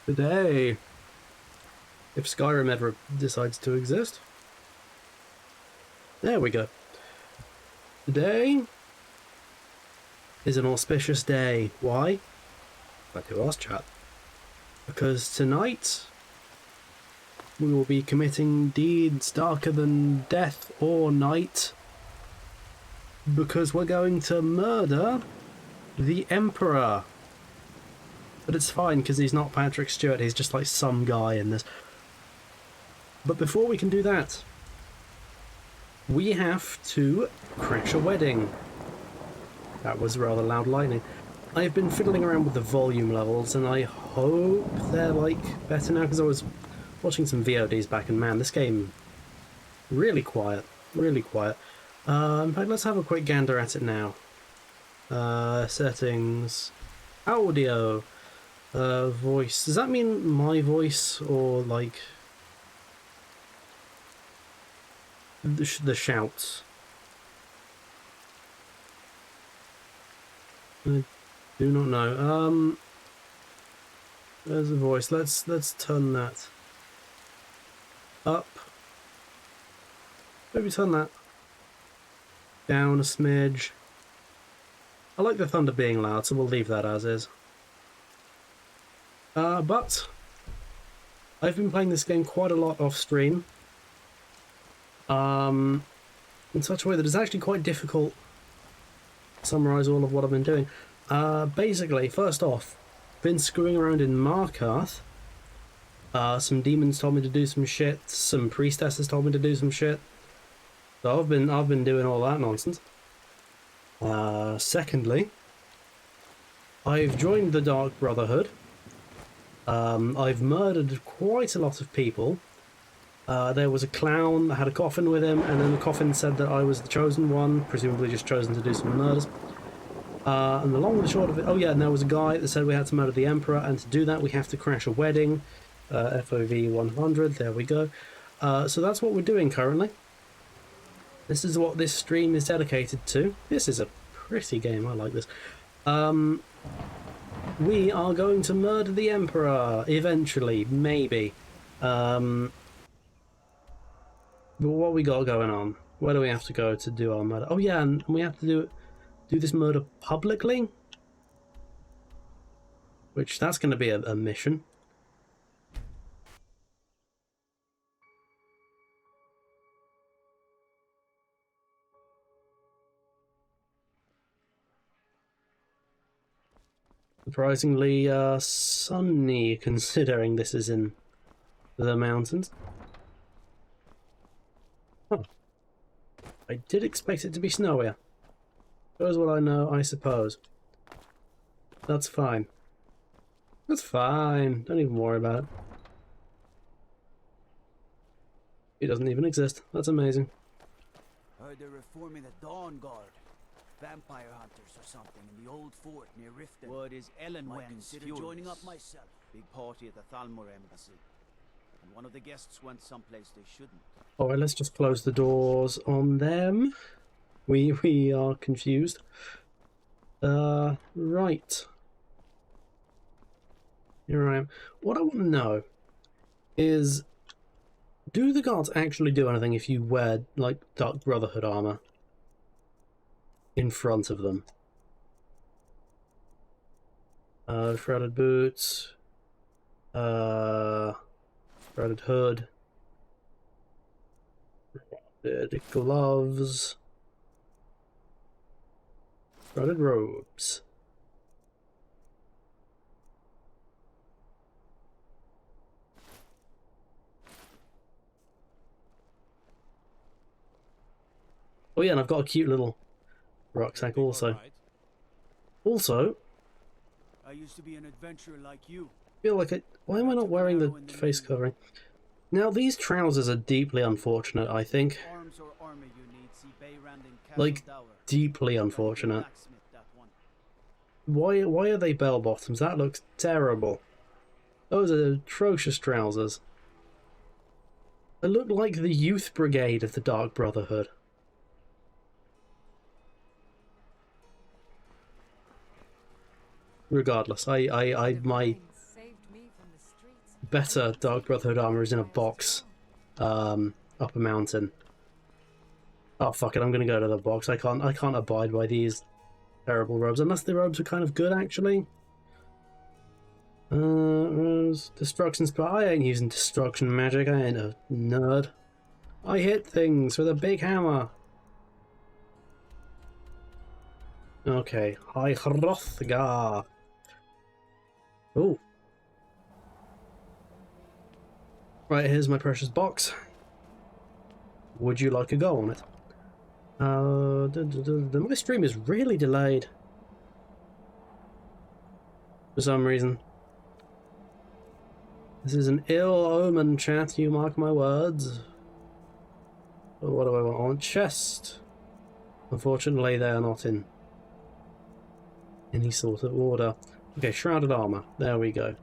Today, if Skyrim ever decides to exist. There we go. Today is an auspicious day. Why? Glad you asked, chat. Because tonight we will be committing deeds darker than death or night. Because we're going to murder the Emperor. But it's fine because he's not Patrick Stewart, he's just like some guy in this. But before we can do that, we have to crash a wedding. That was rather loud lightning. I've been fiddling around with the volume levels and I hope they're like better now because I was watching some VODs back and man, this game really quiet, really quiet. In fact, let's have a quick gander at it now. Settings, audio, voice. Does that mean my voice or like the shouts? I do not know. There's the voice. Let's turn that up. Maybe turn that down a smidge. I like the thunder being loud, so we'll leave that as is. But I've been playing this game quite a lot off stream. In such a way that it's actually quite difficult to summarise all of what I've been doing. Basically, first off, been screwing around in Markarth. Some demons told me to do some shit. Some priestesses told me to do some shit. So I've been doing all that nonsense. Secondly, I've joined the Dark Brotherhood. I've murdered quite a lot of people. There was a clown that had a coffin with him, and then the coffin said that I was the chosen one, presumably just chosen to do some murders. And the long and the short of it, oh yeah, and there was a guy that said we had to murder the Emperor, and to do that we have to crash a wedding. FOV 100, there we go. So that's what we're doing currently. This is what this stream is dedicated to. This is a pretty game, I like this. We are going to murder the Emperor, eventually, maybe. But what we got going on? Where do we have to go to do our murder? Oh yeah, and we have to do this murder publicly? Which, that's going to be a mission. Surprisingly sunny, considering this is in the mountains. Oh. I did expect it to be snowier. Shows what I know, I suppose. That's fine. That's fine. Don't even worry about it. It doesn't even exist. That's amazing. Heard they're reforming the Dawn Guard. Vampire hunters or something in the old fort near Riften. Word is Ellen might consider joining up myself. Big party at the Thalmor embassy. And one of the guests went someplace they shouldn't. Alright, let's just close the doors on them. We are confused. Right. Here I am. What I want to know is, do the guards actually do anything if you wear, like, Dark Brotherhood armor in front of them? Shrouded boots. Shrouded hood. Shrouded gloves. Shrouded robes. Oh yeah, and I've got a cute little rucksack also. Also, I used to be an adventurer like you. feel like why am I not wearing the face covering? Now these trousers are deeply unfortunate, I think. Arms or armor you need, see Bayram in Castle Like, Dower. deeply unfortunate. Blacksmith, that one. Why are they bell bottoms? That looks terrible. Those are atrocious trousers. They look like the youth brigade of the Dark Brotherhood. Regardless, my better Dark Brotherhood armor is in a box up a mountain. Oh fuck it, I'm gonna go to the box. I can't abide by these terrible robes, unless the robes are kind of good actually. Destruction spell. I ain't using destruction magic, I ain't a nerd. I hit things with a big hammer. Okay, High Hrothgar. Oh. Right, here's my precious box. Would you like a go on it? My stream is really delayed. For some reason. This is an ill omen, chat, you mark my words. But what do I want? Chest. Unfortunately, they are not in any sort of order. Okay, shrouded armor. There we go.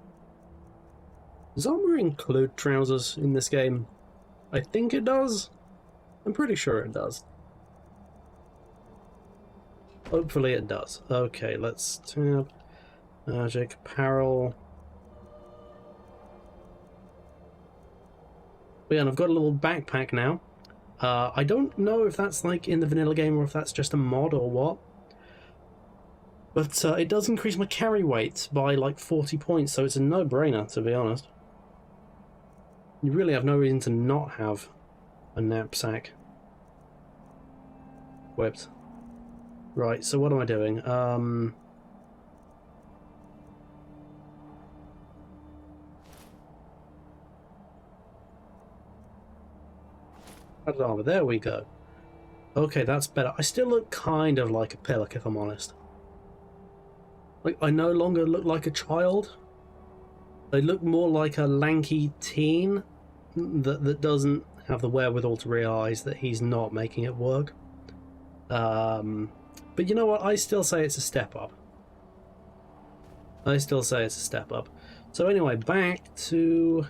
Does armor include trousers in this game? I think it does. I'm pretty sure it does. Hopefully it does. Okay, let's tab. Magic, apparel. Yeah, and I've got a little backpack now. I don't know if that's like in the vanilla game or if that's just a mod or what. But it does increase my carry weight by like 40 points, so it's a no-brainer, to be honest. You really have no reason to not have a knapsack equipped. Right, so what am I doing? Armor, there we go. Okay, that's better. I still look kind of like a pillock, if I'm honest. Like, I no longer look like a child. I look more like a lanky teen that doesn't have the wherewithal to realise that he's not making it work. But you know what? I still say it's a step up. I still say it's a step up. So anyway, back to...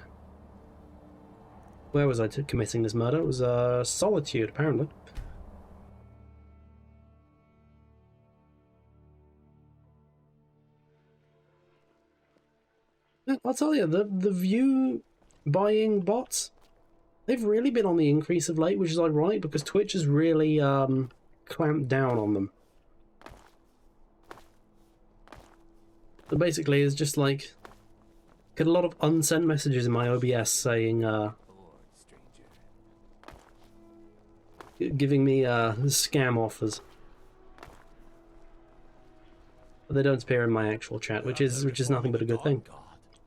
Where was I committing this murder? It was Solitude, apparently. I'll tell you, the view buying bots, they've really been on the increase of late, which is ironic because Twitch has really clamped down on them. So basically, it's just like, get a lot of unsent messages in my OBS saying, giving me scam offers. But they don't appear in my actual chat, which is nothing but a good thing.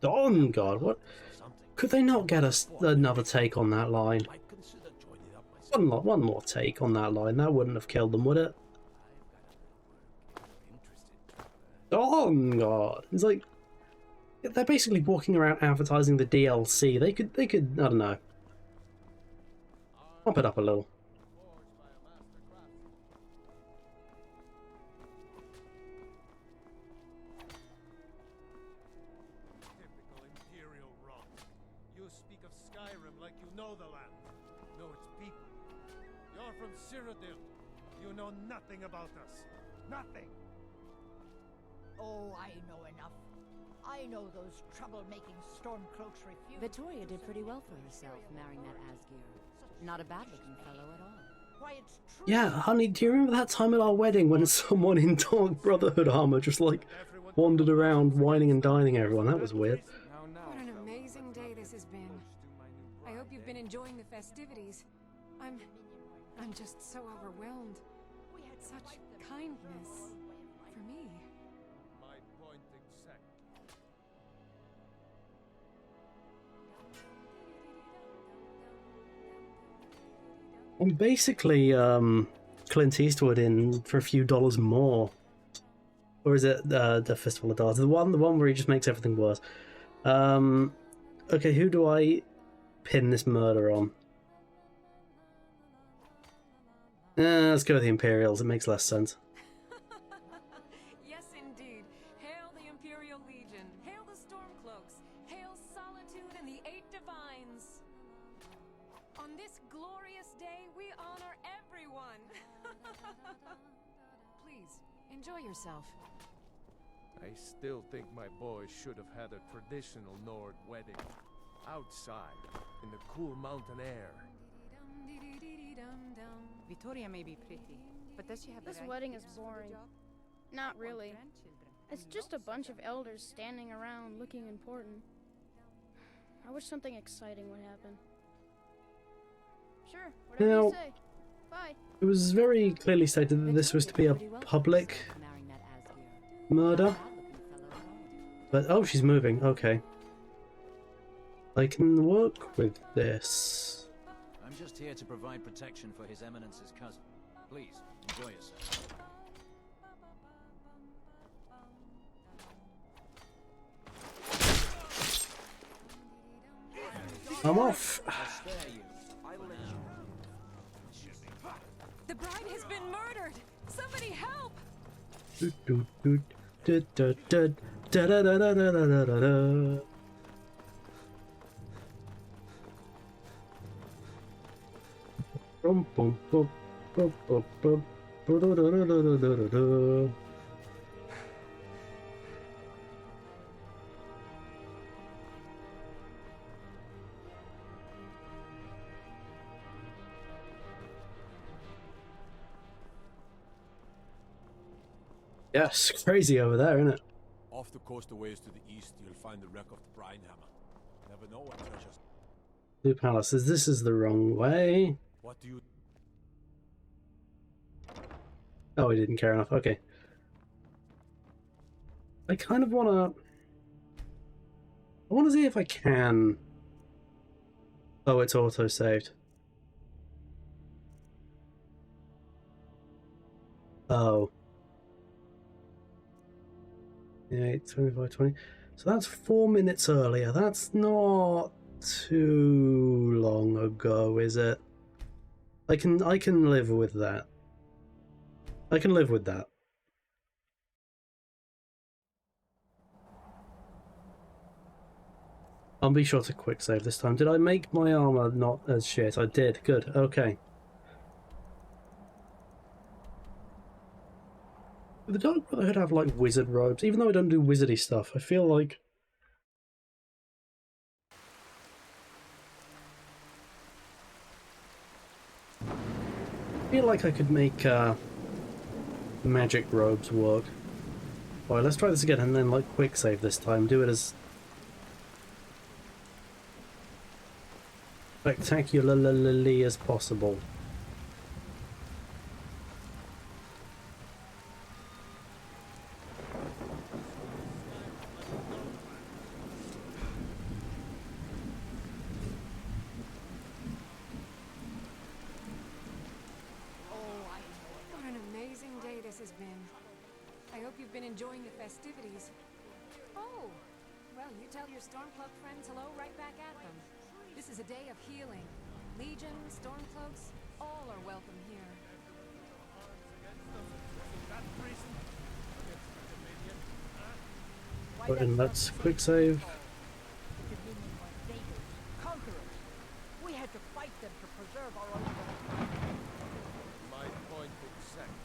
Dawn God, what? Could they not get us another take on that line? One more take on that line. That wouldn't have killed them, would it? Dawn God. It's like they're basically walking around advertising the DLC. They could I don't know. Pump it up a little. You know nothing about us. Nothing. Oh, I know enough. I know those troublemaking Stormcloaks refuse. Vittoria did pretty well for herself, marrying that Asgear. Not a bad-looking fellow at all. Why, it's true. Yeah, honey, do you remember that time at our wedding when someone in Dark Brotherhood armor just like wandered around whining and dining everyone? That was weird. What an amazing day this has been. I hope you've been enjoying the festivities. I'm just so overwhelmed. Such kindness for me. My point exact. I'm basically Clint Eastwood in for a few dollars more. Or is it the Fistful of Dollars? The one where he just makes everything worse. Okay, who do I pin this murder on? Let's go with the Imperials. It makes less sense. Yes, indeed. Hail the Imperial Legion. Hail the Stormcloaks. Hail Solitude and the Eight Divines. On this glorious day, we honor everyone. Please, enjoy yourself. I still think my boy should have had a traditional Nord wedding. Outside, in the cool mountain air. Vittoria may be pretty, but does she have This the right wedding is tips for the boring. job? Not I want really. grandchildren It's and just a lots bunch of them. elders standing around looking important. I wish something exciting would happen. Sure, whatever Now, you say. Bye. it was very clearly stated that this was to be a public murder. But, oh, she's moving, okay. I can work with this. I'm just here to provide protection for His Eminence's cousin. Please, enjoy yourself. I'm off. I'll spare you. I will let you. The bride has been murdered! Somebody help! Doot, doot, doot, doot, doot, doot, da, da, da, da, da, da, da, da. Bum, bum, bum, bum, bum, bum. Da, da, da, da, da, da, da, da. Yes, crazy over there, isn't it? Off the coast a ways to the east, you'll find the wreck of the brine hammer. Never know what treasures. Blue Palaces, this is the wrong way. What do you... Oh, we didn't care enough. Okay. I kind of want to... I want to see if I can... Oh, it's auto-saved. Oh. 8, 25, 20. So that's 4 minutes earlier. That's not too long ago, is it? I can live with that. I can live with that. I'll be sure to quick save this time. Did I make my armor not as shit? I did. Good. Okay. The Dark Brotherhood have like wizard robes, even though I don't do wizardy stuff. I feel like I could make magic robes work. Alright, let's try this again and then like quick save this time. Do it as spectacularly as possible. What an amazing day this has been. I hope you've been enjoying the festivities. Oh, well, you tell your Stormcloak friends hello right back at them. This is a day of healing. Legion, Stormcloaks, all are welcome here. Right, and let's quick save. The Dominion were invaders, conquerors. We had to fight them to preserve our own land. My point exactly.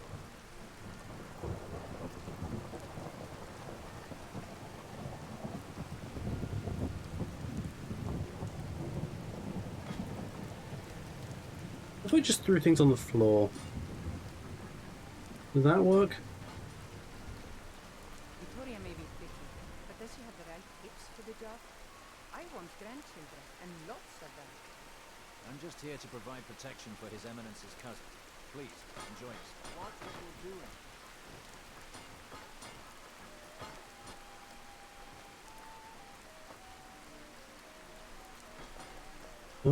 If we just threw things on the floor, does that work? Vittoria may be pretty, but does she have the right tips for the job? I want grandchildren and lots of them. I'm just here to provide protection for His Eminence's cousin. Please, enjoy yourself. Watch what you're doing.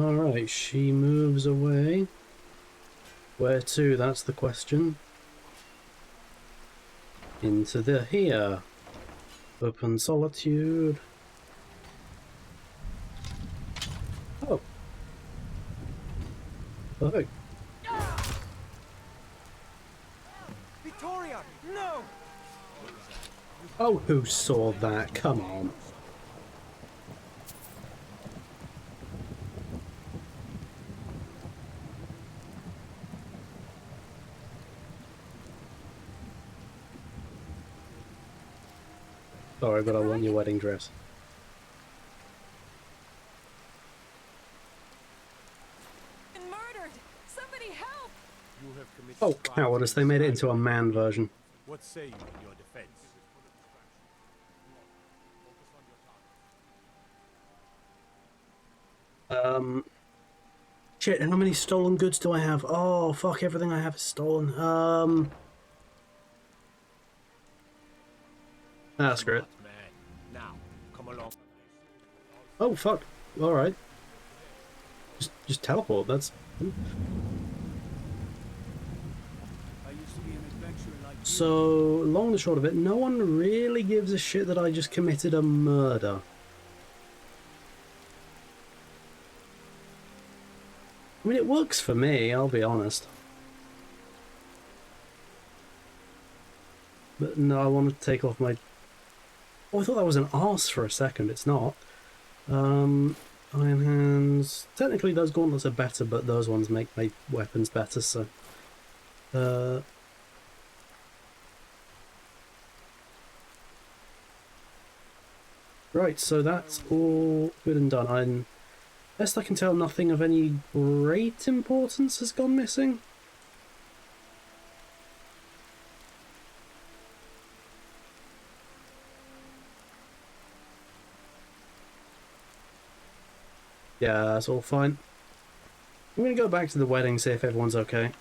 Alright, she moves away. Where to? That's the question. Into the here. Open solitude. Oh. Perfect. Victoria, no! Oh, who saw that? Come on. Sorry, but I want your wedding dress. Lord! Somebody help! You have committed Oh, crimes cowardice, they against made it life into a and man liberty. version. What say you in your defense? Shit, how many stolen goods do I have? Oh, fuck, everything I have is stolen. Screw it. Smart man. Now, come along. Oh, fuck. Alright. Just teleport, that's... I used to be an adventurer like you. So, long and short of it, no one really gives a shit that I just committed a murder. I mean, it works for me, I'll be honest. But no, I want to take off my... Oh, I thought that was an arse for a second, it's not. Iron hands... Technically those gauntlets are better, but those ones make my weapons better, so... Right, so that's all good and done. I'm... Best I can tell, nothing of any great importance has gone missing. Yeah, that's all fine. I'm gonna go back to the wedding, see if everyone's okay.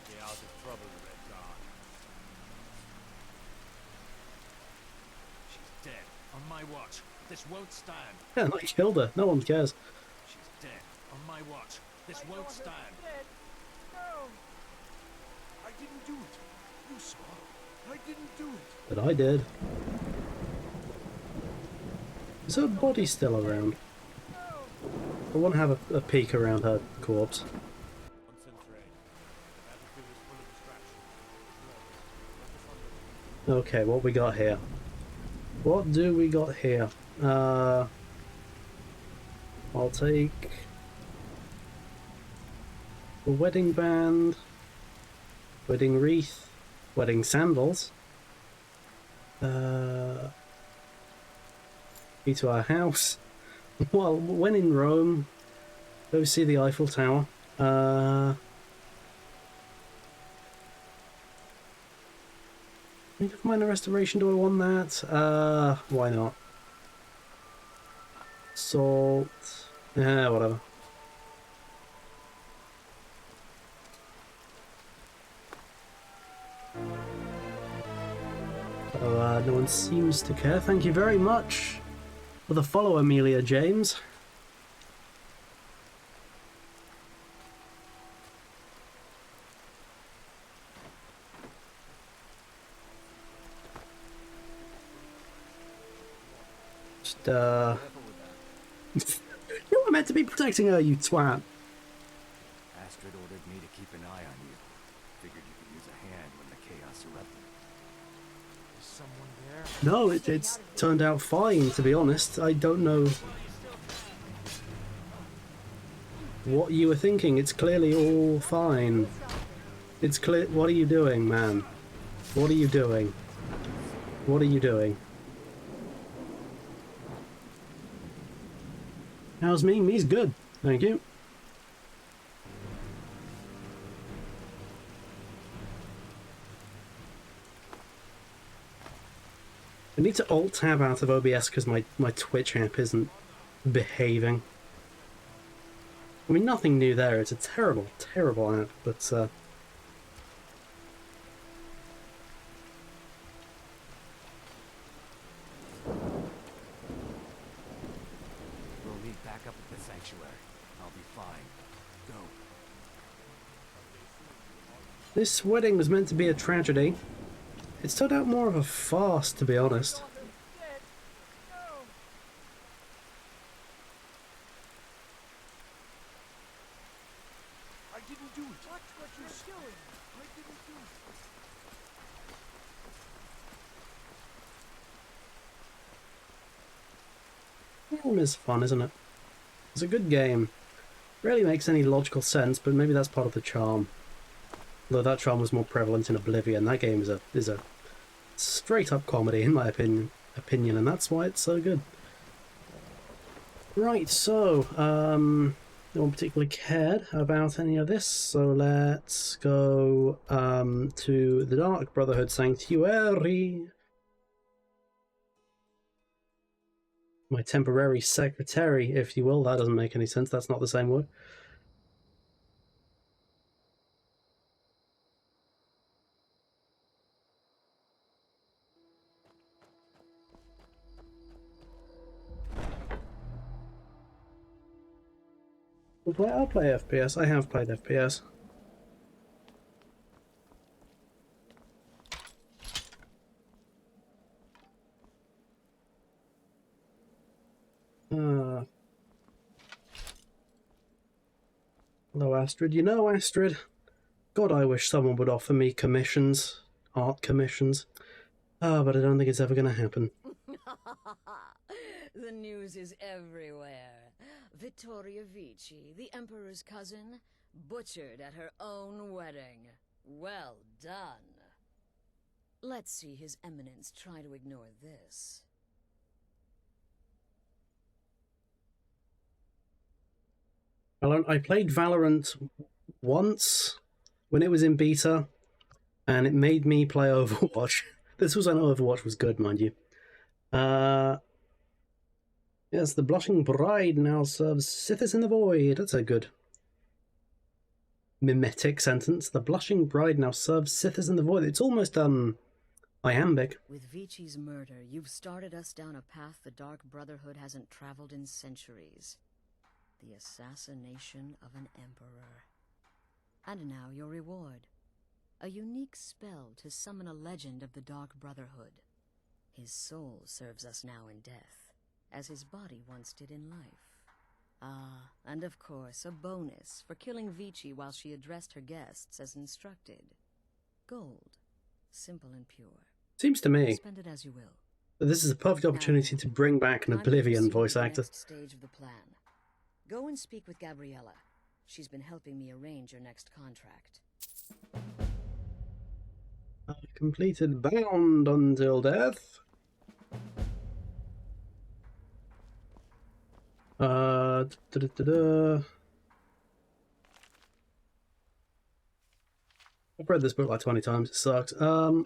Stay out of trouble, Red Guard. She's dead. On my watch. This won't stand. Yeah, I killed her. No one cares. She's dead. On my watch. This won't stand. I didn't do it. You saw. I didn't do it. But I did. Is her body still around? I want to have a peek around her corpse. Concentrate. The battlefield is full of distractions. Okay, what we got here? What do we got here? I'll take the wedding band, wedding wreath, wedding sandals, key to our house. Well, when in Rome, go see the Eiffel Tower. Make of minor restoration, do I want that? Why not? Salt. Whatever. No one seems to care. Thank you very much for the follow, Amelia James. Just, you were meant to be protecting her, you twat. Astrid ordered me to keep an eye on you. Figured you could use a hand when the chaos erupted. Is someone there? No, it's turned out fine, to be honest. I don't know what you were thinking. It's clearly all fine. It's clear. What are you doing, man? What are you doing? What are you doing? How's me? Me's good. Thank you. I need to alt-tab out of OBS because my Twitch app isn't behaving. I mean, nothing new there. It's a terrible, terrible app, but We'll meet back up at the sanctuary. I'll be fine. Go. this wedding was meant to be a tragedy. It's turned out more of a farce, to be honest. I didn't do it. Watch what you're doing. I didn't do it. Realm is fun, isn't it? It's a good game. Rarely makes any logical sense, but maybe that's part of the charm. Though that charm was more prevalent in Oblivion. That game is a straight up comedy, in my opinion, and that's why it's so good. Right, so No one particularly cared about any of this, so let's go to the Dark Brotherhood Sanctuary. My temporary secretary, if you will. That doesn't make any sense. That's not the same word. I'll play FPS. I have played FPS. Hello, Astrid. You know, Astrid, God, I wish someone would offer me commissions, art commissions. But I don't think it's ever going to happen. The news is everywhere. Vittoria Vici, the Emperor's cousin, butchered at her own wedding. Well done. Let's see His Eminence try to ignore this. I played Valorant once when it was in beta, and it made me play Overwatch. This was when Overwatch was good, mind you. Yes, the Blushing Bride now serves Sithis in the Void. That's a good mimetic sentence. The Blushing Bride now serves Sithis in the Void. It's almost, iambic. With Vici's murder, you've started us down a path the Dark Brotherhood hasn't traveled in centuries. The assassination of an emperor. And now your reward. A unique spell to summon a legend of the Dark Brotherhood. His soul serves us now in death, as his body once did in life. Ah, and of course, a bonus for killing Vici while she addressed her guests as instructed. Gold. Simple and pure. Seems to me Spend it as you will. that this is a perfect opportunity to bring back an Oblivion voice actor. Next stage of the plan. Go and speak with Gabriella. She's been helping me arrange your next contract. Completed Bound Until Death. I've read this book like 20 times. It sucks. That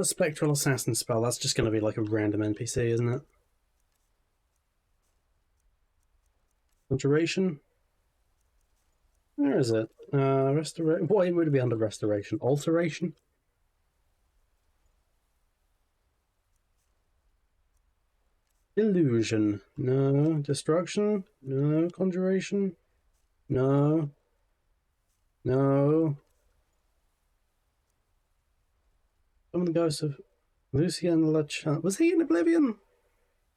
Spectral Assassin spell, that's just going to be like a random NPC, isn't it? Conjuration? Where is it? Restoration? Why would it be under Restoration? Alteration? Illusion? No. Destruction? No. Conjuration? No. No. Some of the ghosts of Lucien Lachan. Was he in Oblivion?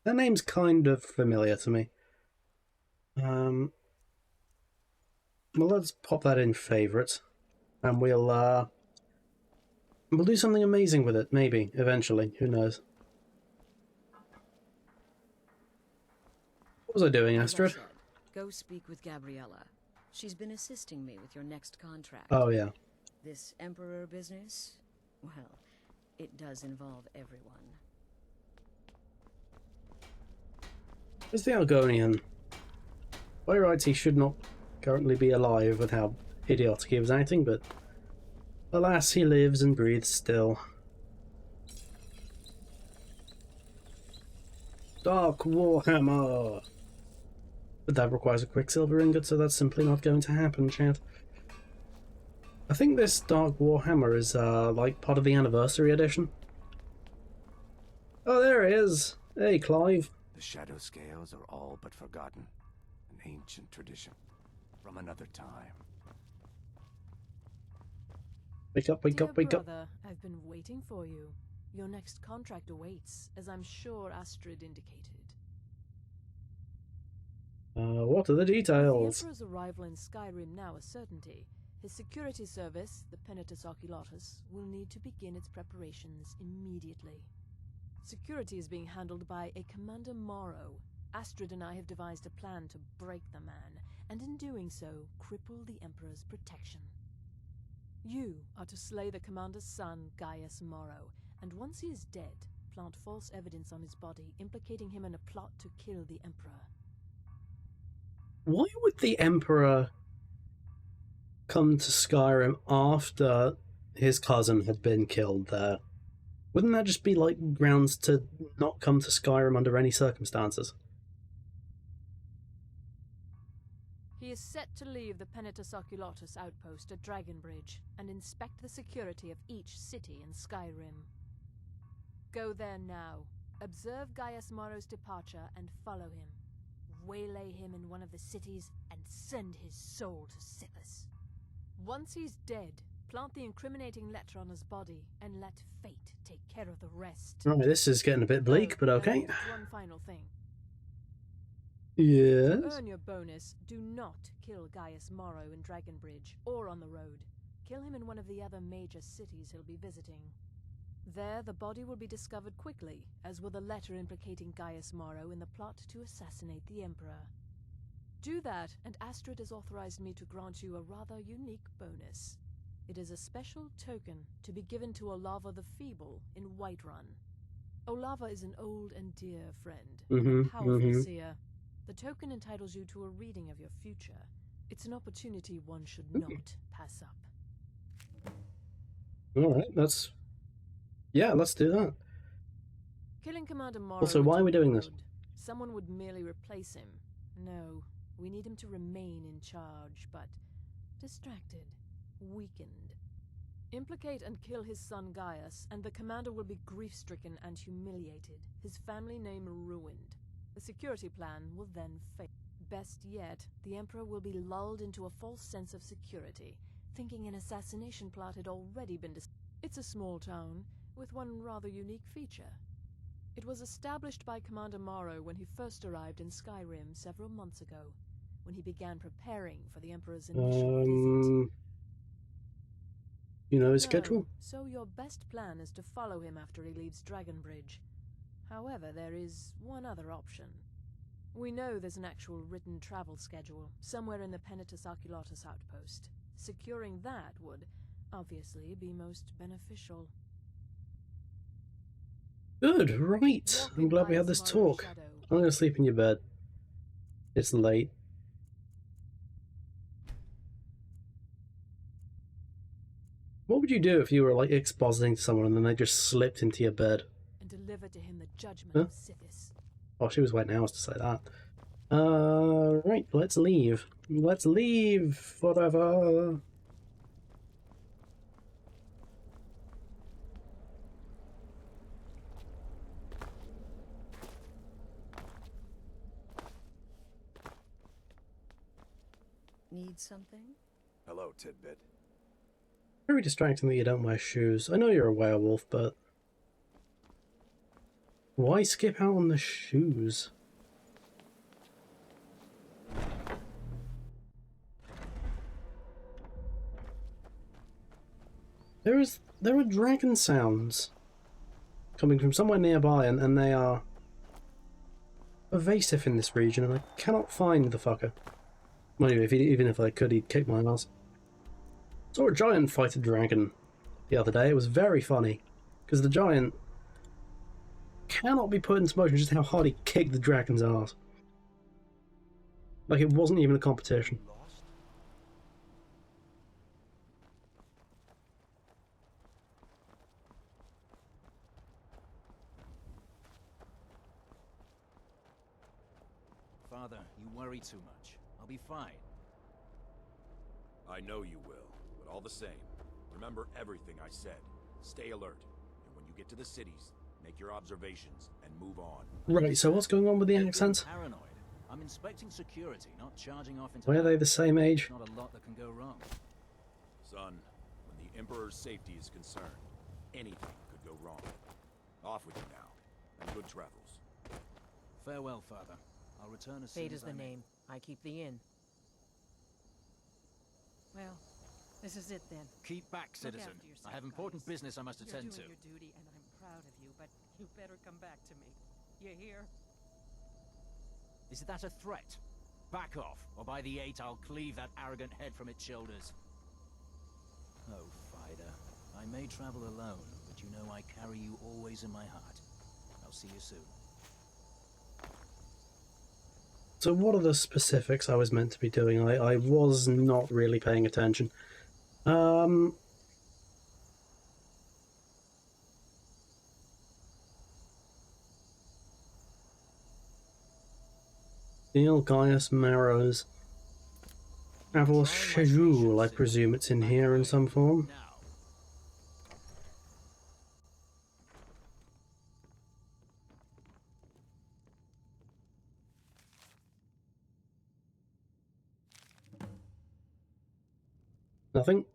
That name's kind of familiar to me. Well, let's pop that in favourite, and we'll do something amazing with it, maybe, eventually. Who knows? What was I doing, Astrid? Go speak with Gabriella. She's been assisting me with your next contract. Oh, yeah. This Emperor business? Well, it does involve everyone. Where's the Algonian? By rights, he should not currently be alive with how idiotic he was acting, but alas, he lives and breathes still. Dark Warhammer! But that requires a Quicksilver ingot, so that's simply not going to happen, chat. I think this Dark Warhammer is, like, part of the Anniversary Edition. Oh, there he is! Hey, Clive. The shadow scales are all but forgotten. An ancient tradition from another time. Wake up, wake up, wake up. Brother, I've been waiting for you. Your next contract awaits, as I'm sure Astrid indicated. What are the details? The Emperor's arrival in Skyrim now a certainty. His security service, the Penitus Oculatus, will need to begin its preparations immediately. Security is being handled by a Commander Morrow. Astrid and I have devised a plan to break the man, and in doing so, cripple the Emperor's protection. You are to slay the Commander's son, Gaius Morrow, and once he is dead, plant false evidence on his body, implicating him in a plot to kill the Emperor. Why would the Emperor come to Skyrim after his cousin had been killed there? Wouldn't that just be like grounds to not come to Skyrim under any circumstances? He is set to leave the Penitus Oculatus outpost at Dragonbridge and inspect the security of each city in Skyrim. Go there now, observe Gaius Morrow's departure and follow him. Waylay him in one of the cities and send his soul to Sithis. Once he's dead, plant the incriminating letter on his body and let fate take care of the rest. Right, this is getting a bit bleak, but okay. One final thing. Yes. To earn your bonus, do not kill Gaius Morrow in Dragonbridge or on the road. Kill him in one of the other major cities he'll be visiting. There, the body will be discovered quickly, as will the letter implicating Gaius Morrow in the plot to assassinate the Emperor. Do that, and Astrid has authorized me to grant you a rather unique bonus. It is a special token to be given to Olava the Feeble in Whiterun. Olava is an old and dear friend, a powerful seer. The token entitles you to a reading of your future. It's an opportunity one should not pass up. Alright, let's do that. Killing Commander Morrow. Also, why are we doing this? Someone would merely replace him. No, we need him to remain in charge, but distracted, weakened. Implicate and kill his son Gaius, and the commander will be grief-stricken and humiliated, his family name ruined. The security plan will then fail. Best yet, the Emperor will be lulled into a false sense of security, thinking an assassination plot had already been It's a small town, with one rather unique feature. It was established by Commander Morrow when he first arrived in Skyrim several months ago, when he began preparing for the Emperor's initial visit. You know his schedule? So your best plan is to follow him after he leaves Dragonbridge. However, there is one other option. We know there's an actual written travel schedule, somewhere in the Penitus Oculatus outpost. Securing that would, obviously, be most beneficial. Good, right. I'm glad we had this talk. I'm going to sleep in your bed. It's late. What would you do if you were, like, expositing to someone and then they just slipped into your bed? And deliver to him the judgment of Sithis. Oh, she was waiting hours to say that. Right, let's leave. Let's leave forever. Need something? Hello, Tidbit. Very distracting that you don't wear shoes. I know you're a werewolf, but why skip out on the shoes? There are dragon sounds coming from somewhere nearby, and they are pervasive in this region, and I cannot find the fucker. Well, anyway, even if I could, he'd kick my ass. Saw a giant fight a dragon the other day. It was very funny, because the giant cannot be put into motion just how hard he kicked the dragon's ass. Like, it wasn't even a competition. Father, you worry too much. I'll be fine. I know you will, but all the same, remember everything I said. Stay alert, and when you get to the cities, make your observations and move on. Right, so what's going on with the accents? Paranoid. I'm inspecting security, not charging off into... Why are they the same age? Not a lot that can go wrong. Son, when the Emperor's safety is concerned, anything could go wrong. Off with you now, and good travels. Farewell, Father. I'll return as soon Fate as is the I may. name. I keep the inn. Well, this is it then. Keep back, citizen. Look after yourself, I have important Gaius. business I must attend to. You're doing your duty, and I'm proud of you, but you better come back to me. You hear? Is that a threat? Back off, or by the 8 I'll cleave that arrogant head from its shoulders. Oh, Fida. I may travel alone, but you know I carry you always in my heart. I'll see you soon. So what are the specifics I was meant to be doing? I was not really paying attention. Neil Gaius Marrow's travel schedule. I presume it's in here in some form. Nothing.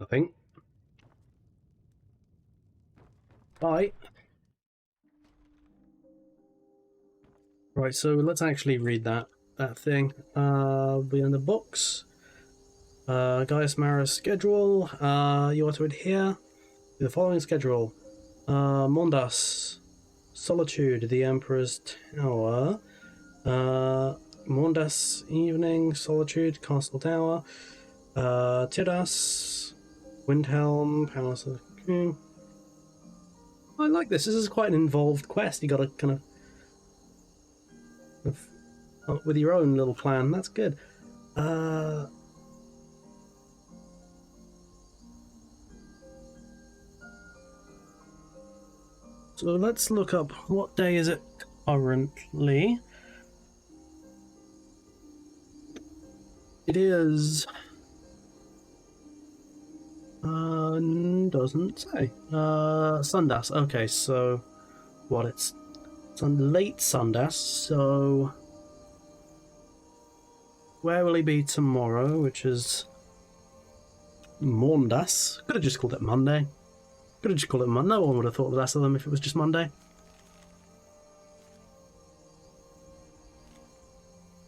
Nothing. Bye. Right, so let's actually read that thing. Be in the books. Gaius Mara's schedule. You are to adhere to the following schedule. Mondas. Solitude, the Emperor's Tower. Mondas Evening, Solitude, Castle Tower. Tiras, Windhelm, Palace of the King. I like this. This is quite an involved quest. You gotta kind of with your own little plan. That's good. So let's look up what day is it currently. It is doesn't say. Sundas. Okay, so what it's late Sundas, so where will he be tomorrow, which is Maundas? Could have just called it Monday. Could have just called it Monday. No one would have thought less of them if it was just Monday.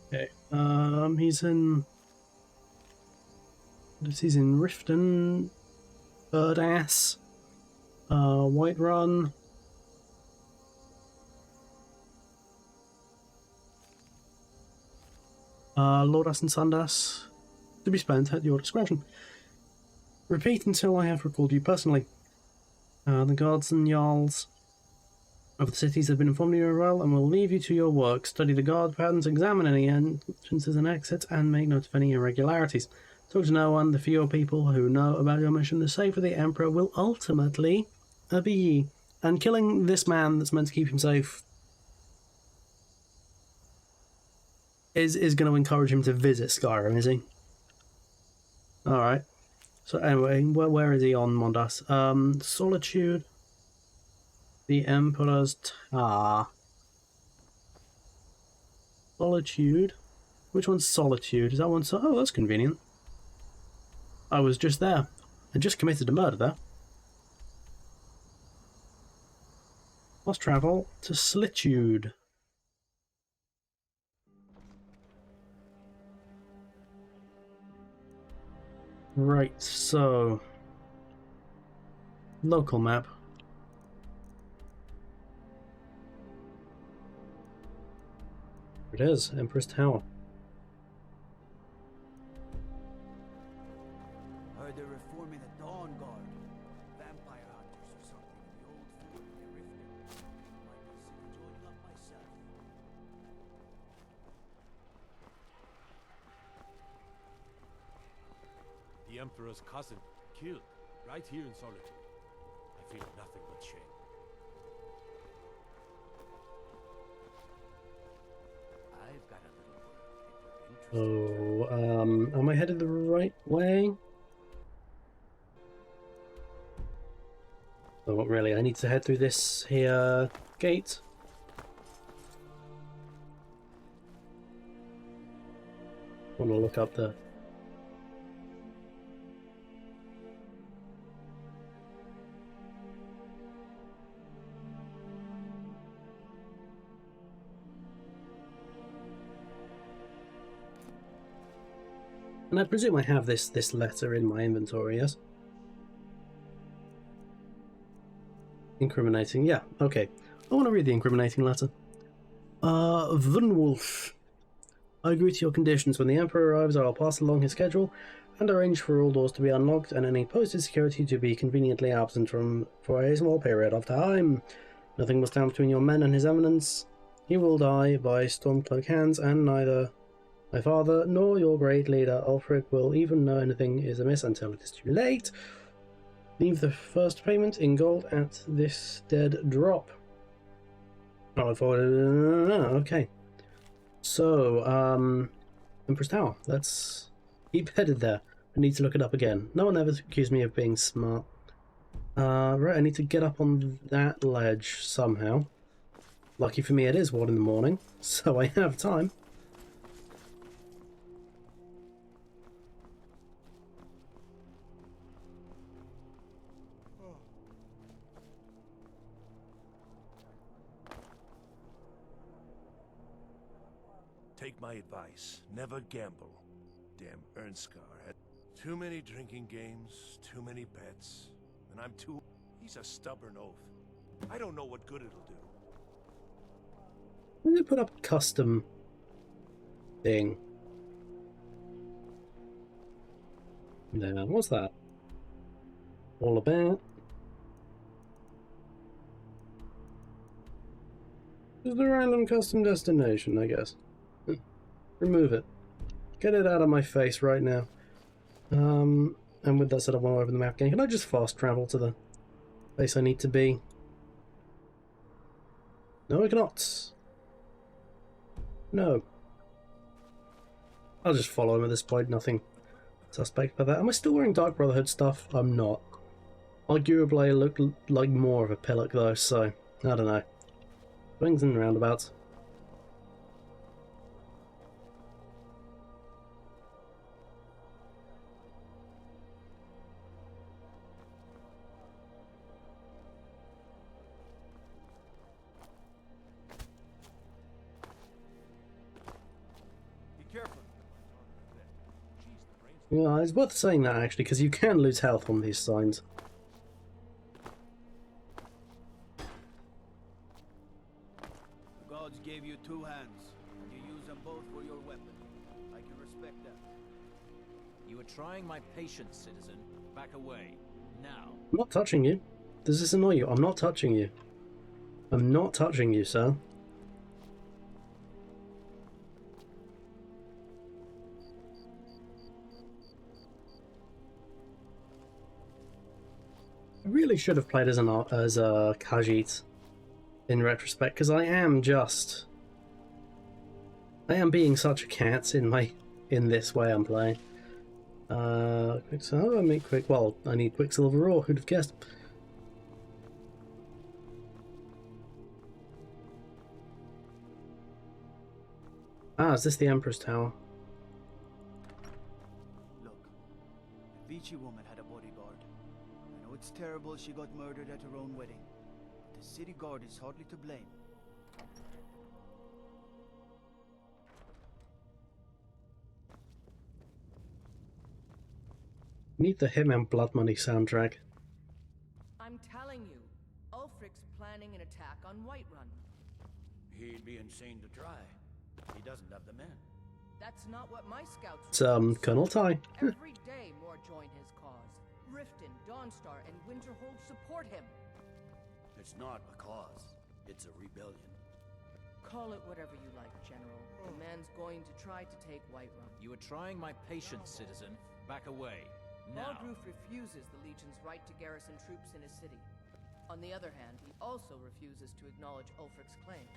Okay. He's in Riften, Birdass, Whiterun. Lordas and Sundas, to be spent at your discretion. Repeat until I have recalled you personally. The guards and jarls of the cities have been informed of your well and will leave you to your work. Study the guard patterns, examine any entrances and exits, and make note of any irregularities. Talk to no one. The fewer people who know about your mission, the safer the Emperor will ultimately be. And killing this man that's meant to keep him safe is going to encourage him to visit Skyrim, is he? Alright. So anyway, where is he on Mondas? Solitude. The Emperor's Tower. Solitude. Which one's Solitude? Is that one? Oh, that's convenient. I was just there. I just committed a murder there. Let's travel to Solitude. Right, so local map. It is Empress Tower. Heard they're reforming the Dawn Guard. Vampire hunters or something in the old fort near Riften. Might consider joining up myself. The Emperor's cousin, killed, right here in Solitude. I feel nothing but shame. I've got a little work if you're interested. Oh, am I headed the right way? Oh, not really. I need to head through this here gate. I want to look up the... And I presume I have this letter in my inventory, yes? Incriminating, yeah, okay. I want to read the incriminating letter. Vunwolf. I agree to your conditions. When the Emperor arrives, I will pass along his schedule and arrange for all doors to be unlocked and any posted security to be conveniently absent for a small period of time. Nothing must stand between your men and his eminence. He will die by Stormcloak hands, and neither my father nor your great leader Ulfric will even know anything is amiss until it is too late. Leave the first payment in gold at this dead drop. Oh, I thought. Okay. So, Empress Tower. Let's keep headed there. I need to look it up again. No one ever accused me of being smart. Right, I need to get up on that ledge somehow. Lucky for me, it is 1 in the morning, so I have time. Take my advice. Never gamble. Damn Ernskar had too many drinking games, too many bets, and I'm too... He's a stubborn oaf. I don't know what good it'll do. I'm gonna put up a custom thing. Now, what's that? All about? Just a random custom destination, I guess. Remove it. Get it out of my face right now. And with that said, I want to open the map again. Can I just fast travel to the place I need to be? No, I cannot. No. I'll just follow him at this point. Nothing suspect about that. Am I still wearing Dark Brotherhood stuff? I'm not. Arguably, I look like more of a pillock though, so I don't know. Swings and roundabouts. Yeah, it's worth saying that actually, because you can lose health on these signs. The gods gave you 2 hands, and you use them both for your weapon. I can respect that. You are trying my patience, citizen. Back away. Now. I'm not touching you. Does this annoy you? I'm not touching you. I'm not touching you, sir. I really should have played as a Khajiit in retrospect, because I am being such a cat in this way I'm playing. Quicksilver, I mean well, I need Quicksilver ore, who'd have guessed? Ah, is this the Empress Tower? Look, the Vici woman had a bodyguard. I know it's terrible she got murdered at her own wedding, but the city guard is hardly to blame. Need the Hitman Blood Money soundtrack. I'm telling you, Ulfric's planning an attack on Whiterun. He'd be insane to try. He doesn't have the men. That's not what my scouts It's Colonel Ty. Every day more join his cause. Riften, Dawnstar, and Winterhold support him. It's not a cause. It's a rebellion. Call it whatever you like, General. The man's going to try to take Whiterun. You are trying my patience, citizen. Back away. Now. Baldroof refuses the Legion's right to garrison troops in his city. On the other hand, he also refuses to acknowledge Ulfric's claim.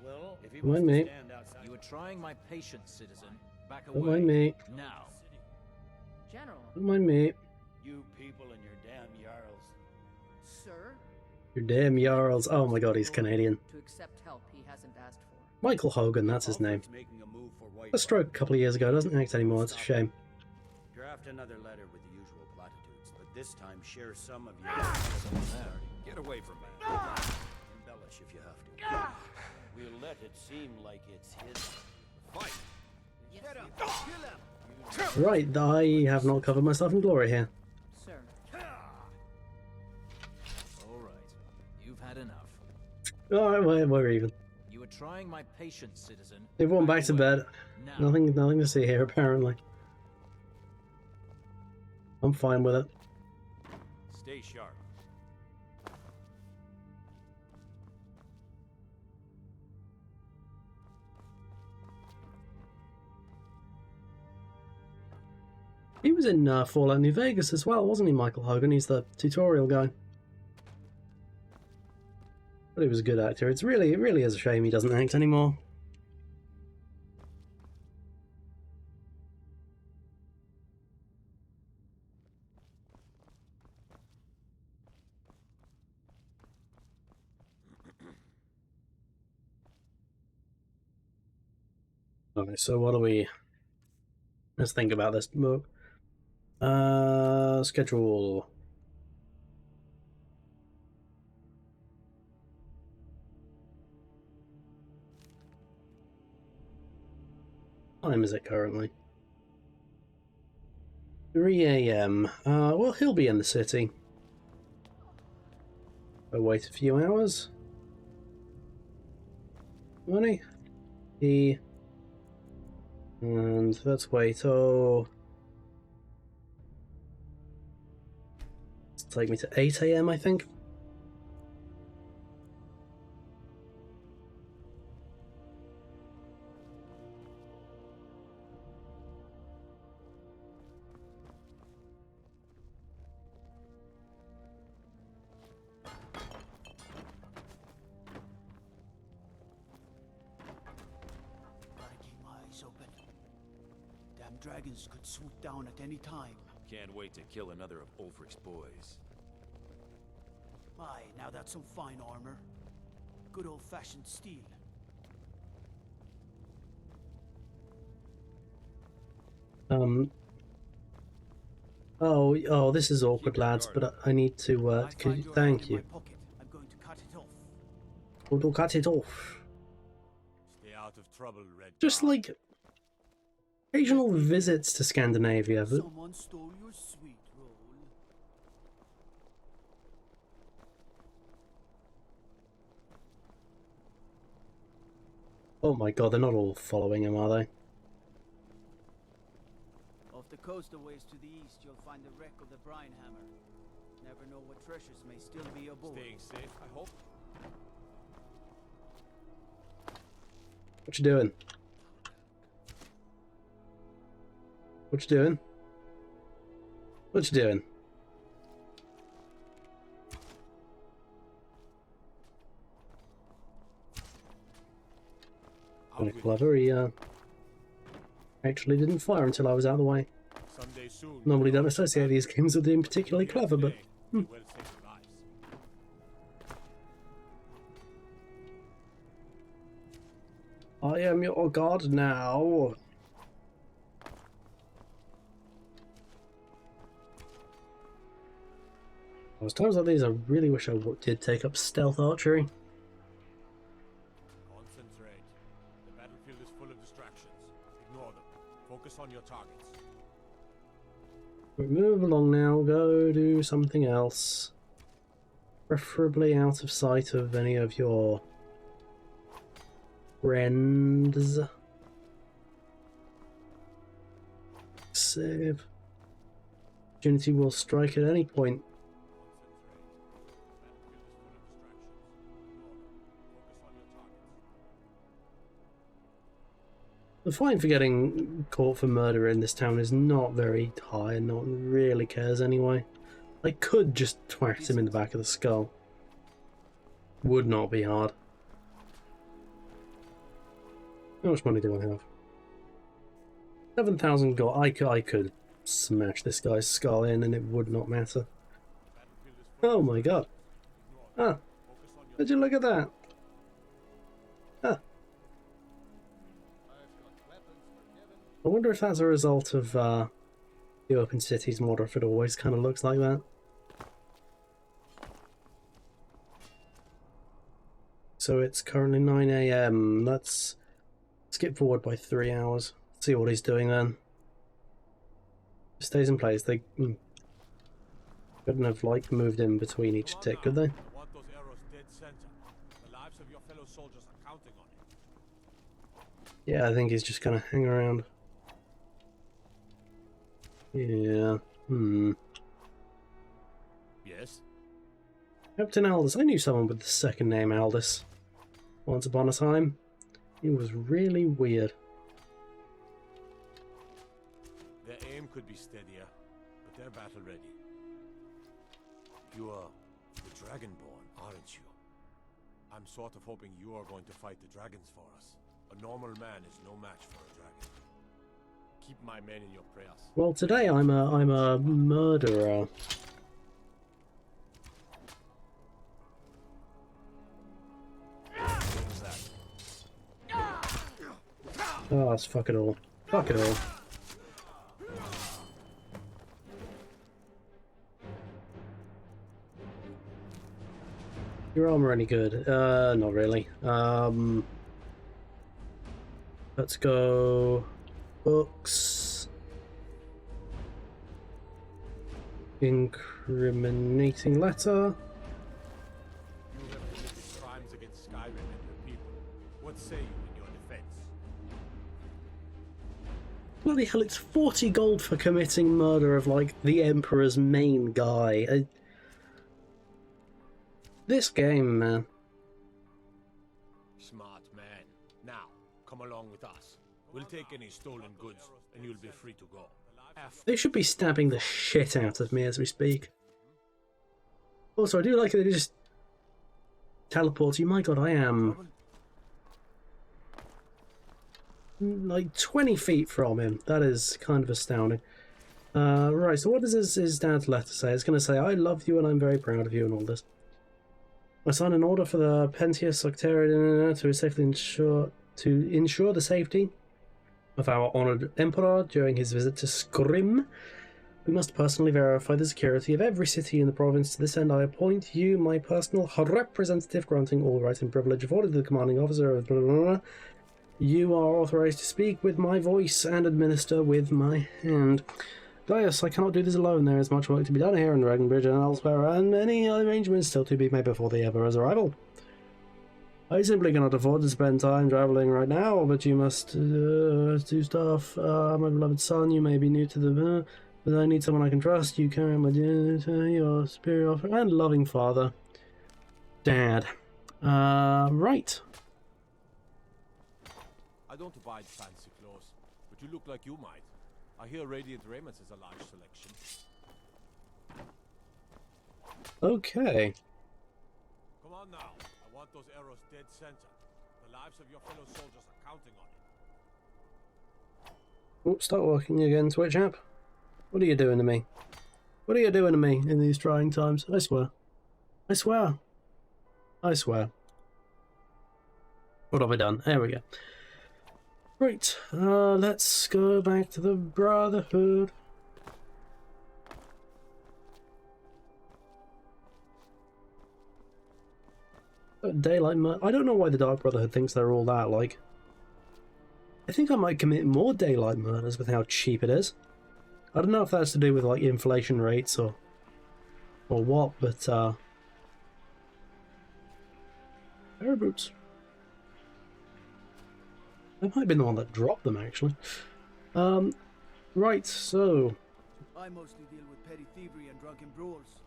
Well, if he Don't wants mind to me. stand outside... You are trying my patience, citizen. Back Don't away. mind me. Now. General. Don't mind me. You people and your damn jarls. Sir? Your damn Jarls. Oh my god, he's Canadian. To accept help he hasn't asked for. Michael Hogan, that's his name. Making a move for White A stroke a couple of years ago, doesn't act anymore, it's a shame. Draft another letter with the usual platitudes, but this time share some of your... Get away from me. Embellish if you have to. We'll let it seem like it's his fight. Get up! Kill him! Right, I have not covered myself in glory here. Sir. Alright. You've had enough. Alright, we're even. You are trying my patience, citizen. Everyone back to bed. Now. Nothing to see here, apparently. I'm fine with it. Stay sharp. He was in Fallout New Vegas as well, wasn't he, Michael Hogan? He's the tutorial guy. But he was a good actor. It really is a shame he doesn't act anymore. Okay, so what do we... Let's think about this book. Schedule. What time is it currently? 3 AM. Well, he'll be in the city. I'll wait a few hours. Money. And let's wait, let's take me to 8 AM, I think. Dragons could swoop down at any time. Can't wait to kill another of Ulfric's boys. Aye, now that's some fine armor. Good old-fashioned steel. Oh, this is awkward, lads, but I need to, thank you. I'm going to cut it off. We'll cut it off. Stay out of trouble, Red. Just like occasional visits to Scandinavia. But... Someone stole your sweet roll. Oh my god, they're not all following him, are they? Off the coast a ways to the east, you'll find the wreck of the Brine Hammer. Never know what treasures may still be aboard. Staying safe, I hope. What you doing? What you doing? What you doing? Very clever. He actually didn't fire until I was out of the way. Normally don't associate these games with being particularly clever, but I am your god now. There's times like these I really wish I did take up stealth archery. Concentrate. The battlefield is full of distractions. Ignore them. Focus on your targets. Move along now, go do something else. Preferably out of sight of any of your friends. Save. Opportunity will strike at any point. The fine for getting caught for murder in this town is not very high, and no one really cares anyway. I could just twat him in the back of the skull. Would not be hard. How much money do I have? 7,000 gold. I could smash this guy's skull in and it would not matter. Oh my god. Ah. Did you look at that? Ah. I wonder if that's a result of the Open Cities mod, or if it always kind of looks like that. So it's currently 9 AM. Let's skip forward by 3 hours. See what he's doing then. Stays in place. They couldn't have like moved in between each tick, could they? Want those arrows dead center. The lives of your fellow soldiers are counting on it. Yeah, I think he's just gonna hang around. Yeah. Yes? Captain Aldous. I knew someone with the second name Aldous. Once upon a time. He was really weird. Their aim could be steadier, but they're battle ready. You are the Dragonborn, aren't you? I'm sort of hoping you are going to fight the dragons for us. A normal man is no match for a dragon. Keep my men in your prayers. Well, today I'm a murderer. Oh, it's fuck it all. Fuck it all. Your armor any good? Not really. Let's go books. Incriminating letter. You have committed crimes against Skyrim and your people. What say you in your defense? Bloody hell, it's 40 gold for committing murder of, like, the Emperor's main guy. This game, man. Smart man. Now, come along with us. We'll take any stolen goods, and you'll be free to go. They should be stabbing the shit out of me as we speak. Also, I do like that it just teleports you. My god, I am like 20 feet from him. That is kind of astounding. Right, so what does his dad's letter say? It's going to say, I love you and I'm very proud of you and all this. I signed an order for the Pentius Octarian to safely ensure the safety of our honoured Emperor during his visit to Skyrim. We must personally verify the security of every city in the province. To this end, I appoint you my personal representative, granting all rights and privilege afforded to the commanding officer of blah, blah, blah. You are authorized to speak with my voice and administer with my hand. Gaius, I cannot do this alone. There is much work to be done here in Dragonbridge and elsewhere, and many arrangements still to be made before the Emperor's arrival. I simply cannot afford to spend time traveling right now, but you must do stuff. My beloved son, you may be new to the... but I need someone I can trust. You carry my duty, your superior and loving father. Dad. Right. I don't abide fancy clothes, but you look like you might. I hear Radiant Raiments is a large selection. Okay. Come on now. I want those arrows dead center. The lives of your fellow soldiers are counting on it. Oops, start working again, Twitch app. What are you doing to me? What are you doing to me in these trying times? I swear. I swear. I swear. What have I done? There we go. Right, let's go back to the Brotherhood. Daylight murder. I don't know why the Dark Brotherhood thinks they're all that, like. I think I might commit more daylight murders with how cheap it is. I don't know if that's to do with, like, inflation rates or what, but, Air boots. I might have been the one that dropped them, actually. Right, so... I mostly deal with petty thievery and drunken brawls.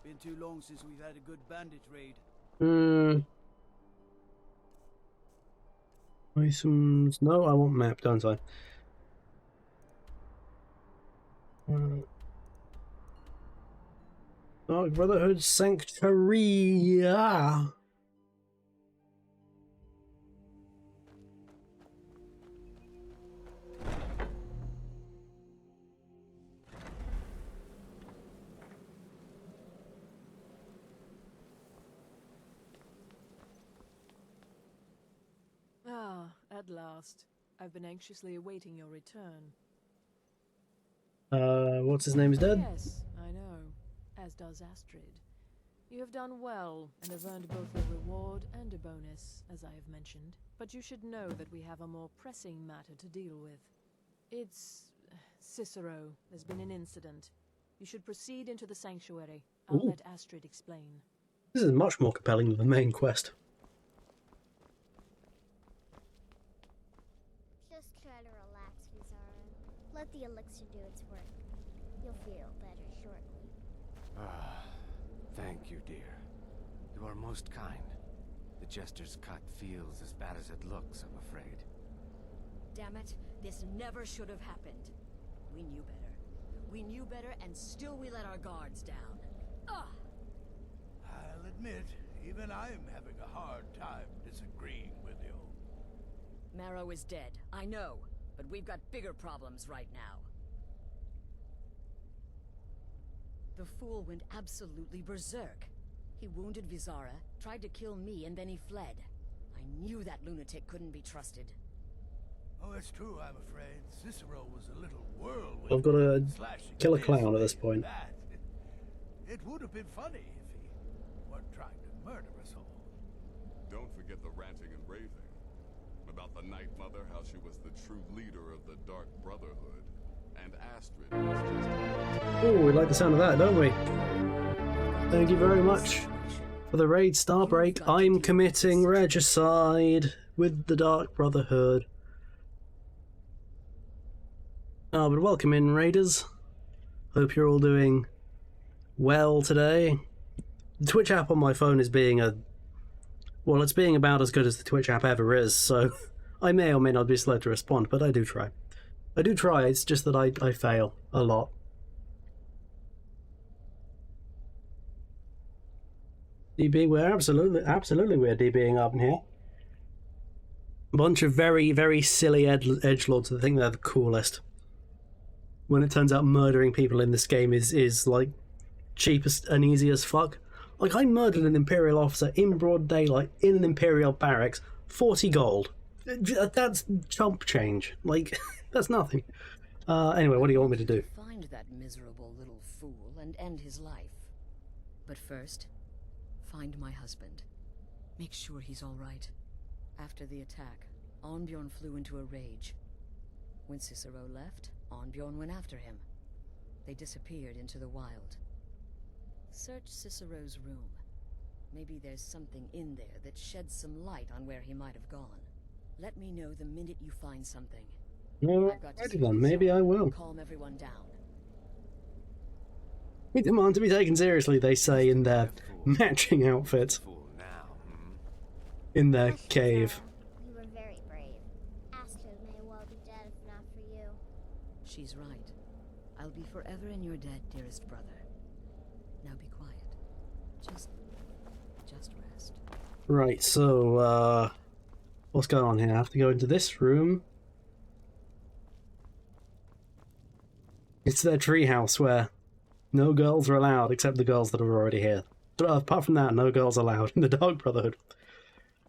Been too long since we've had a good bandit raid. Items... No, I want map, don't I? Dark Brotherhood Sanctuary. At last. I've been anxiously awaiting your return. What's his name's dead? Yes, I know. As does Astrid. You have done well, and have earned both a reward and a bonus, as I have mentioned. But you should know that we have a more pressing matter to deal with. It's... Cicero. There's been an incident. You should proceed into the sanctuary. I'll let Astrid explain. This is much more compelling than the main quest. Just try to relax, Vizara. Let the elixir do its work. You'll feel better shortly. Ah, thank you, dear. You are most kind. The Jester's cut feels as bad as it looks, I'm afraid. Damn it, this never should have happened. We knew better. We knew better, and still we let our guards down. Ugh! I'll admit, even I'm having a hard time disagreeing with you. Marrow is dead, I know, but we've got bigger problems right now. The fool went absolutely berserk. He wounded Vizara, tried to kill me, and then he fled. I knew that lunatic couldn't be trusted. Oh, it's true, I'm afraid. Cicero was a little whirlwind. I've got to slashing kill a this clown at way this and point. that. It would have been funny if he weren't trying to murder us all. Don't forget the ranting and raving. About the Night Mother, how she was the true leader of the Dark Brotherhood. And Astrid was just... Oh, we like the sound of that, don't we? Thank you very much for the raid, Starbreak. I'm committing regicide with the Dark Brotherhood. Oh, but welcome in, raiders. Hope you're all doing well today. The Twitch app on my phone is being well, it's being about as good as the Twitch app ever is, so I may or may not be slow to respond, but I do try. I do try, it's just that I fail a lot. DB, we're absolutely we're DBing up in here. A bunch of very, very silly edgelords that think they're the coolest. When it turns out murdering people in this game is like cheapest and easy as fuck. Like, I murdered an Imperial officer in broad daylight in an Imperial barracks, 40 gold. That's chump change. Like, that's nothing. Anyway, what do you want me to do? Find that miserable little fool and end his life. But first, find my husband. Make sure he's all right. After the attack, Arnbjorn flew into a rage. When Cicero left, Arnbjorn went after him. They disappeared into the wild. Search Cicero's room. Maybe there's something in there that sheds some light on where he might have gone. Let me know the minute you find something. Alrighty then, maybe I will. Calm everyone down. We demand to be taken seriously, they say in their matching outfits. In their cave. You were very brave. Astrid may well be dead if not for you. She's right. I'll be forever in your debt, dearest brother. Now be quiet. Just rest. Right, so, what's going on here? I have to go into this room. It's their treehouse where no girls are allowed except the girls that are already here. So, apart from that, no girls allowed in the Dark Brotherhood.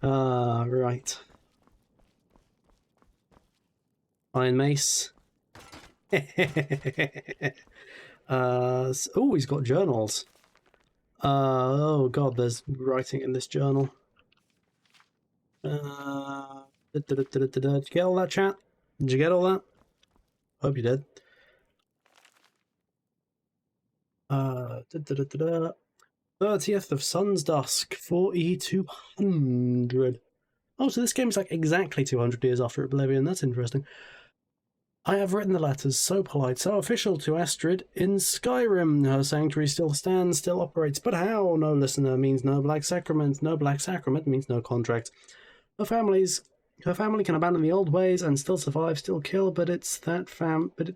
Right. Iron Mace. Oh, he's got journals. Oh god, there's writing in this journal. Did you get all that, chat? Did you get all that? Hope you did. 30th of Sun's Dusk, 4200. Oh, so this game's like exactly 200 years after Oblivion. That's interesting. I have written the letters, so polite, so official, to Astrid in Skyrim. Her sanctuary still stands, still operates, but how? No listener means no black sacrament. No black sacrament means no contract. Her family can abandon the old ways and still survive, still kill, but it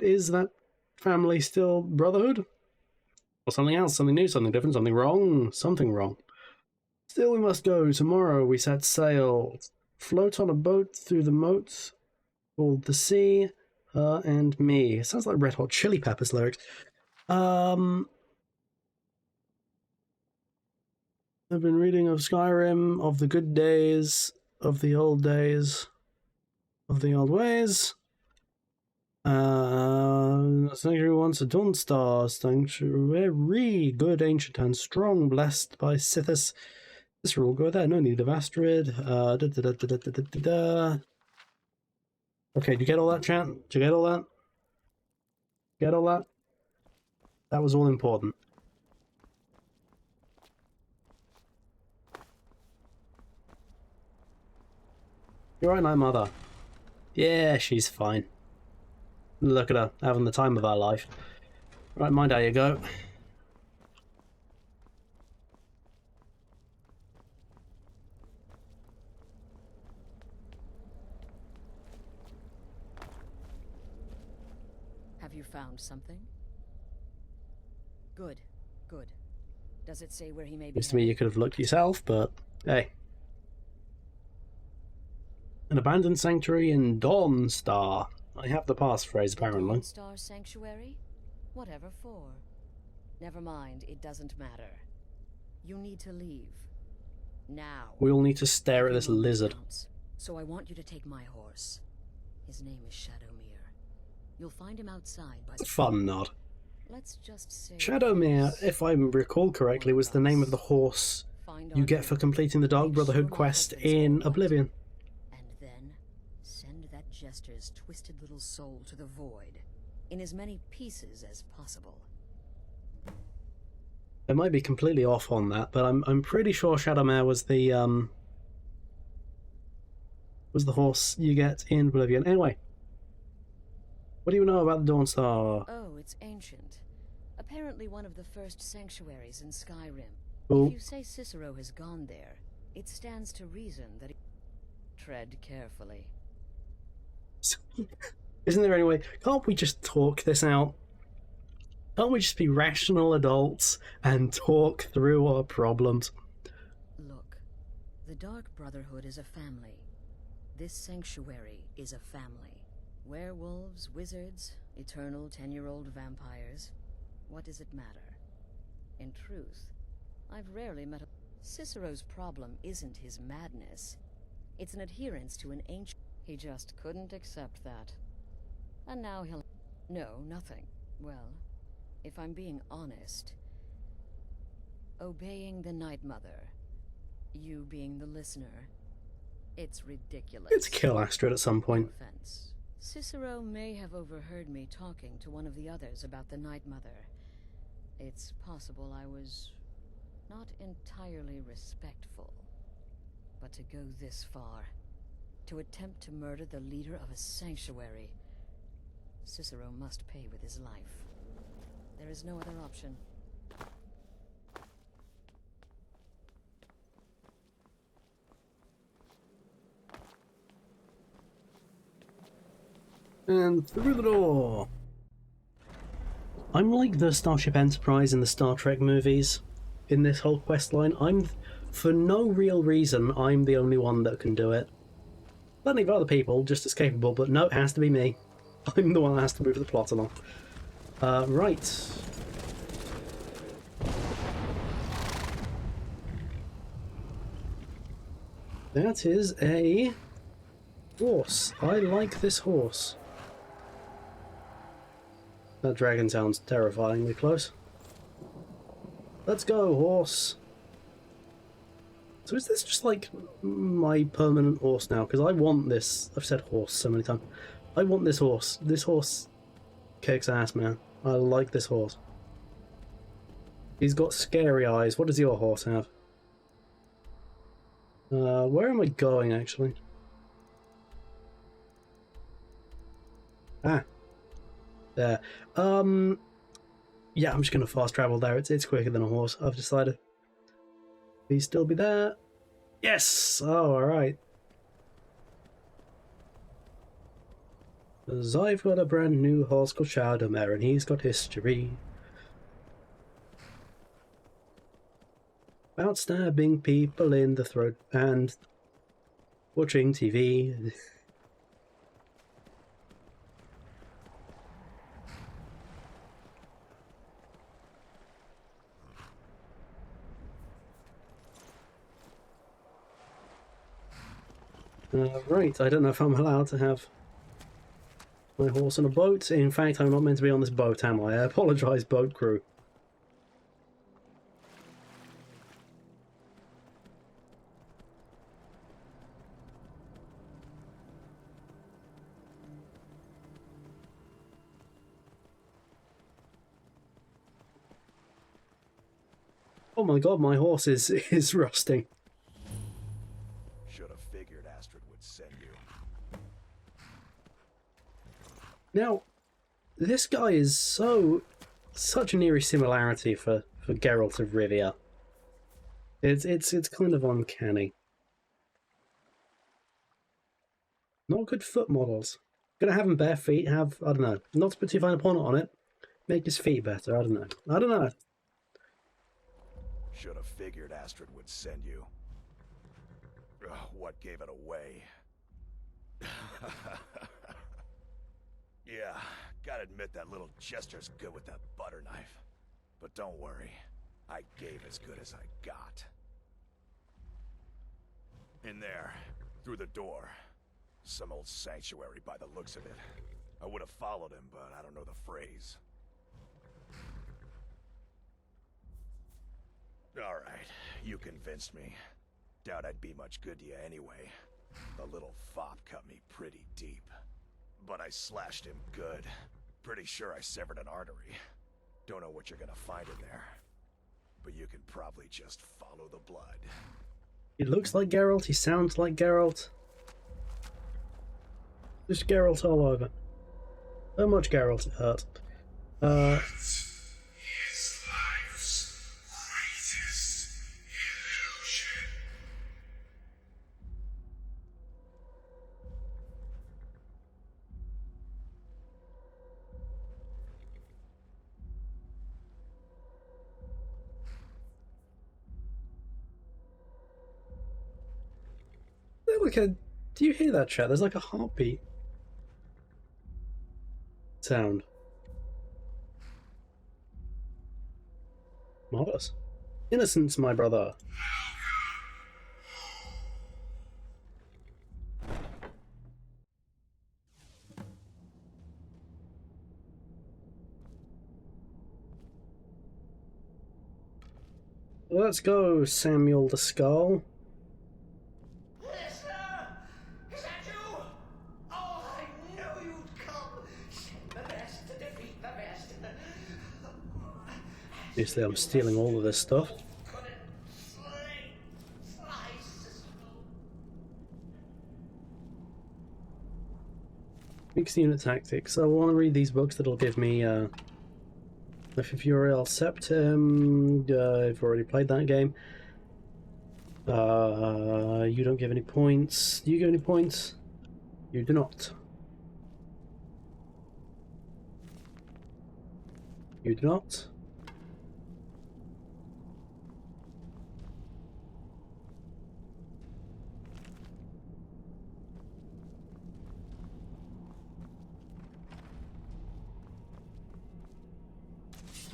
is that family still brotherhood? Or something else, something new, something different, something wrong, something wrong. Still we must go. Tomorrow we set sail. Float on a boat through the moat called the sea. Her and me. It sounds like Red Hot Chili Peppers lyrics. I've been reading of Skyrim, of the good days, of the old days, of the old ways. Sanctuary once a dawn star. Sanctuary good, ancient and strong, blessed by Sithis. This will go there. No need of Astrid. Okay, did you get all that, chat? Did you get all that? Get all that? That was all important. You're right, my mother. Yeah, she's fine. Look at her, having the time of her life. Right, mind how you go. Have you found something? Good, good. Does it say where he may be? Seems to me you could have looked yourself, but hey. An abandoned sanctuary in Dawnstar. I have the passphrase, apparently. Dawnstar Sanctuary? Whatever for. Never mind, it doesn't matter. You need to leave. Now. We all need to stare at this lizard. So I want you to take my horse. His name is Shadowmere. You'll find him outside by the... Fun nod. Let's just say... Shadowmere, if I recall correctly, was the name of the horse you get for completing the Dark Brotherhood quest in Oblivion. And then, send that jester's twisted little soul to the void, in as many pieces as possible. I might be completely off on that, but I'm pretty sure Shadowmere was the horse you get in Oblivion. Anyway, what do you know about the Dawnstar? Oh, it's ancient. Apparently one of the first sanctuaries in Skyrim. Ooh. If you say Cicero has gone there, it stands to reason that he... Tread carefully. Isn't there any way? Can't we just talk this out? Can't we just be rational adults and talk through our problems? Look, the Dark Brotherhood is a family. This sanctuary is a family. Werewolves, wizards, eternal 10-year-old vampires. What does it matter? In truth, I've rarely met a... Cicero's problem isn't his madness. It's an adherence to an ancient... He just couldn't accept that. And now he'll... No, nothing. Well, if I'm being honest... Obeying the Night Mother, you being the listener, it's ridiculous. Let's kill Astrid at some point. No offense. Cicero may have overheard me talking to one of the others about the Night Mother. It's possible I was not entirely respectful. But to go this far, to attempt to murder the leader of a sanctuary, Cicero must pay with his life. There is no other option. And through the door. I'm like the Starship Enterprise in the Star Trek movies in this whole quest line. For no real reason, I'm the only one that can do it. Plenty of other people just as capable, but no, it has to be me. I'm the one that has to move the plot along. Right. That is a horse. I like this horse. That dragon sounds terrifyingly close. Let's go, horse. So is this just like my permanent horse now? Because I want this. I've said horse so many times. I want this horse. This horse kicks ass, man. I like this horse. He's got scary eyes. What does your horse have? Where am I going, actually? Ah. There. Yeah, I'm just going to fast travel there. It's quicker than a horse, I've decided. Please still be there. Yes! Oh, alright. Because I've got a brand new horse called Shadowmere, and he's got history. About stabbing people in the throat and watching TV. Right, I don't know if I'm allowed to have my horse on a boat. In fact, I'm not meant to be on this boat, am I? I apologise, boat crew. Oh my god, my horse is rusting. Should have figured Astrid would send you. Now, this guy is such an eerie similarity for Geralt of Rivia. It's kind of uncanny. Not good foot models. Gonna have him bare feet, have, I don't know, not to put too fine a point on it, make his feet better, I don't know. I don't know. Should have figured Astrid would send you. Ugh, what gave it away? Yeah, gotta admit that little Chester's good with that butter knife. But don't worry, I gave as good as I got. In there, through the door. Some old sanctuary by the looks of it. I would have followed him, but I don't know the phrase. Alright, you convinced me. Doubt I'd be much good to you anyway. The little fop cut me pretty deep. But I slashed him good. Pretty sure I severed an artery. Don't know what you're gonna find in there. But you can probably just follow the blood. He looks like Geralt, he sounds like Geralt. Just Geralt all over. So much Geralt it hurt. His life's greatest illusion. Look at, do you hear that, chat? There's like a heartbeat sound. Marvelous. Innocence, my brother. Let's go, Samuel the Skull. Obviously, I'm stealing all of this stuff. Mixed unit tactics. I want to read these books that'll give me Fury Septim. I've already played that game. You don't give any points. Do you give any points? You do not. You do not.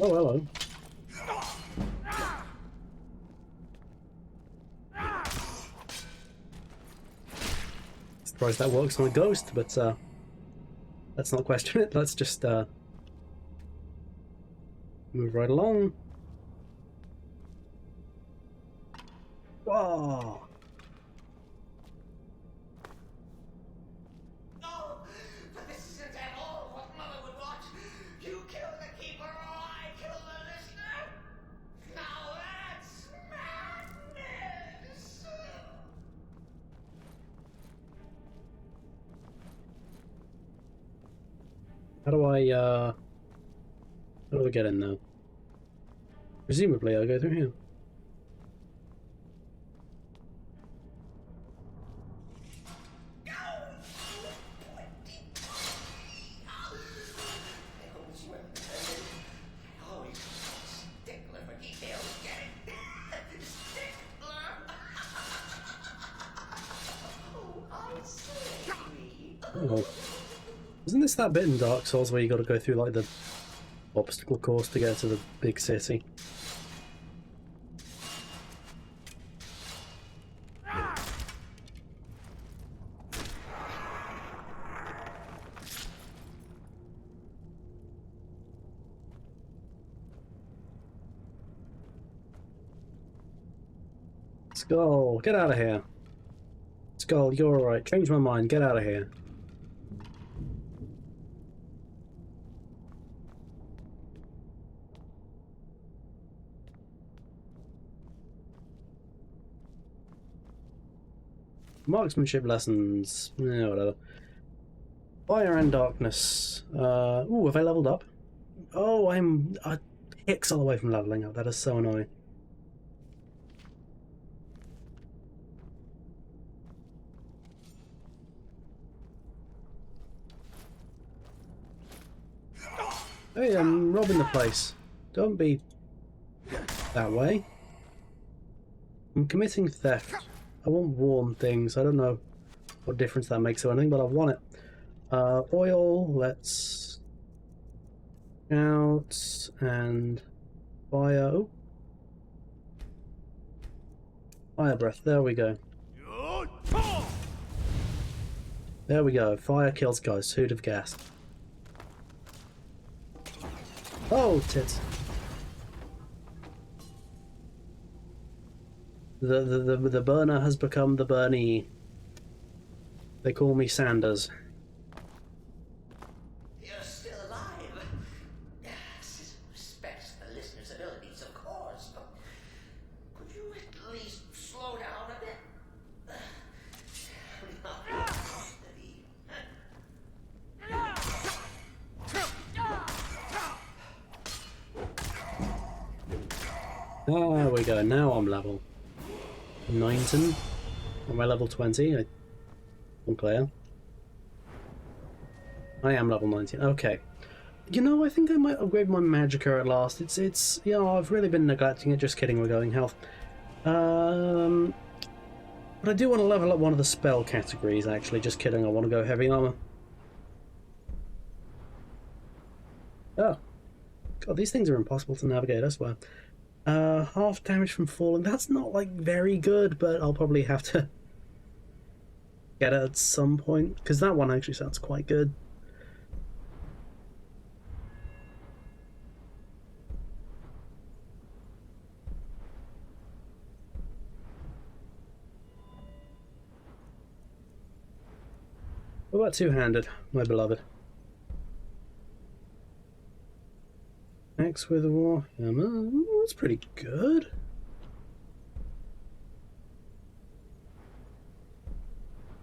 Oh, hello. Surprised that works on a ghost, but let's not question it. Let's just move right along. Whoa! How do I get in now? Presumably I'll go through here. Oh. Isn't this that bit in Dark Souls where you got to go through like the obstacle course to get to the big city? Skull, get out of here. Skull, you're alright. Change my mind. Get out of here. Marksmanship lessons. Yeah, whatever. Fire and darkness. Ooh, have I leveled up? Oh, I'm a pixel away from leveling up. That is so annoying. Hey, I'm robbing the place. Don't be that way. I'm committing theft. I won't warn things. I don't know what difference that makes or anything, but I want it. Oil, let's out and fire. Oh. Fire breath, there we go. There we go. Fire kills guys. Who'd have guessed? Oh, tits. The burner has become the Bernie. They call me Sanders. You're still alive. Citizen respects the listener's abilities, of course, but could you at least slow down a bit? There we go. Now I'm level 19. Am I level 20? Unclear. I am level 19. Okay. You know, I think I might upgrade my magicka at last. It's you know, I've really been neglecting it. Just kidding, we're going health. But I do want to level up one of the spell categories, actually. Just kidding, I want to go heavy armor. Oh. God, these things are impossible to navigate, I swear. Half damage from falling. That's not, like, very good, but I'll probably have to get it at some point, because that one actually sounds quite good. What about two-handed, my beloved? Axe with a warhammer. That's pretty good.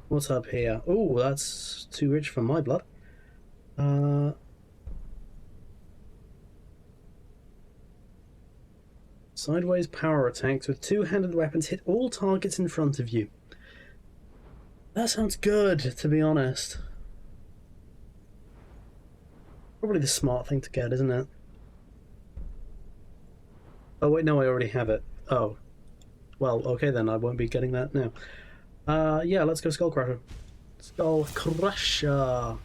What's up here? Oh, that's too rich for my blood. Sideways power attacks with two-handed weapons hit all targets in front of you. That sounds good, to be honest. Probably the smart thing to get, isn't it? Oh wait, no, I already have it. Oh. Well, okay then, I won't be getting that now. Yeah, let's go Skullcrusher. Skullcrusher!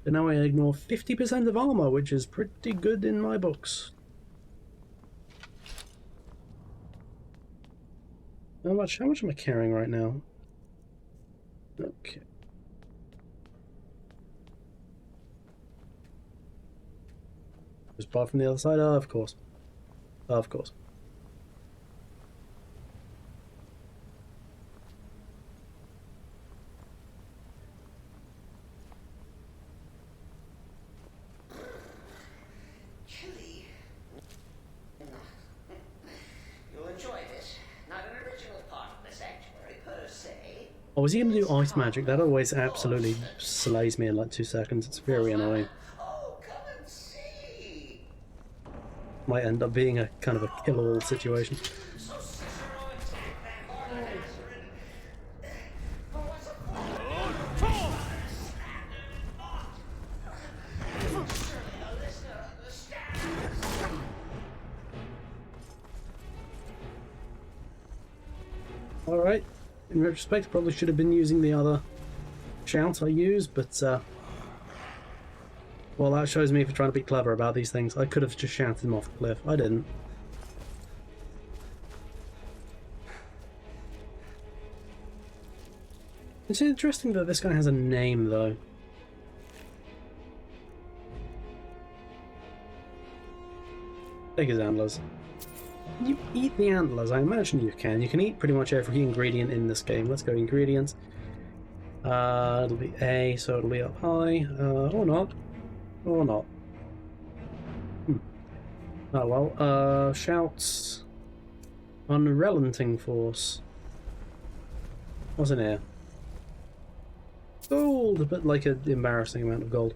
So now I ignore 50% of armor, which is pretty good in my books. How much am I carrying right now? Okay. Just buy from the other side? Oh, of course. Of course. Chilly. You'll enjoy this. Not an original part of the sanctuary per se. Oh, is he going to do ice magic? That always absolutely slays me in like 2 seconds. It's very annoying. Oh, come and see. Might end up being a kind of a kill-all situation. So Cicero attacked that horde of Azarin. For what's a surely the listener understands. Alright. In retrospect, probably should have been using the other shout I used, but well, that shows me for trying to be clever about these things. I could have just shouted him off the cliff. I didn't. It's interesting that this guy has a name, though. Take his antlers. Can you eat the antlers? I imagine you can. You can eat pretty much every ingredient in this game. Let's go ingredients. It'll be A, so it'll be up high. Or not. Or not. Oh well. Shouts. Unrelenting force. What's in here? Gold, but like an embarrassing amount of gold.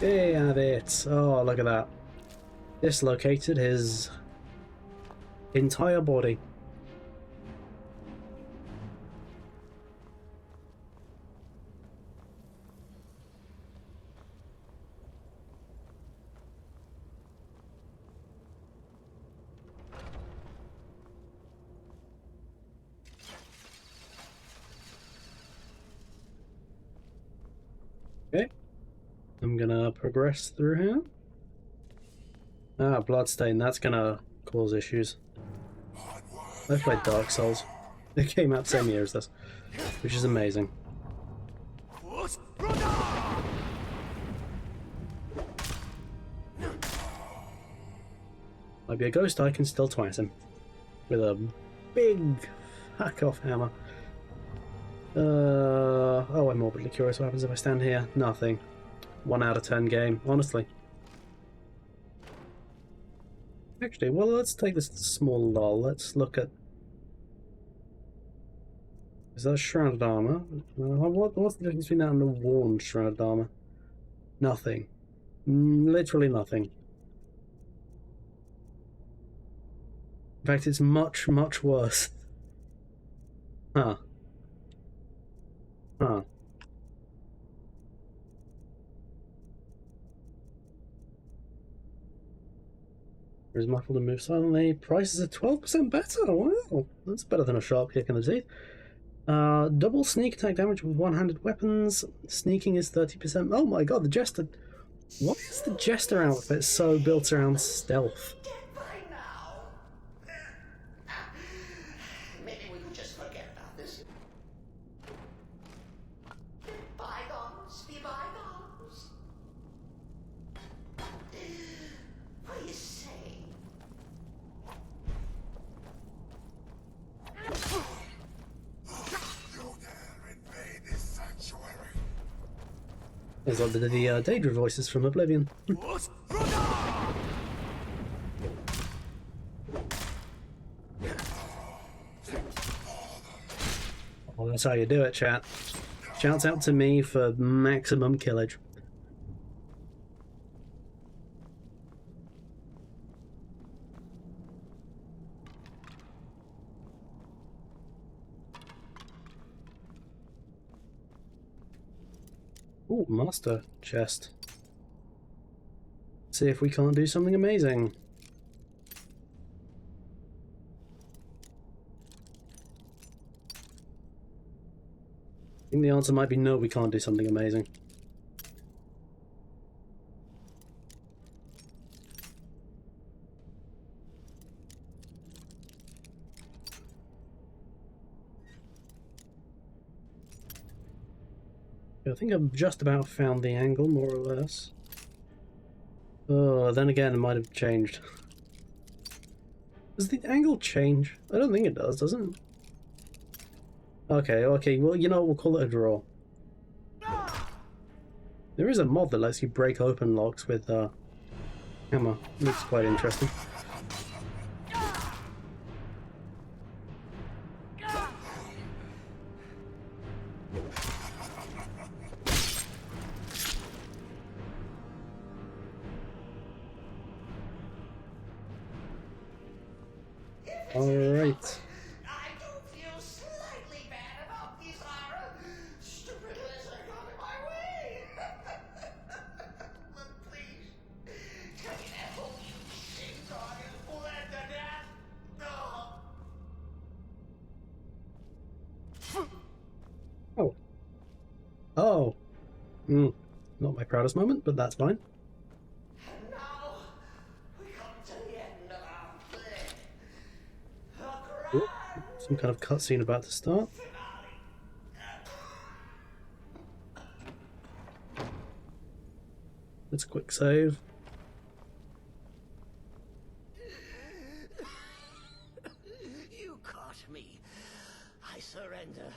Have it. Oh, look at that. Dislocated his entire body. Okay. I'm gonna progress through here. Ah, bloodstain. That's gonna cause issues. I've played Dark Souls. It came out the same year as this, which is amazing. Might be a ghost, I can still twice him. With a big hack-off hammer. Oh, I'm morbidly curious what happens if I stand here. Nothing. 1 out of 10 game, honestly. Actually, well, let's take this small lull. Let's look at... Is that shrouded armor? What's the difference between that and a worn shrouded armor? Nothing. Literally nothing. In fact, it's much, much worse. Huh. Huh. Is muffled and move silently. Prices are 12% better. Wow, that's better than a sharp kick in the teeth. Double sneak attack damage with one-handed weapons. Sneaking is 30%. Oh my god, the Jester. Why is the Jester outfit so built around stealth? Maybe we could just forget about this. Bygones be bygones. What do you say? There's like the Daedra voices from Oblivion. Well, that's how you do it, chat. Shouts out to me for maximum killage. Ooh, master chest. See if we can't do something amazing. I think the answer might be no, we can't do something amazing. I think I've just about found the angle, more or less. Oh, then again, it might have changed. Does the angle change? I don't think it does it? Okay, well, you know what, we'll call it a draw. There is a mod that lets you break open locks with hammer. Looks quite interesting. Alright. I do feel slightly bad about these stupid lizard got in my way. But please, tell me that whole you shit dog is bled to death. No. Oh. Oh. Not my proudest moment, but that's fine. And now we come to the end of our play. Ooh, some kind of cutscene about to start. Let's quick save. You caught me. I surrender.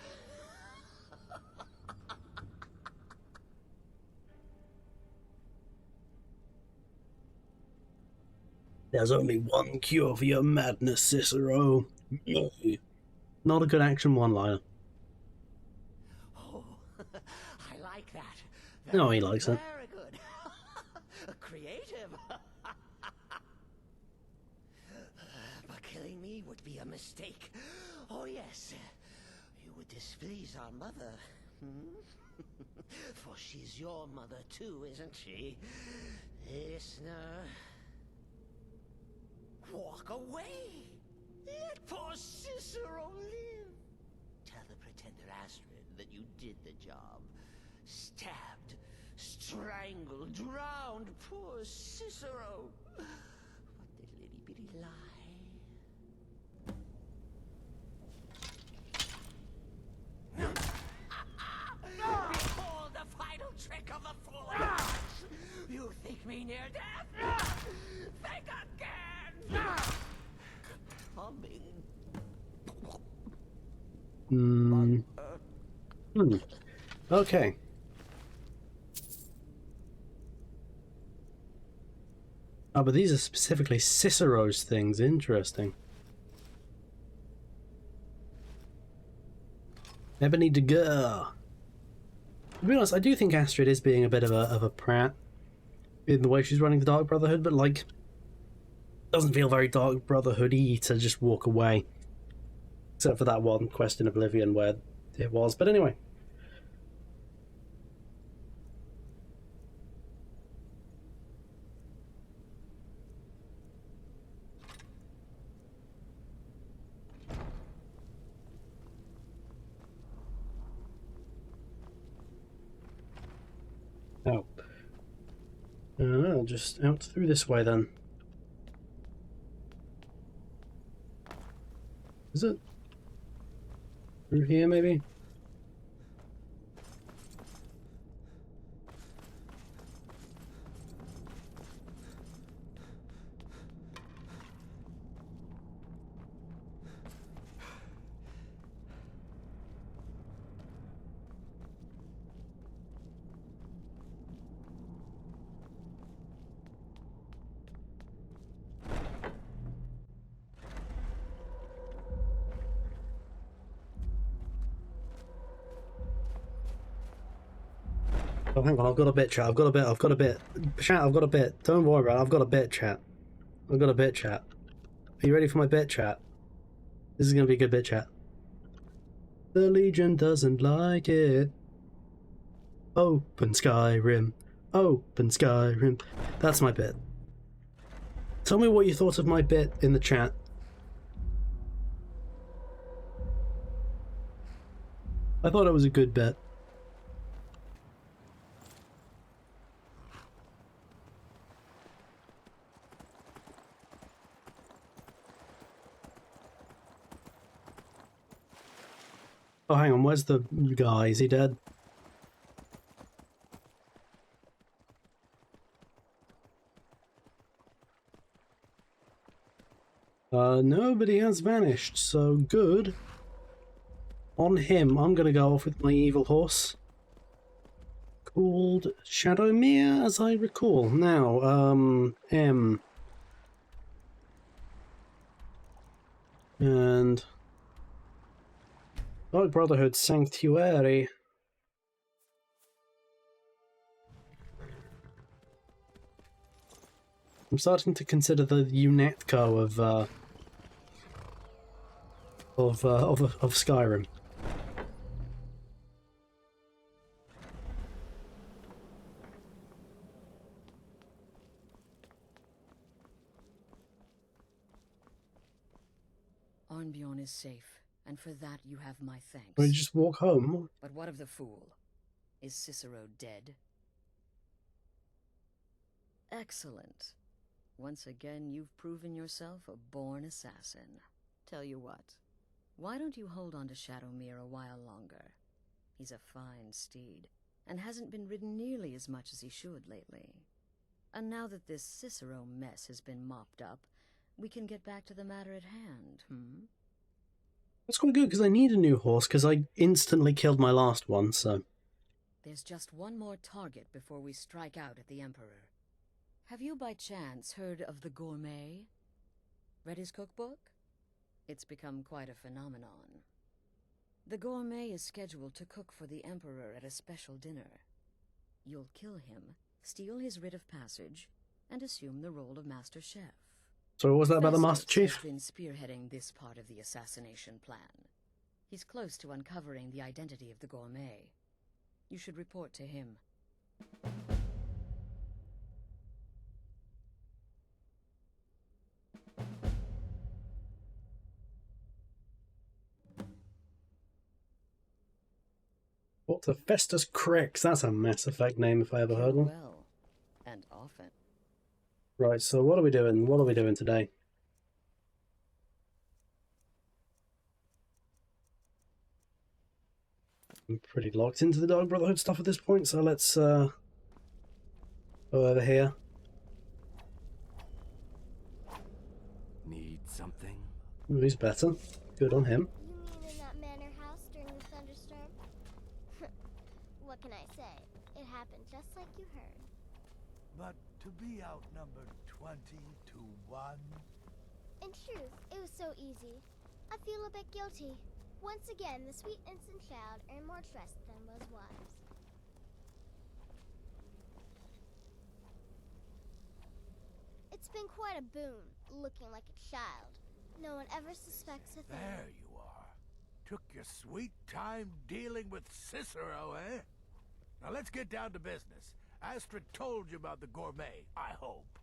There's only one cure for your madness, Cicero. No. Not a good action one-liner. Oh, I like that. No, he likes it. Very good. be a mistake. Oh, yes. You would displease our mother. For she's your mother too, isn't she? Listener. Walk away! Let poor Cicero live! Tell the pretender Astrid that you did the job. Stabbed, strangled, drowned poor Cicero. What little itty-bitty lie. Behold the final trick of the fool! You think me near death? Think again! Coming. Okay. Oh, but these are specifically Cicero's things. Interesting. Ebony de Guerre. To be honest, I do think Astrid is being a bit of a prat in the way she's running the Dark Brotherhood, but like, doesn't feel very Dark Brotherhood-y to just walk away. Except for that one quest in Oblivion where it was. But anyway. Oh. I'll just out through this way then. Is it? Through here maybe? Oh, hang on, I've got a bit, chat. I've got a bit. Chat, I've got a bit. Don't worry about it, I've got a bit, chat. I've got a bit, chat. Are you ready for my bit, chat? This is going to be a good bit, chat. The Legion doesn't like it. Open Skyrim. Open Skyrim. That's my bit. Tell me what you thought of my bit in the chat. I thought it was a good bit. Oh, hang on, where's the guy? Is he dead? Nobody has vanished, so good. On him, I'm gonna go off with my evil horse. Called Shadowmere, as I recall. Now, M. And... Dark Brotherhood Sanctuary. I'm starting to consider the UNETCO of Skyrim. Arnbjorn is safe, and for that you have my thanks. Will you just walk home? But what of the fool? Is Cicero dead? Excellent. Once again, you've proven yourself a born assassin. Tell you what, why don't you hold on to Shadowmere a while longer? He's a fine steed, and hasn't been ridden nearly as much as he should lately. And now that this Cicero mess has been mopped up, we can get back to the matter at hand, That's quite good, because I need a new horse, because I instantly killed my last one, so... There's just one more target before we strike out at the Emperor. Have you by chance heard of the Gourmet? Read his cookbook? It's become quite a phenomenon. The Gourmet is scheduled to cook for the Emperor at a special dinner. You'll kill him, steal his writ of passage, and assume the role of Master Chef. So what was that about the Master Festus Chief? has been spearheading this part of the assassination plan. He's close to uncovering the identity of the gourmet. You should report to him. What the Festus Cricks? That's a Mass Effect name if I ever heard one. Well, and often. Right, so what are we doing? What are we doing today? I'm pretty locked into the Dark Brotherhood stuff at this point, so let's go over here. Need something? Ooh, he's better. Good on him. You mean in that manor house during the thunderstorm? What can I say? It happened just like you heard. But to be outnumbered 20 to 1? In truth, it was so easy. I feel a bit guilty. Once again, the sweet innocent child earned more trust than was wise. It's been quite a boon, looking like a child. No one ever suspects a thing. There you are. Took your sweet time dealing with Cicero, eh? Now let's get down to business. Astrid told you about the gourmet, I hope.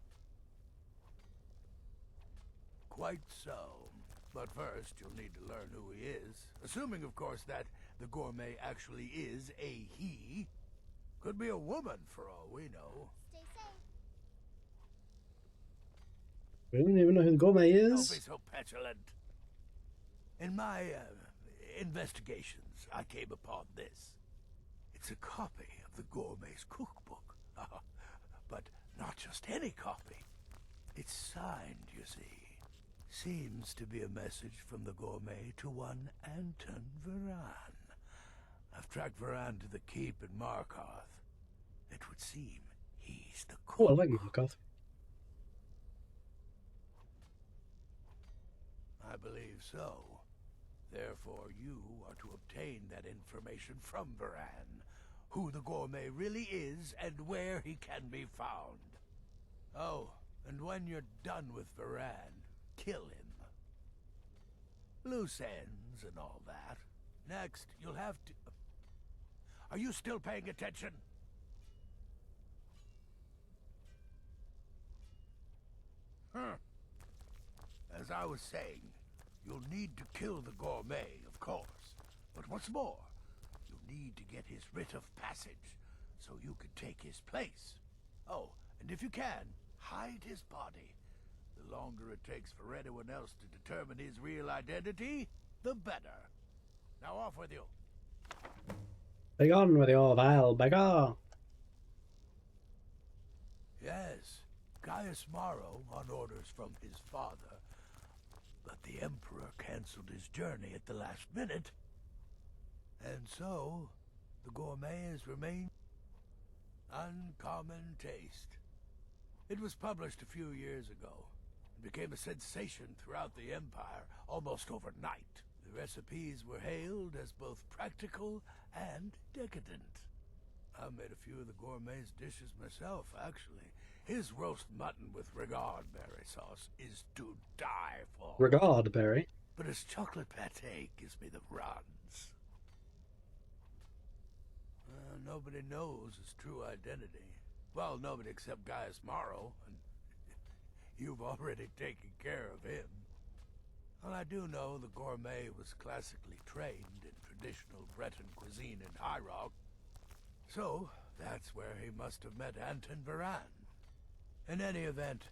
Quite so. But first, you'll need to learn who he is. Assuming, of course, that the gourmet actually is a he. Could be a woman, for all we know. Stay safe. We don't even know who the gourmet is. Don't be so petulant. In my investigations, I came upon this. It's a copy of the gourmet's cookbook. But not just any copy. It's signed, you see. Seems to be a message from the gourmet to one Anton Varan. I've tracked Varan to the keep in Markarth. It would seem he's the cook. Oh, I like Markarth. I believe so. Therefore, you are to obtain that information from Varan. Who the gourmet really is and where he can be found. Oh, and when you're done with Varan, kill him. Loose ends and all that. Next, you'll have to... Are you still paying attention? As I was saying, you'll need to kill the gourmet, of course. But what's more, you'll need to get his writ of passage, so you can take his place. Oh, and if you can, hide his body. The longer it takes for anyone else to determine his real identity, the better. Now off with you. Begone with your vile beggar. Yes, Gaius Maro on orders from his father. But the Emperor cancelled his journey at the last minute. And so, the gourmet has remained Uncommon Taste. It was published a few years ago. It became a sensation throughout the Empire almost overnight. The recipes were hailed as both practical and decadent. I've made a few of the gourmet's dishes myself, actually. His roast mutton with regard berry sauce is to die for. Regard berry? But his chocolate pate gives me the runs. Nobody knows his true identity. Well, nobody except Gaius Maro, and you've already taken care of him. Well, I do know the gourmet was classically trained in traditional Breton cuisine in High Rock. So, that's where he must have met Anton Varan. In any event,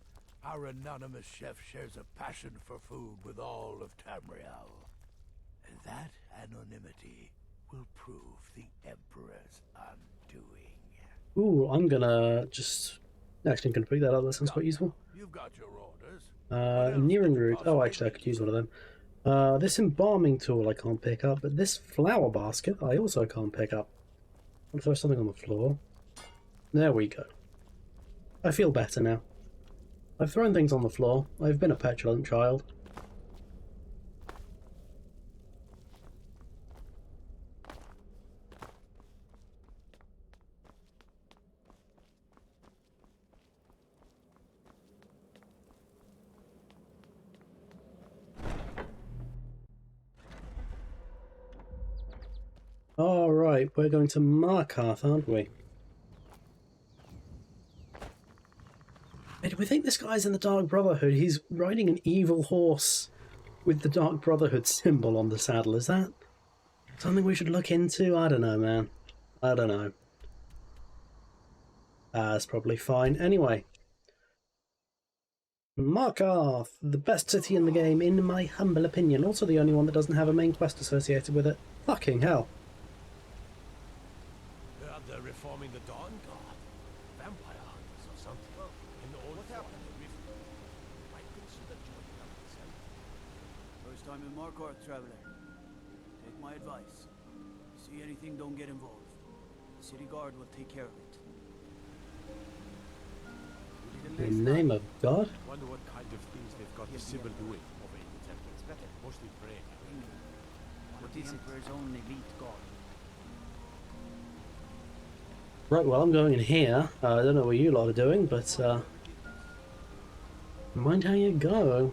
our anonymous chef shares a passion for food with all of Tamriel. And that anonymity will prove the Emperor's undoing. Ooh, I'm gonna just actually complete that up. That sounds quite useful. You've got your orders. Nearing route. Oh, actually, I could use one of them. This embalming tool I can't pick up, but this flower basket I also can't pick up. I'll throw something on the floor. There we go. I feel better now. I've thrown things on the floor. I've been a petulant child. Alright, we're going to Markarth, aren't we? Hey, do we think this guy's in the Dark Brotherhood? He's riding an evil horse with the Dark Brotherhood symbol on the saddle. Is that something we should look into? I don't know, man. I don't know. That's probably fine. Anyway. Markarth, the best city in the game, in my humble opinion. Also the only one that doesn't have a main quest associated with it. Fucking hell. They're reforming the Dawn Guard. Vampire hunters or something. In the old fort in the rift. Might consider joining up myself. First time in Markarth, traveler. Take my advice. See anything, don't get involved. The city guard will take care of it. In the name of God? Wonder what kind of things they've got the Sybil doing over in the temple. It's better. Mostly praying. What is the Emperor's own elite guard? Right, well, I'm going in here. I don't know what you lot are doing, but mind how you go.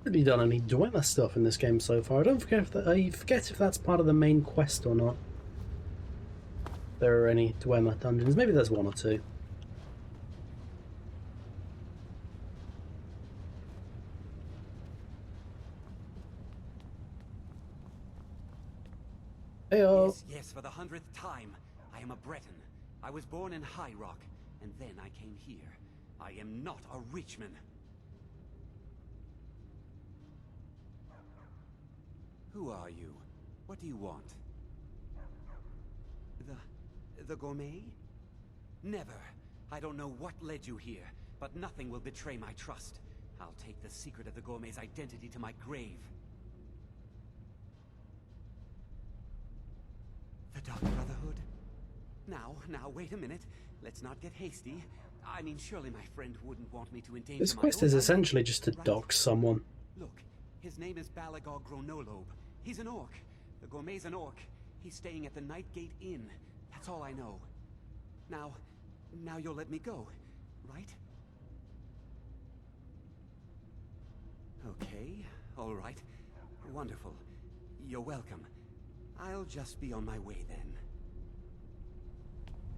Have you done any Dwemer stuff in this game so far? I forget if that's part of the main quest or not. There are any Dwemer dungeons. Maybe there's one or two. Heyo. Yes, yes, for the 100th time. I am a Breton. I was born in High Rock, and then I came here. I am not a Richman. Who are you? What do you want? The gourmet? Never. I don't know what led you here, but nothing will betray my trust. I'll take the secret of the gourmet's identity to my grave. The Dark Brotherhood? Now, wait a minute. Let's not get hasty. I mean, surely my friend wouldn't want me to endanger This my quest own is life. essentially just to Right. dox someone. Look, his name is Balagog Gronolobe. He's an orc. The gourmet's an orc. He's staying at the Nightgate Inn. That's all I know. Now you'll let me go, right? Okay, all right. Wonderful. You're welcome. I'll just be on my way then.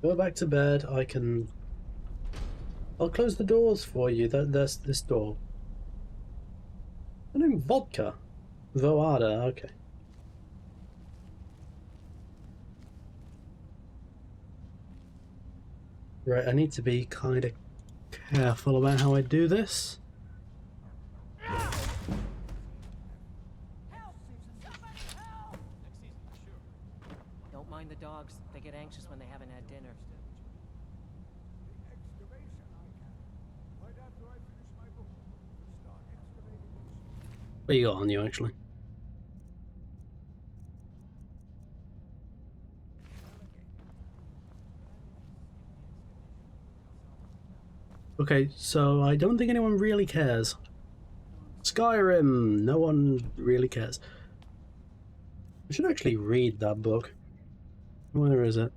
Go back to bed. I'll close the doors for you. There's this door. The name Vodka. Voada, okay. Right, I need to be kind of careful about how I do this. Don't mind the dogs. They get anxious when they haven't had dinner. What you got on you, actually? Okay, so I don't think anyone really cares. Skyrim! No one really cares. I should actually read that book. Where is it?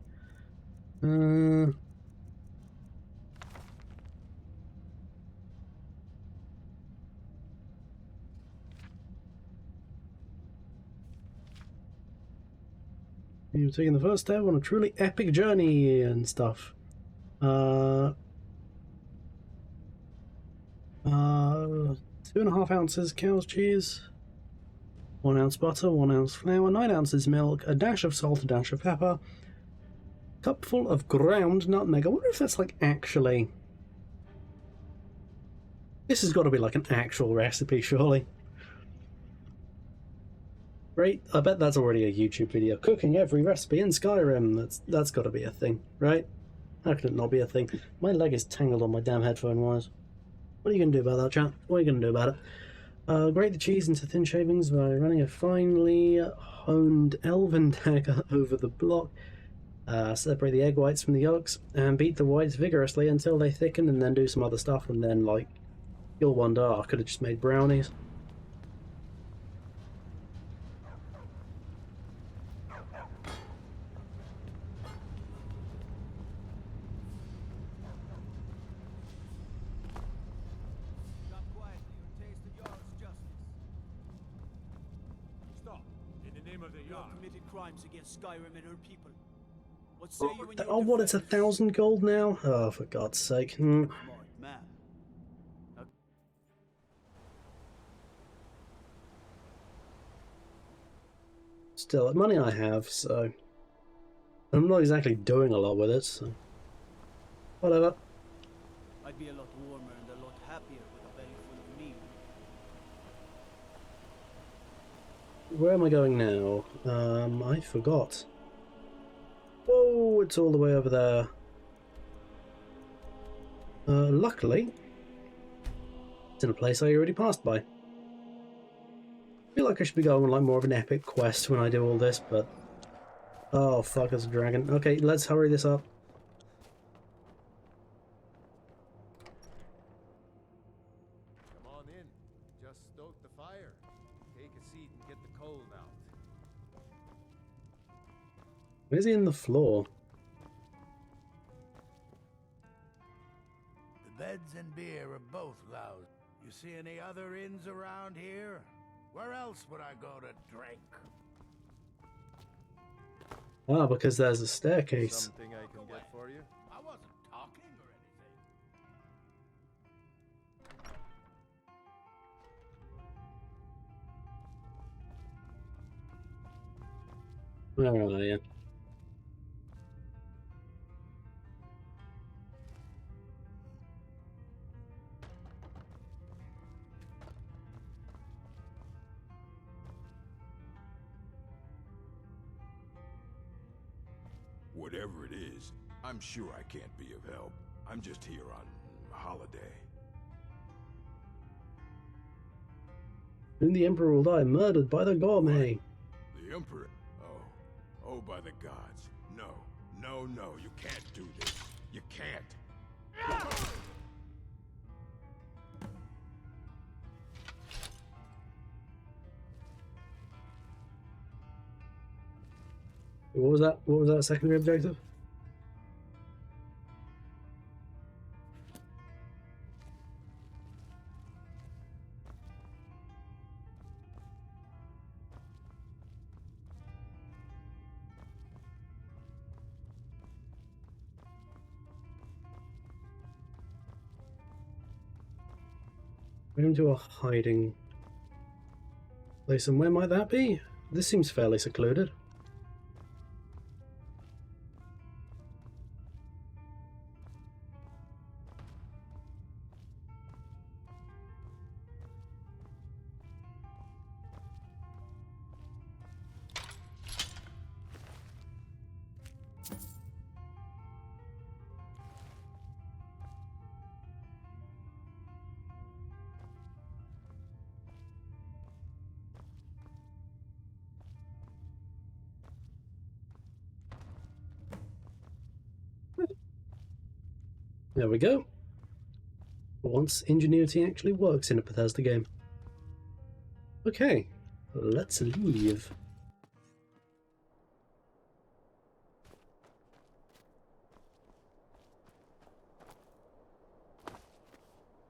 You've taken the first step on a truly epic journey and stuff. 2.5 ounces cow's cheese, 1 ounce butter, 1 ounce flour, 9 ounces milk, a dash of salt, a dash of pepper, cupful of ground nutmeg. I wonder if that's like actually... This has got to be like an actual recipe, surely. Right? I bet that's already a YouTube video. Cooking every recipe in Skyrim. That's got to be a thing, right? How can it not be a thing? My leg is tangled on my damn headphone wires. What are you going to do about that, chat? What are you going to do about it? Grate the cheese into thin shavings by running a finely honed elven dagger over the block. Separate the egg whites from the yolks and beat the whites vigorously until they thicken, and then do some other stuff, and then, like, you'll wonder, oh, I could have just made brownies. You have committed crimes against Skyrim and her people. What say you in your Oh, what? It's defense? 1,000 gold now? Oh, for God's sake. Smart man. Still, the money I have, so I'm not exactly doing a lot with it, so whatever. I'd be a lot warmer and a lot happier with a belly full of meal. Where am I going now? I forgot. Whoa, it's all the way over there. Luckily, it's in a place I already passed by. I feel like I should be going on like more of an epic quest when I do all this, but... Oh, fuck, there's a dragon. Okay, let's hurry this up. Come on in. Just stoke the fire. Take a seat and get the cold out. Where's he in the floor? The beds and beer are both lousy. You see any other inns around here? Where else would I go to drink? Ah, because there's a staircase. Something I can get for you? I wasn't talking or anything. Where are you? Whatever it is, I'm sure I can't be of help. I'm just here on holiday. Soon the Emperor will die, murdered by the gourmet. The Emperor? Oh, by the gods. No, you can't do this. You can't. What was that? What was that secondary objective? Into a hiding place, and where might that be? This seems fairly secluded. There we go. For once, ingenuity actually works in a Bethesda game. Okay, let's leave.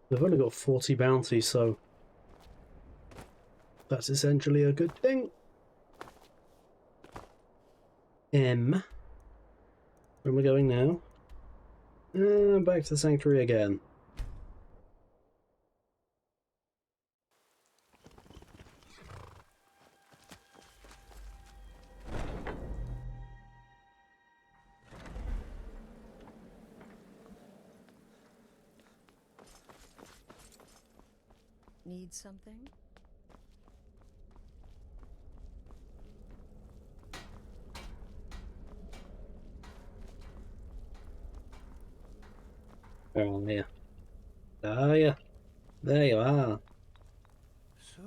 They've only got 40 bounties, so that's essentially a good thing. Where am I going now? Back to the sanctuary again. Need something? Oh, yeah. Oh, yeah. There you are. So,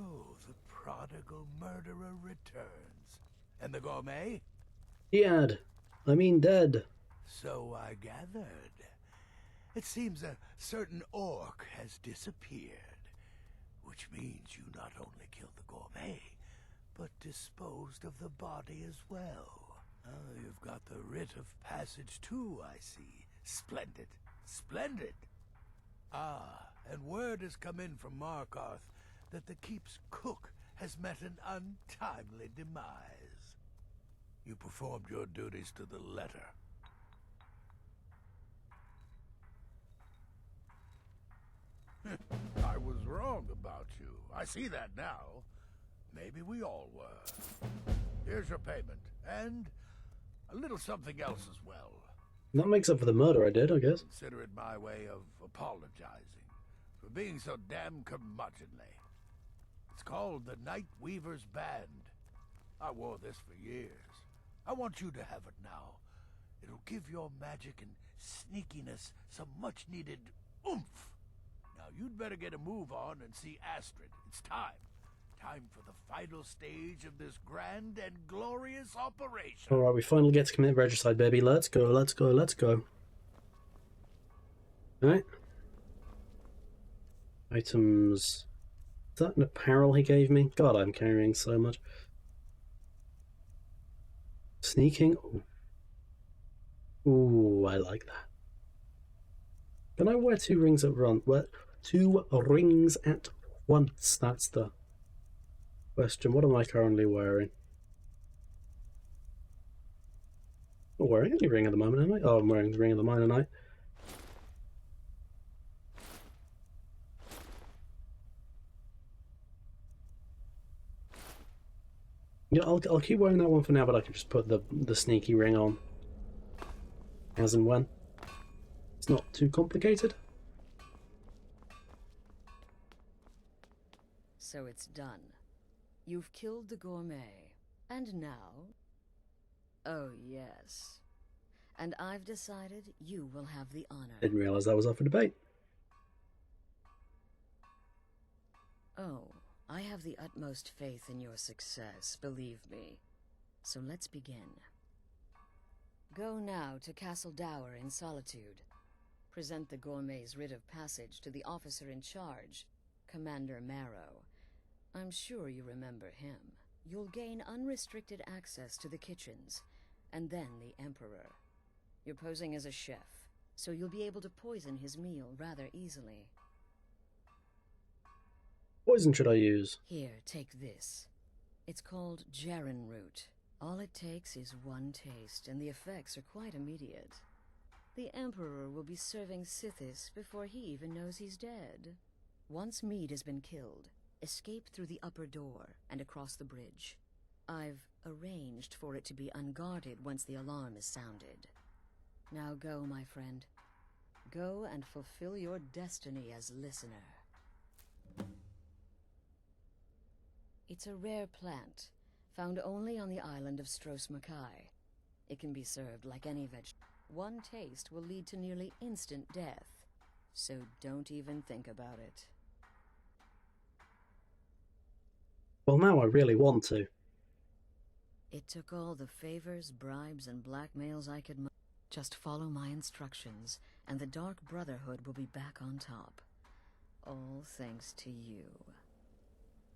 the prodigal murderer returns. And the gourmet? Dead. Dead. So I gathered. It seems a certain orc has disappeared. Which means you not only killed the gourmet, but disposed of the body as well. Oh, you've got the writ of passage too, I see. Splendid. Splendid. Ah, and word has come in from Markarth that the keep's cook has met an untimely demise. You performed your duties to the letter. I was wrong about you. I see that now. Maybe we all were. Here's your payment, and a little something else as well. That makes up for the murder I did, I guess. Consider it my way of apologizing for being so damn curmudgeonly. It's called the Night Weaver's Band. I wore this for years. I want you to have it now. It'll give your magic and sneakiness some much-needed oomph. Now you'd better get a move on and see Astrid. It's time. Time for the final stage of this grand and glorious operation. Alright, we finally get to commit regicide, baby. Let's go, let's go, let's go. Alright. Items. Is that an apparel he gave me? God, I'm carrying so much. Sneaking. Ooh, I like that. Can I wear 2 rings at once? What? 2 rings at once? That's the question. What am I currently wearing? I'm wearing any ring at the moment, am I? Oh, I'm wearing the ring of the minor knight. Yeah, I'll keep wearing that one for now, but I can just put the sneaky ring on as and when. It's not too complicated. So it's done. You've killed the gourmet. And now... Oh, yes. And I've decided you will have the honor. Didn't realize that was up for debate. Oh, I have the utmost faith in your success, believe me. So let's begin. Go now to Castle Dower in Solitude. Present the gourmet's writ of passage to the officer in charge, Commander Marrow. I'm sure you remember him. You'll gain unrestricted access to the kitchens, and then the Emperor. You're posing as a chef, so you'll be able to poison his meal rather easily. Poison should I use? Here, take this. It's called Jaren root. All it takes is 1 taste, and the effects are quite immediate. The Emperor will be serving Sithis before he even knows he's dead. Once Mead has been killed, escape through the upper door and across the bridge. I've arranged for it to be unguarded once the alarm is sounded. Now go, my friend. Go and fulfill your destiny as listener. It's a rare plant, found only on the island of Stros Makai. It can be served like any vegetable. 1 taste will lead to nearly instant death, so don't even think about it. Well, now I really want to. It took all the favors, bribes, and blackmails I could. Just follow my instructions, and the Dark Brotherhood will be back on top. All thanks to you.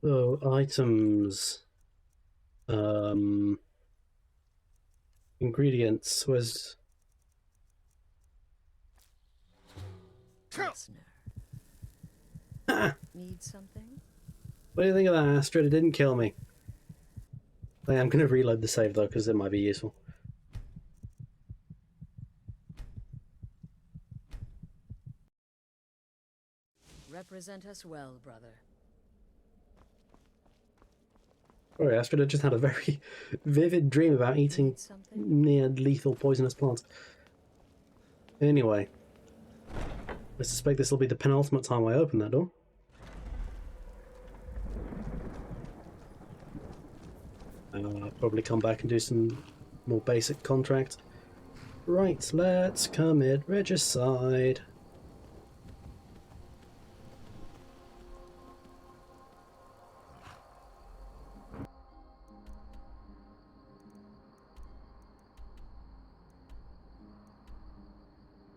So, items. Ingredients was... Listener. Ah! Need something? What do you think of that, Astrid? It didn't kill me. I am going to reload the save, though, because it might be useful. Represent us well, brother. Sorry, Astrid, I just had a very vivid dream about eating near-lethal poisonous plants. Anyway, I suspect this will be the penultimate time I open that door. I'll probably come back and do some more basic contract. Right, let's commit regicide.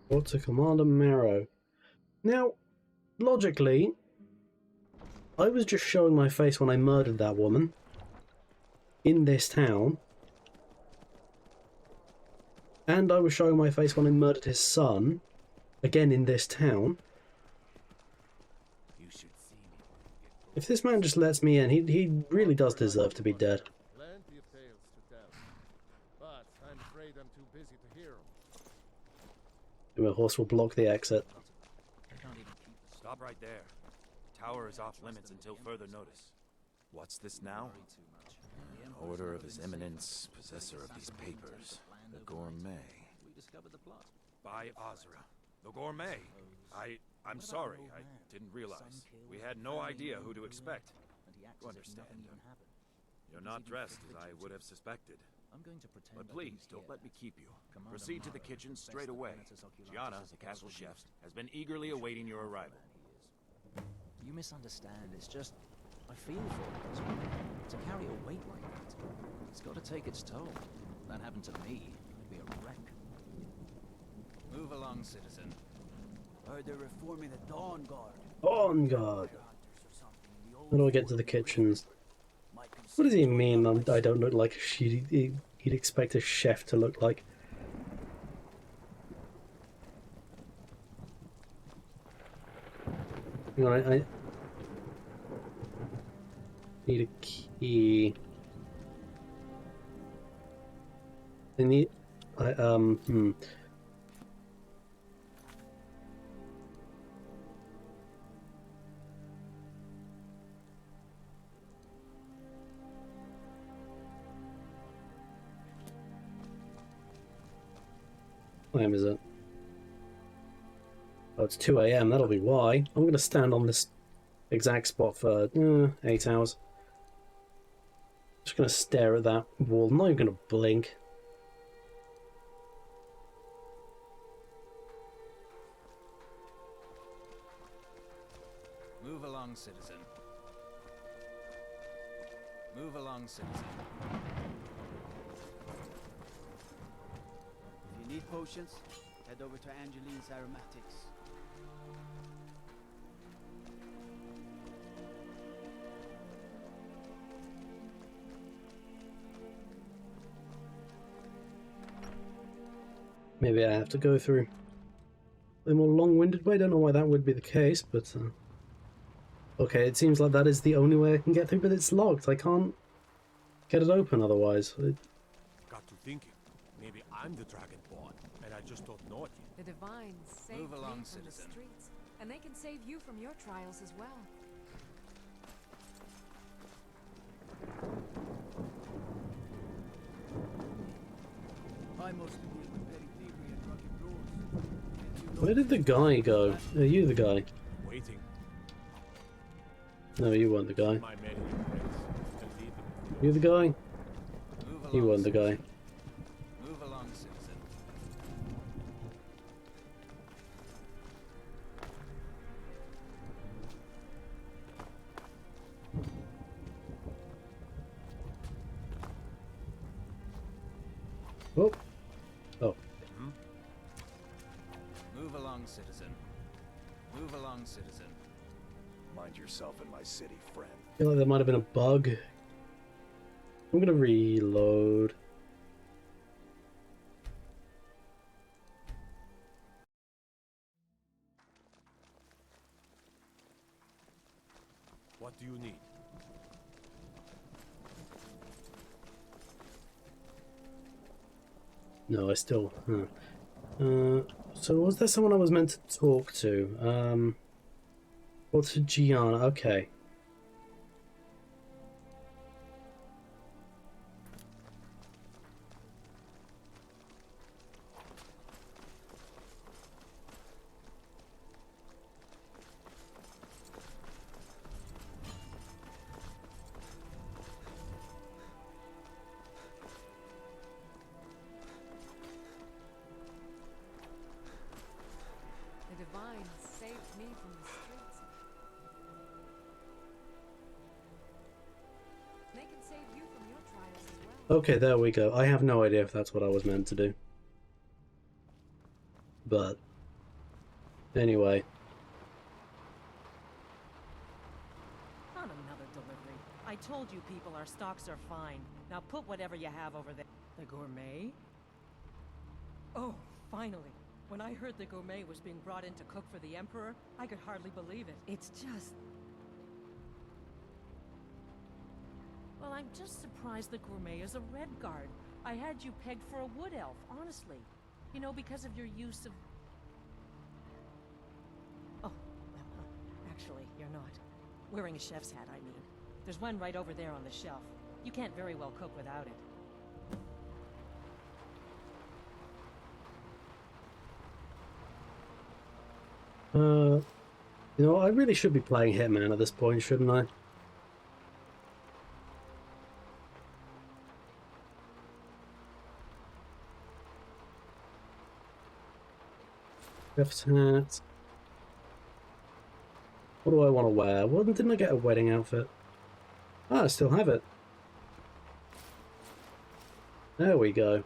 Or to Commander Marrow. Now, logically, I was just showing my face when I murdered that woman in this town, and I was showing my face when I murdered his son, again in this town. If this man just lets me in, he really does deserve to be dead. Plenty of tales to tell. My horse will block the exit. Stop right there. The tower is off limits until further notice. What's this now? An order of His Eminence, possessor of these papers. The Gourmet. By Azra. The Gourmet. I'm sorry. I didn't realize. We had no idea who to expect. You understand. You're not dressed as I would have suspected. But please, don't let me keep you. Proceed to the kitchen straight away. Gianna, the castle chef, has been eagerly awaiting your arrival. You misunderstand. It's just... I feel for it. To carry a weight like that, it's got to take its toll. If that happened to me, I'd be a wreck. Move along, citizen. Heard they're reforming the Dawn Guard. On guard. How do I get to the kitchens? What does he mean? I don't look like he'd expect a chef to look like. Hang on, I need a key. I need. What time is it? Oh, it's 2 AM. That'll be why. I'm going to stand on this exact spot for 8 hours. Just going to stare at that wall. I'm not even going to blink. Move along, citizen. Move along, citizen. If you need potions, head over to Angeline's Aromatics. Maybe I have to go through a more long-winded way. I don't know why that would be the case, but okay, it seems like that is the only way I can get through, but it's locked. I can't get it open otherwise. Got to thinking. Maybe I'm the Dragonborn, and I just don't know it yet. The Divines saved Move along, me from citizen. the streets, and they can save you from your trials as well. I mostly deal with petty thievery and drunken bros. Where did the guy go? Are you the guy? Waiting. No, you weren't the guy. My men and friends, and lead them. You the guy? Move along, You weren't the guy. citizen. Move along, citizen. Oh. Oh. Move along, citizen. Move along, citizen. Mind yourself in my city, friend. I feel like there might have been a bug. I'm gonna reload. What do you need? No, I still... so was there someone I was meant to talk to? Or to Gianna? Okay. The Divines saved me from the streets. They can save you from your trials as well. Okay, there we go. I have no idea if that's what I was meant to do. But... anyway. Not another delivery. I told you people our stocks are fine. Now put whatever you have over there. The Gourmet? Oh, finally. When I heard the Gourmet was being brought in to cook for the Emperor, I could hardly believe it. It's just... Well, I'm just surprised the Gourmet is a Red Guard. I had you pegged for a Wood Elf, honestly. You know, because of your use of Wearing a chef's hat, I mean. There's one right over there on the shelf. You can't very well cook without it. You know, I really should be playing Hitman at this point, shouldn't I? Chef's hat. What do I want to wear? Well, didn't I get a wedding outfit? Ah, I still have it. There we go.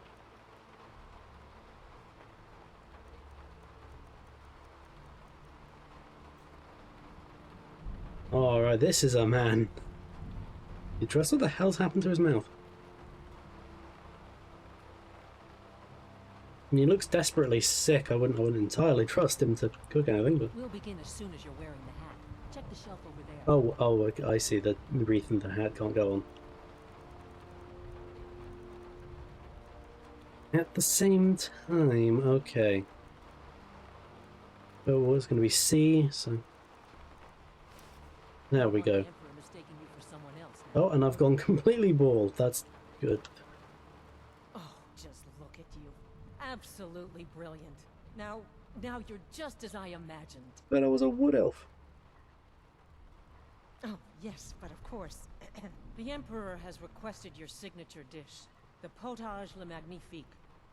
Alright, this is a man. You trust what the hell's happened to his mouth? And he looks desperately sick. I wouldn't entirely trust him to cook anything, but... We'll begin as soon as you're wearing the hat. Check the shelf over there. Oh, I see. The wreath and the hat can't go on. At the same time, okay. Oh, it's going to be C, so... There we go. Oh, and I've gone completely bald. That's good. Oh, just look at you. Absolutely brilliant. Now you're just as I imagined. But I was a wood elf. Oh, yes, but of course. The Emperor has requested your signature dish, the potage le magnifique.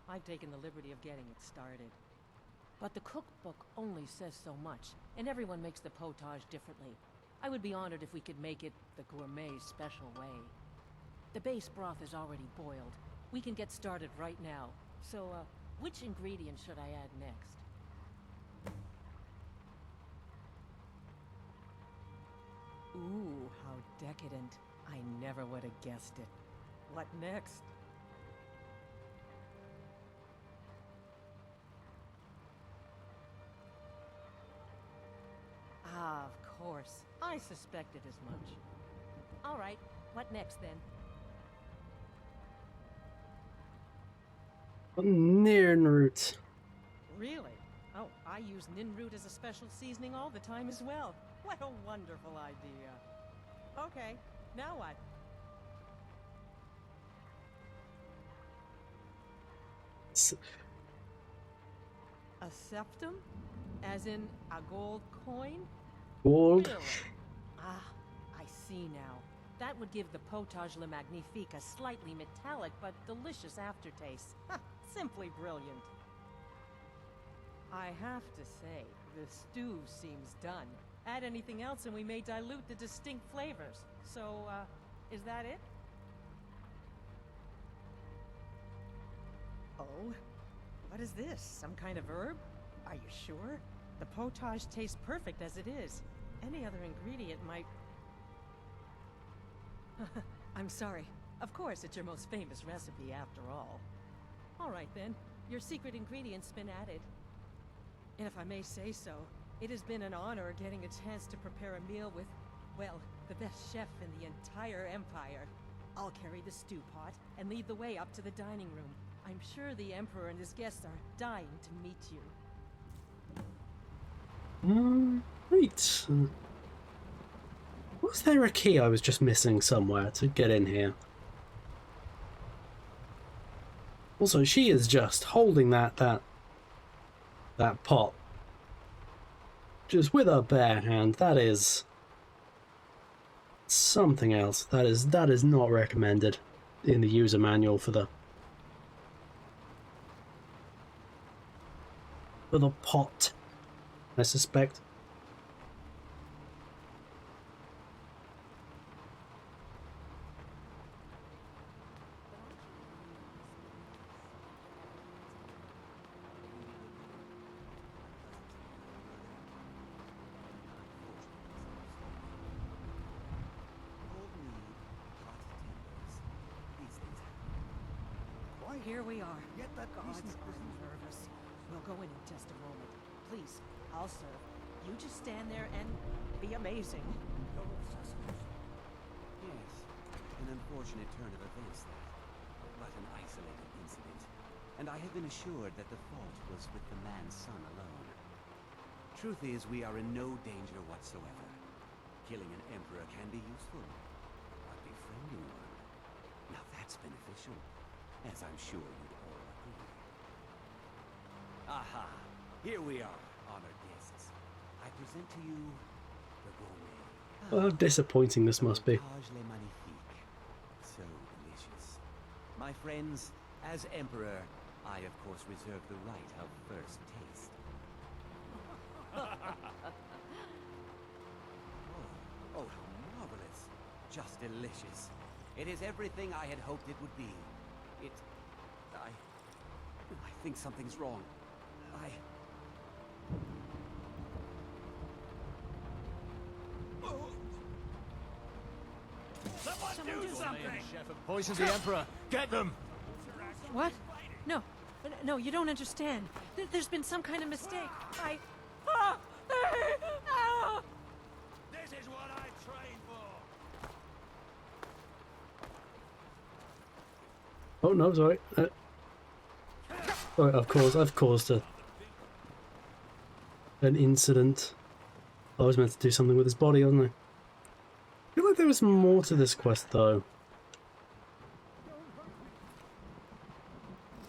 I've taken the liberty of getting it started. But the cookbook only says so much, and everyone makes the potage differently. I would be honored if we could make it the gourmet's special way. The base broth is already boiled. We can get started right now. So, which ingredient should I add next? Ooh, how decadent. I never would have guessed it. What next? Ah, of course. I suspected as much. All right, what next then? Nirnroot. Really? Oh, I use ninroot as a special seasoning all the time as well. What a wonderful idea. Okay, now what? A septum? As in a gold coin? Gold? Really? Ah, I see now. That would give the potage le magnifique a slightly metallic but delicious aftertaste. Simply brilliant. I have to say, the stew seems done. Add anything else and we may dilute the distinct flavors. So, is that it? Oh? What is this? Some kind of herb? Are you sure? The potage tastes perfect as it is. Any other ingredient might... I'm sorry. Of course, it's your most famous recipe after all. All right then, your secret ingredient's been added. And if I may say so, it has been an honor getting a chance to prepare a meal with, well, the best chef in the entire empire. I'll carry the stew pot and lead the way up to the dining room. I'm sure the Emperor and his guests are dying to meet you. Right. Was there a key I was just missing somewhere to get in here? Also, she is just holding that pot. Just with her bare hand. That is something else. That is not recommended in the user manual for the pot, I suspect. Here we are. Get that Gods, I'm nervous. We'll go in just a moment. Please, I'll serve. You just stand there and be amazing. Yes, an unfortunate turn of events that, but an isolated incident. And I have been assured that the fault was with the man's son alone. Truth is, we are in no danger whatsoever. killing an emperor can be useful, but befriending one, now that's beneficial, as I'm sure you'd all agree. Aha! Here we are, honored guests. I present to you the gourmet. Well, how disappointing this must be. Potage magnifique. So delicious. My friends, as emperor, I of course reserve the right of first taste. Oh, how marvelous. Just delicious. It is everything I had hoped it would be. I think something's wrong. Someone do something! Chef have poisoned the Emperor! Get them! What? No. No, you don't understand. There's been some kind of mistake. This is what I trained for! Oh no, sorry. Sorry, of course, I've caused an incident. I was meant to do something with his body, wasn't I? I feel like there was more to this quest, though.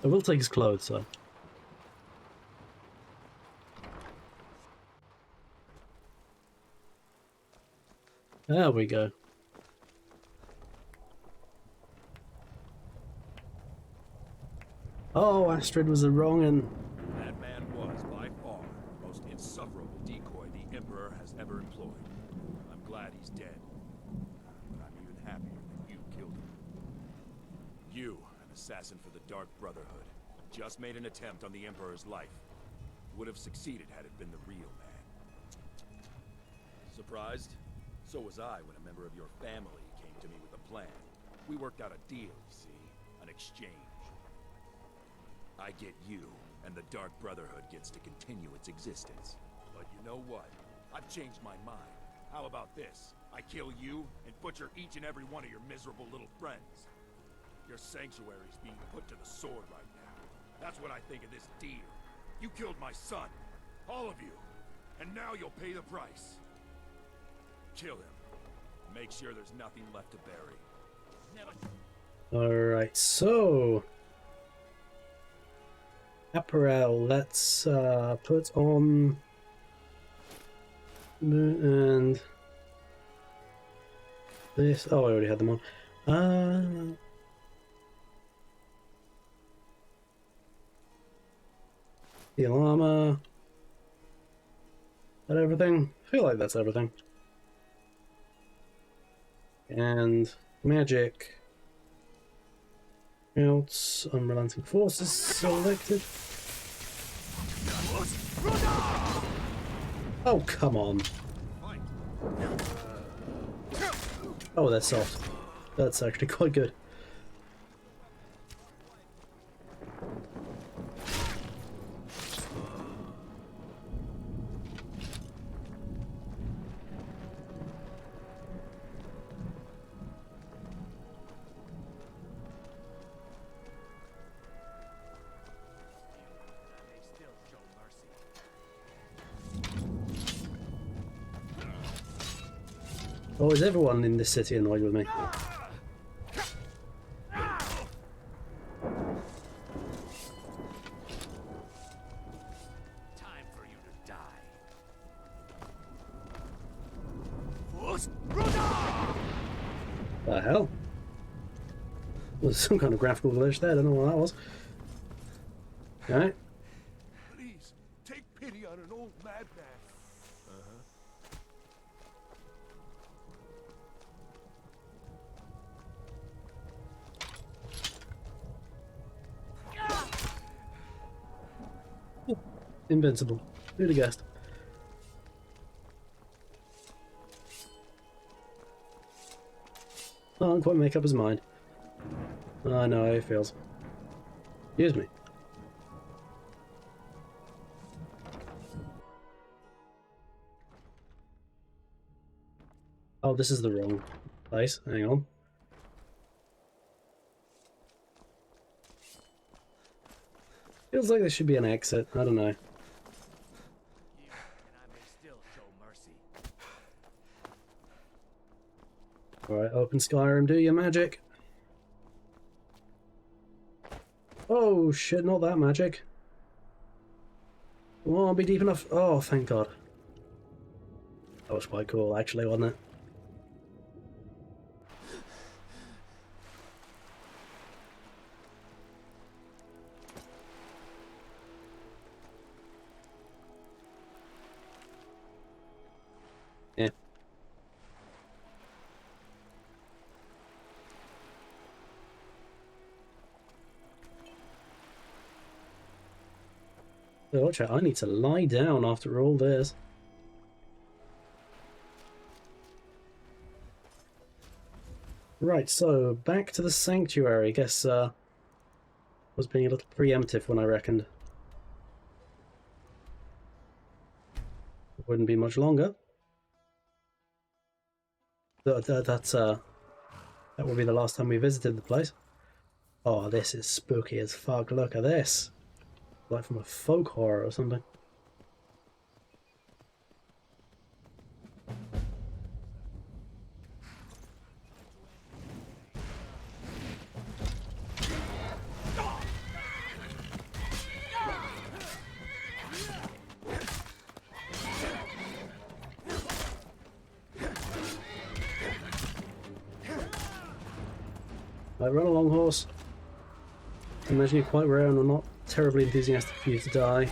I will take his clothes, though. There we go. Oh, Astrid was the wrong and That man was, by far, the most insufferable decoy the Emperor has ever employed. I'm glad he's dead. But I'm even happier that you killed him. You, an assassin for the Dark Brotherhood, just made an attempt on the Emperor's life. Would have succeeded had it been the real man. Surprised? So was I when a member of your family came to me with a plan. We worked out a deal, you see? An exchange. I get you, and the Dark Brotherhood gets to continue its existence. But you know what? I've changed my mind. How about this? I kill you, and butcher each and every one of your miserable little friends. Your sanctuary's being put to the sword right now. That's what I think of this deal. You killed my son. All of you. And now you'll pay the price. Kill him. Make sure there's nothing left to bury. Alright, so apparel, let's put on and this. Oh, I already had them on. The armor. That everything? I feel like that's everything. And magic. Else, unrelenting forces selected. Oh, come on. Oh, that's soft. That's actually quite good. Oh, is everyone in this city annoyed with me? Time for you to die. The hell? There's some kind of graphical glitch there, I don't know what that was. Alright. Please, take pity on an old madman. Invincible. Who'd have guessed? Oh, can't quite make up his mind. I know how he feels. Excuse me. Oh, this is the wrong place. Hang on. Feels like there should be an exit. I don't know. Alright, open Skyrim, do your magic. Oh shit, not that magic. Won't be deep enough. Oh, thank God. That was quite cool, actually, wasn't it? Yeah. Oh, watch out, I need to lie down after all this. Right, so back to the sanctuary. Guess was being a little preemptive when I reckoned. It wouldn't be much longer. That will be the last time we visited the place. Oh, this is spooky as fuck. Look at this. Like from a folk horror or something. Right, run along, horse. I imagine you're quite rare and I'm not terribly enthusiastic for you to die.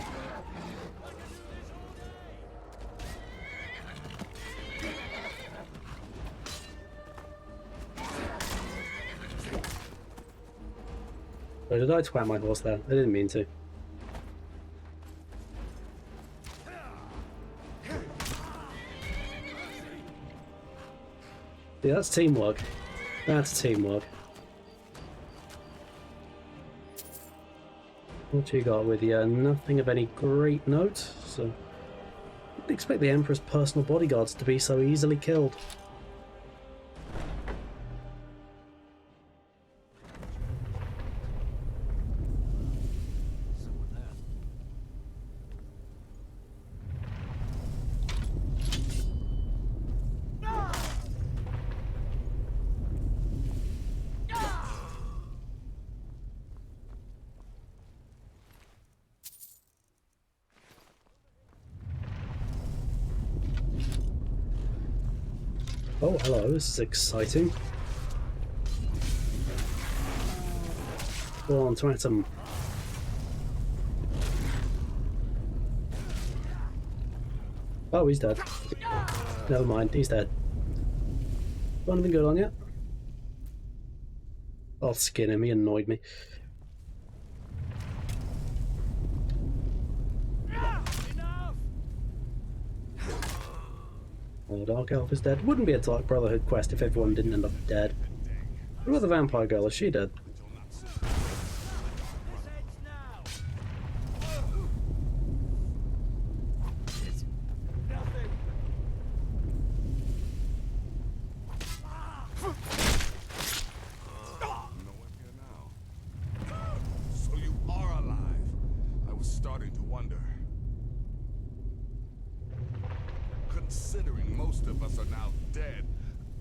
Oh, did I twat my horse there? I didn't mean to. Yeah, that's teamwork. That's teamwork. What you got with you? Nothing of any great note, so... I'd expect the Emperor's personal bodyguards to be so easily killed. Oh, hello, this is exciting. Go on, twat him. Oh, he's dead. Never mind, he's dead. Got anything good on yet? I'll skin him, he annoyed me. Oh, Dark Elf is dead. Wouldn't be a Dark Brotherhood quest if everyone didn't end up dead. What about the vampire girl? Is she dead? So you are alive. I was starting to wonder. Considering most of us are now dead,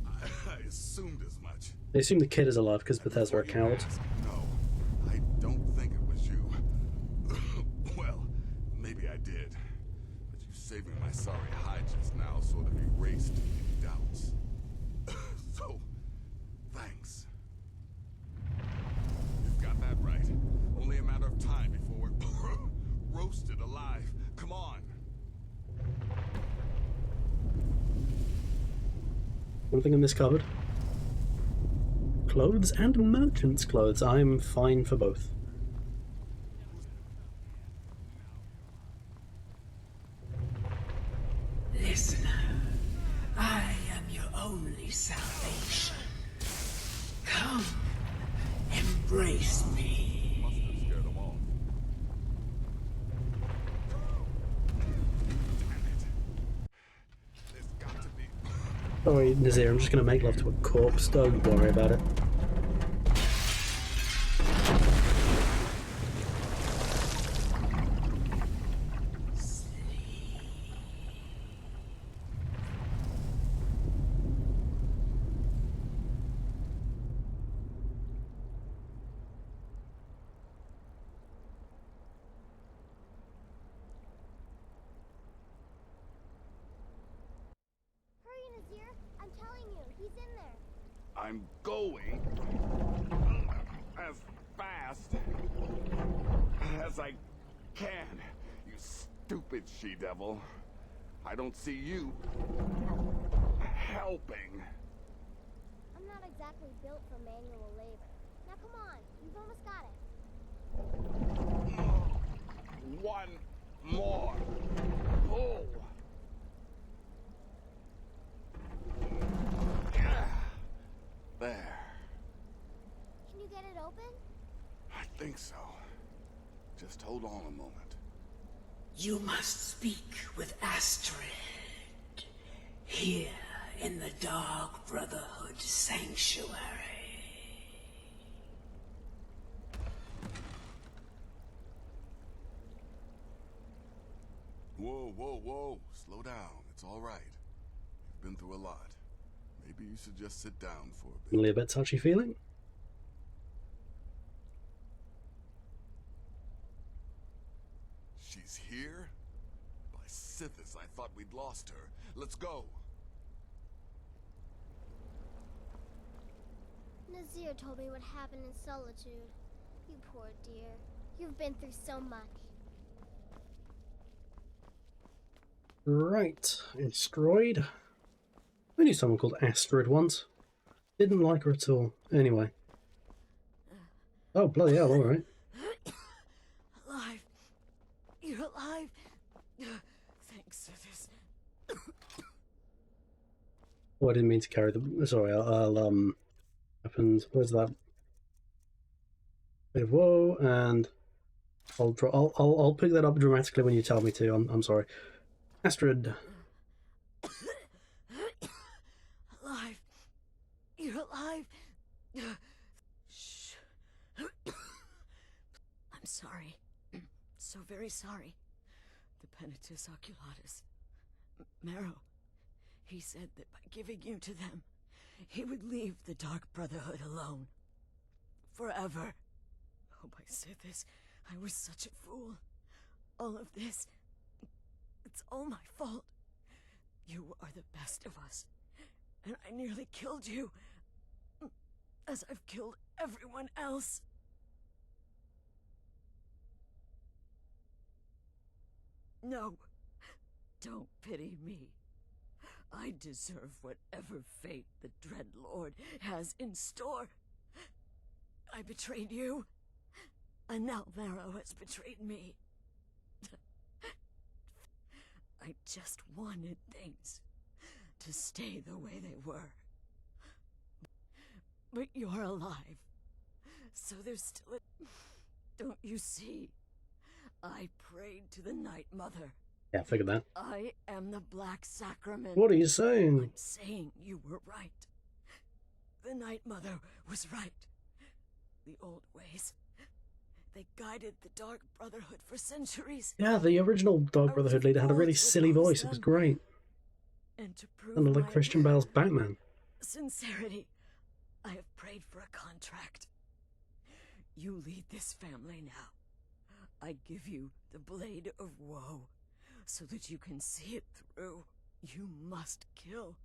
I assumed as much. They assume the kid is alive because Bethesda are cowards. No, I don't think it was you. Well, maybe I did. But you saving my sorry hide just now sort of erased any doubts. So, thanks. You've got that right. Only a matter of time before we're roasted alive. Come on. Anything in this cupboard? Clothes and merchant's clothes. I'm fine for both. Listener, I am your only salvation. Come, embrace me. Must have scared them off. Sorry, Nazir, I'm just going to make love to a corpse. Don't worry about it. I'm going as fast as I can, you stupid she-devil. I don't see you helping. I'm not exactly built for manual labor. Now come on, you've almost got it. One more pull. There. Can you get it open? I think so. Just hold on a moment. You must speak with Astrid. Here in the Dark Brotherhood Sanctuary. Whoa, whoa, whoa. Slow down. It's all right. You've been through a lot. Maybe you should just sit down for a bit. Only a bit touchy feeling. She's here? By Sithis, I thought we'd lost her. Let's go. Nazir told me what happened in Solitude. You poor dear. You've been through so much. Right, Asteroid. I knew someone called Astrid once. Didn't like her at all. Anyway. Oh, bloody hell, alright. Alive. You're alive. Thanks for this. Oh, I didn't mean to carry the... Sorry, I'll weapons... Where's that? Bit of woe, and... I'll pick that up dramatically when you tell me to. I'm sorry. Astrid. Alive. You're alive. Shh. I'm sorry. So very sorry. The Penitus Oculatus. Marrow. He said that by giving you to them, he would leave the Dark Brotherhood alone. Forever. Oh, my Sithis, I was such a fool. All of this, it's all my fault. You are the best of us, and I nearly killed you, as I've killed everyone else. No, don't pity me. I deserve whatever fate the Dread Lord has in store. I betrayed you, and now Marrow has betrayed me. I just wanted things to stay the way they were. But you're alive, so there's still a... Don't you see? I prayed to the Night Mother. Yeah, I figured that. I am the Black Sacrament. What are you saying? I'm saying you were right. The Night Mother was right. The old ways. They guided the Dark Brotherhood for centuries. Yeah, the original Dark Brotherhood leader had a really silly voice. It was great. And to prove Kind of like my Christian Bale's Batman. sincerity, I have prayed for a contract. You lead this family now. I give you the Blade of Woe, so that you can see it through. You must kill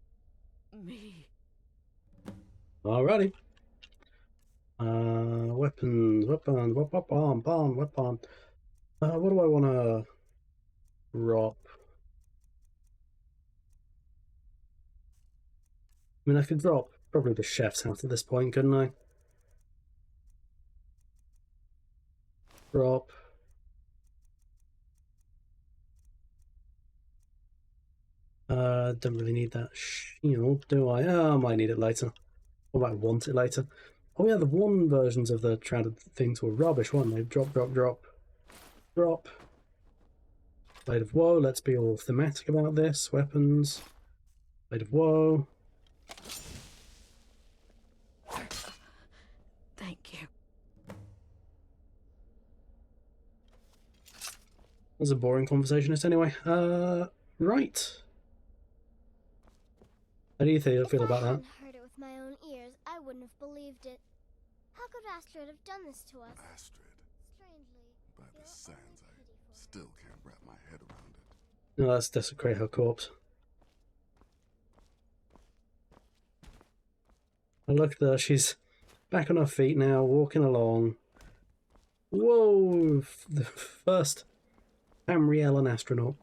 me. Alrighty. Weapon. What do I want to drop? I mean, I could drop probably the chef's hat at this point, couldn't I? Drop. Don't really need that shield, do I? Oh, I might need it later. Or might want it later. Oh yeah, the one versions of the shrouded things were rubbish, weren't they? Drop, drop, drop. Drop. Blade of Woe, let's be all thematic about this. Weapons. Blade of Woe. Thank you. That was a boring conversationist anyway. Right. How do you feel about that? If I hadn't heard it with my own ears, I wouldn't have believed it. How could Astrid have done this to us? Astrid. Strangely, by the sands, I still can't wrap my head around it. No, that's desecrate her corpse. And look at her, she's back on her feet now, walking along. Whoa! The first Tamriel astronaut.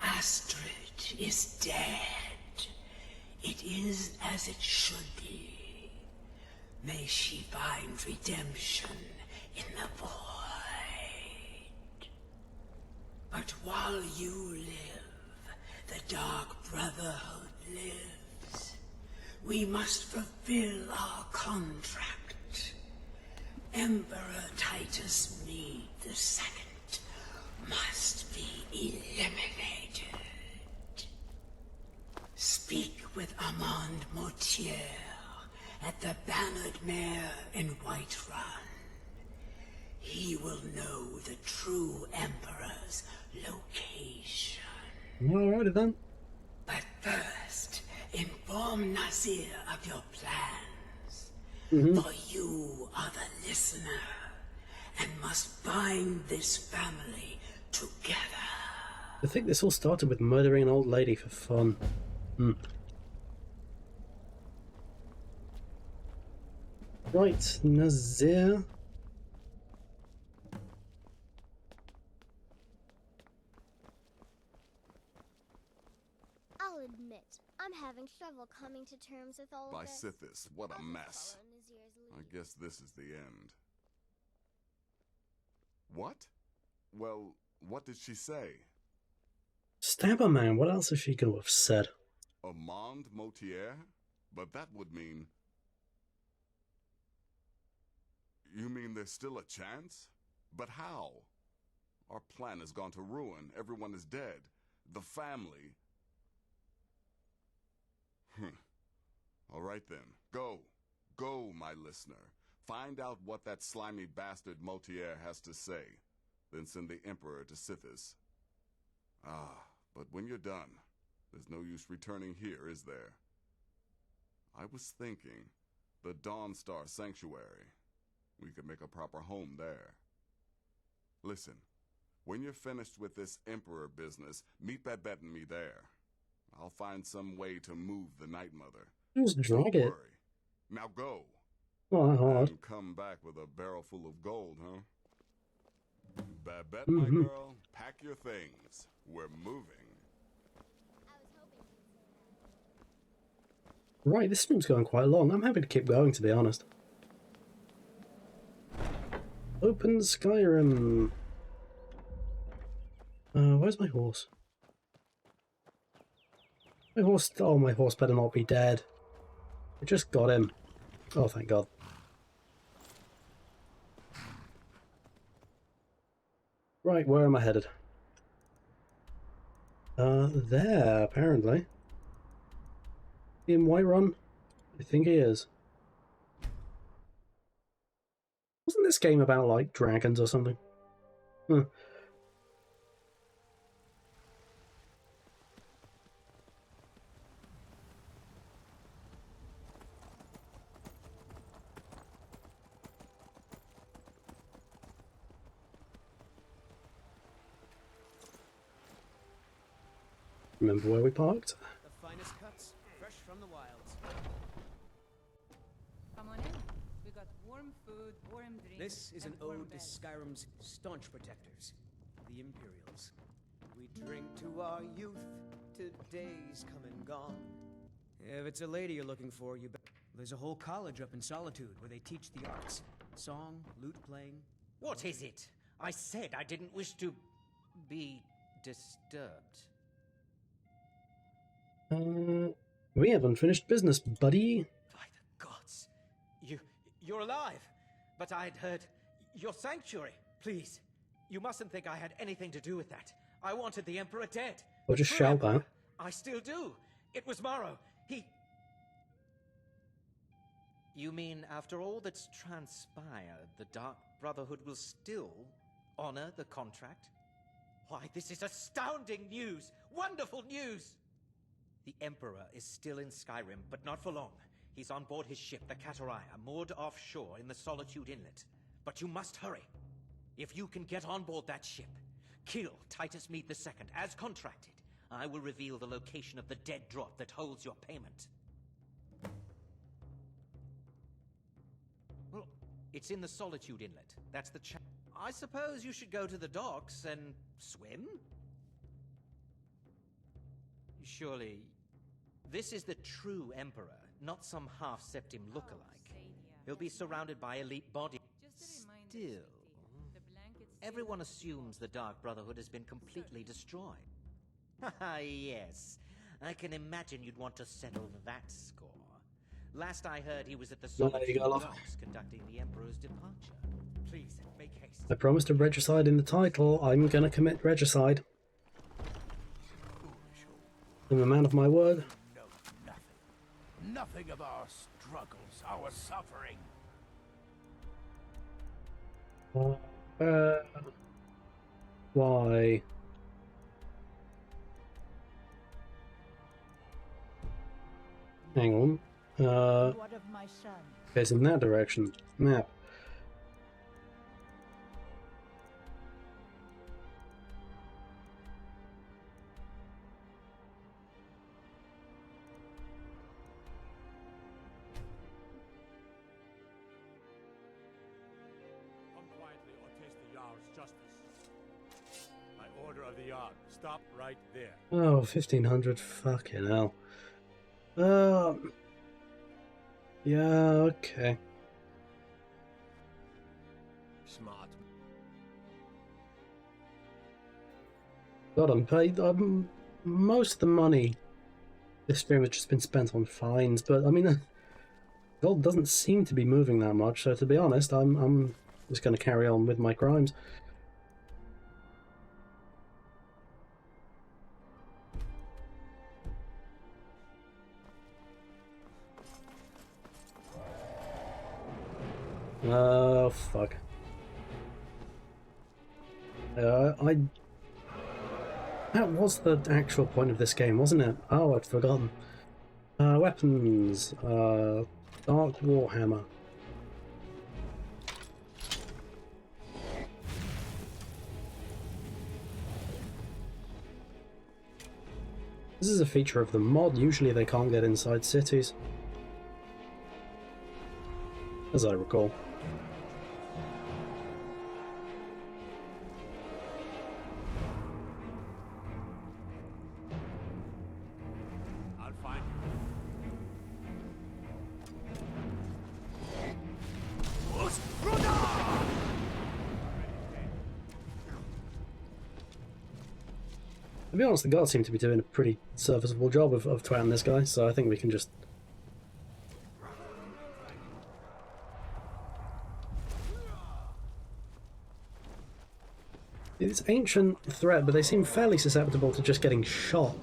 Astrid is dead. It is as it should be. May she find redemption in the void. But while you live, the Dark Brotherhood lives. We must fulfill our contract. Emperor Titus Mead II must be eliminated. Speak with Armand Mortier at the Bannered Mare in Whiterun. He will know the true Emperor's location. Alrighty then. But first, inform Nazir of your plans. For you are the listener, and must bind this family together. I think this all started with murdering an old lady for fun. Right, Nazir. I'll admit, I'm having trouble coming to terms with all of this. Sithis, what a I'll mess. follow Nazir's lead. I guess this is the end. What? Well, what did she say? Stab her, man. What else is she going to have said? Armand Mortier? But that would mean... You mean there's still a chance? But how? Our plan has gone to ruin. Everyone is dead. The family... All right then. Go. Go, my listener. Find out what that slimy bastard Mortier has to say. Then send the Emperor to Sithis. Ah, but when you're done, there's no use returning here, is there? I was thinking, the Dawnstar Sanctuary. We could make a proper home there. Listen, when you're finished with this Emperor business, meet Babette and me there. I'll find some way to move the Night Mother. Just drag Don't it. worry. Now go. Oh, hard. And come back with a barrel full of gold, huh? Babette, my girl, pack your things. We're moving. Right, this stream's going quite long. I'm happy to keep going, to be honest. Open Skyrim. Where's my horse? My horse... Oh, my horse better not be dead. I just got him. Oh, thank God. Right, where am I headed? There, apparently. In Whiterun? I think he is. Wasn't this game about, like, dragons or something? Huh. Remember where we parked? The finest cuts, fresh from the wilds. Come on in. We got warm food, warm drinks. This is an and warm ode to beds. Skyrim's staunch protectors, the Imperials. We drink to our youth, to days come and gone. If it's a lady you're looking for, you bet. There's a whole college up in Solitude where they teach the arts. Song, lute playing. What is it? I said I didn't wish to be disturbed. We haven't finished business, buddy. By the gods. You're alive. But I'd heard your sanctuary. Please, you mustn't think I had anything to do with that. I wanted the Emperor dead. Or just shout that. I still do. It was Morrow. He... You mean after all that's transpired, the Dark Brotherhood will still honor the contract? Why, this is astounding news! Wonderful news! The Emperor is still in Skyrim, but not for long. He's on board his ship, the Kataraya, moored offshore in the Solitude Inlet. But you must hurry. If you can get on board that ship, kill Titus Mead II as contracted, I will reveal the location of the dead drop that holds your payment. Well, it's in the Solitude Inlet. That's the I suppose you should go to the docks and swim? Surely, this is the true Emperor, not some half-septim lookalike. He'll be surrounded by elite body. Still, everyone assumes the Dark Brotherhood has been completely destroyed. Haha, yes. I can imagine you'd want to settle that score. Last I heard, he was at the Solitude docks conducting the Emperor's departure. Please, make haste. I promised a regicide in the title. I'm gonna commit regicide. I'm a man of my word. No, nothing. Nothing of our struggles, our suffering. Why? Hang on. What of my son? It's in that direction. Map. Come quietly or taste the Jarl's justice. By order of the Jarl, stop right there. Oh, 1500. Fucking hell. Yeah, okay. Smart. God, I'm paid. Most of the money this stream has just been spent on fines, but I mean, gold doesn't seem to be moving that much. So to be honest, I'm just going to carry on with my crimes. Oh, fuck. That was the actual point of this game, wasn't it? Oh, I'd forgotten. Weapons. Dark Warhammer. This is a feature of the mod. Usually they can't get inside cities, as I recall. I'll find To be honest, the guards seem to be doing a pretty serviceable job of twatting this guy, so I think we can just... It's ancient threat, but they seem fairly susceptible to just getting shot.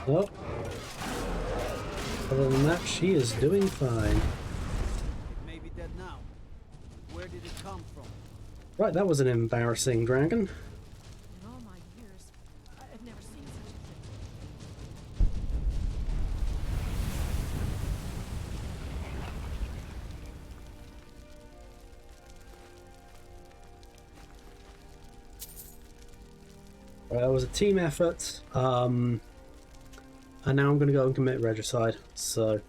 Well, other than that, she is doing fine. It may be dead now. Where did it come from? Right, that was an embarrassing dragon. In all my years, I've never seen such a thing. Right, that was a team effort. And now I'm going to go and commit regicide. So,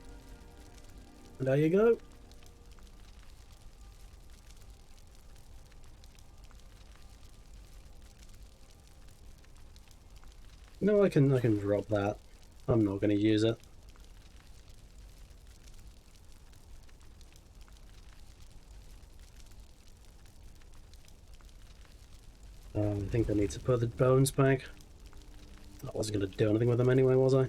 there you go. No, I can drop that. I'm not going to use it. I think I need to put the bones back. I wasn't going to do anything with them anyway, was I? In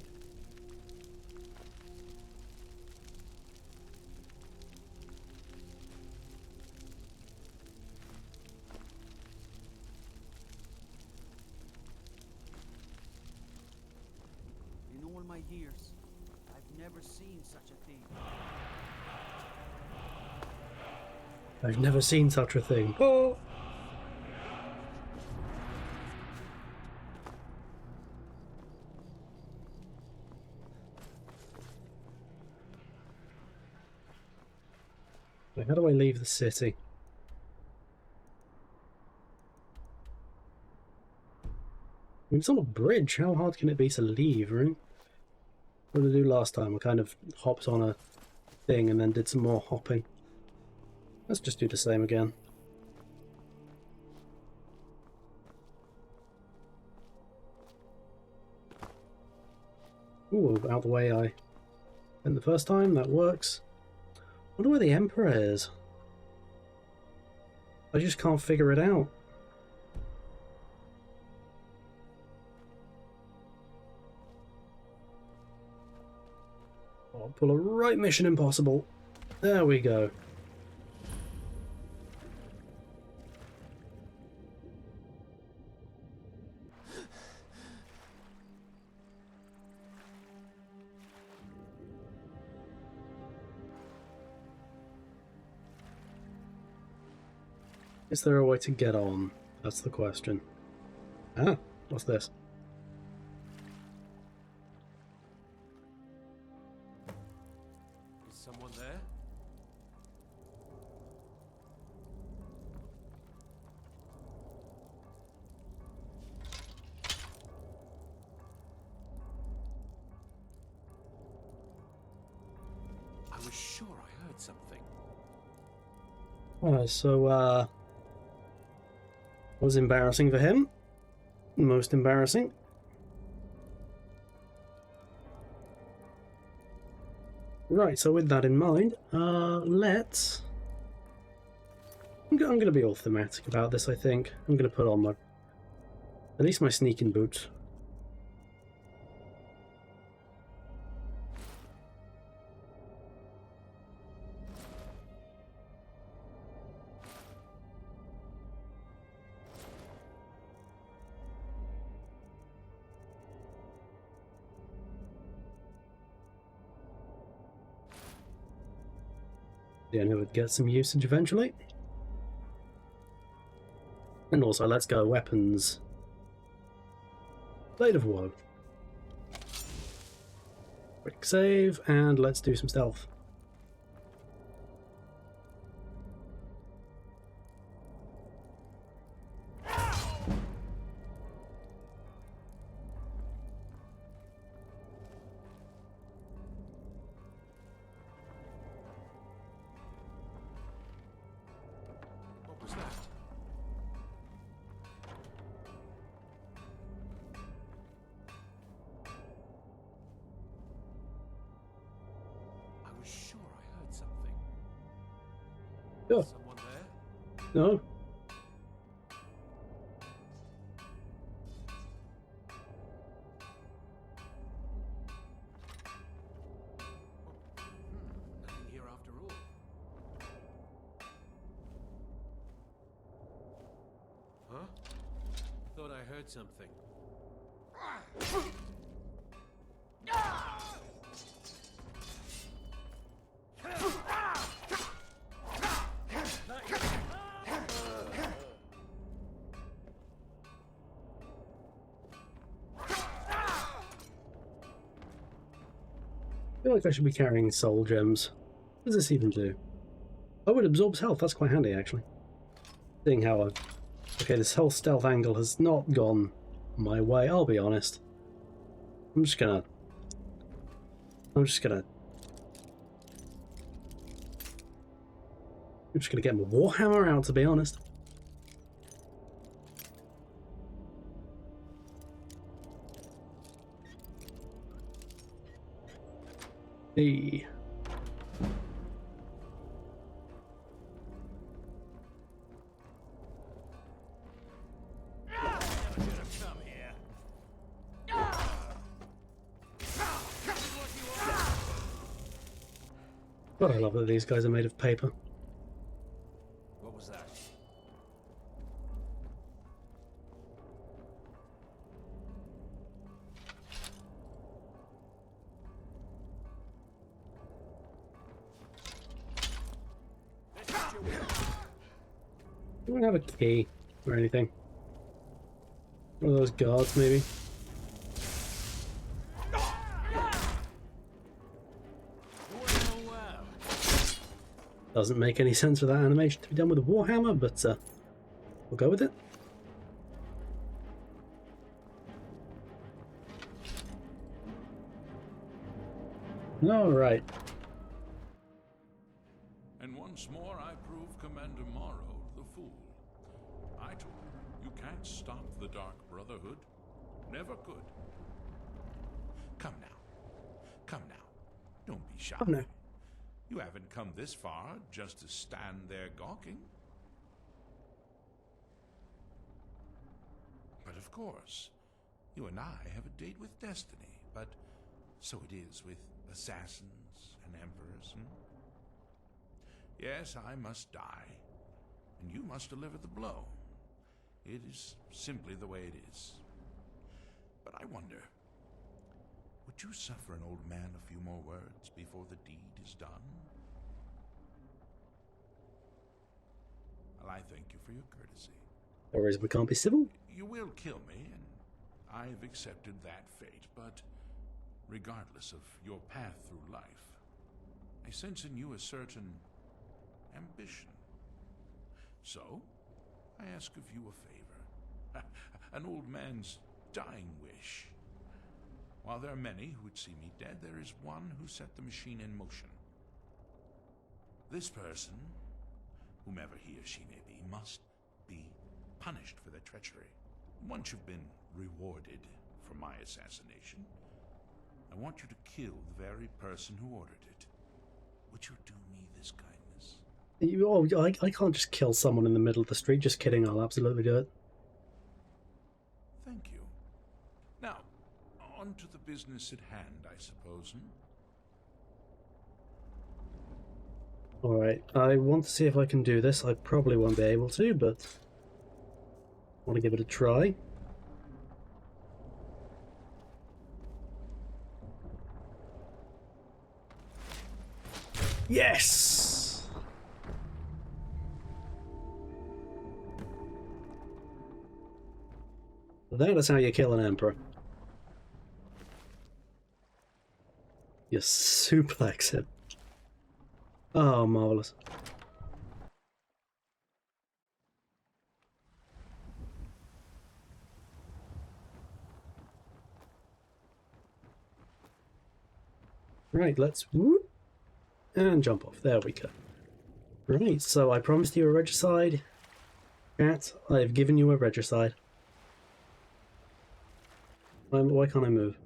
all my years, I've never seen such a thing. I've never seen such a thing. Oh! Wait, how do I leave the city? It's on a bridge. How hard can it be to leave, right? What did I do last time? I kind of hopped on a thing and then did some more hopping. Let's just do the same again. Ooh, out the way I went the first time. That works. Wonder where the Emperor is. I just can't figure it out. I'll pull a right Mission Impossible. There we go. Is there a way to get on? That's the question. Ah, what's this? Is someone there? I was sure I heard something. Was embarrassing for him. Most embarrassing. Right, so with that in mind, let's... I'm going to be all thematic about this, I think. I'm going to put on my... at least my sneaking boots. Yeah, it would get some usage eventually. And also, let's go weapons. Blade of Woe. Quick save, and let's do some stealth. What was that? I was sure I heard something. Sure. Someone there? No? Nothing here after all. Huh? Thought I heard something. I feel like I should be carrying soul gems. What does this even do? Oh, it absorbs health. That's quite handy, actually. Seeing how okay, this whole stealth angle has not gone my way, I'll be honest. I'm just gonna get my Warhammer out, to be honest. Hey. God, I love that these guys are made of paper. What was that? Do I have a key or anything? One of those guards, maybe? Doesn't make any sense for that animation to be done with a warhammer, but we'll go with it. Alright. And once more I prove Commander Morrow the fool. I told him, you can't stop the Dark Brotherhood. Never could. Come now. Come now. Don't be shy. Oh, no. You haven't come this far just to stand there gawking. But of course, you and I have a date with destiny, but so it is with assassins and emperors. Yes, I must die, and you must deliver the blow. It is simply the way it is. But I wonder, would you suffer an old man a few more words before the deed is done? Well, I thank you for your courtesy. Or is we can't be civil? You will kill me, and I've accepted that fate, but regardless of your path through life, I sense in you a certain ambition. So, I ask of you a favor. An old man's dying wish. While there are many who would see me dead, there is one who set the machine in motion. This person, whomever he or she may be, must be punished for their treachery. Once you've been rewarded for my assassination, I want you to kill the very person who ordered it. Would you do me this kindness? I can't just kill someone in the middle of the street. Just kidding, I'll absolutely do it. Thank you. Now, on to the business at hand, I suppose, Alright, I want to see if I can do this. I probably won't be able to, but I want to give it a try. Yes! That is how you kill an emperor. You suplex him. Oh, marvelous. Right, let's whoop and jump off. There we go. Right, so I promised you a regicide. Chat, I've given you a regicide. Why can't I move?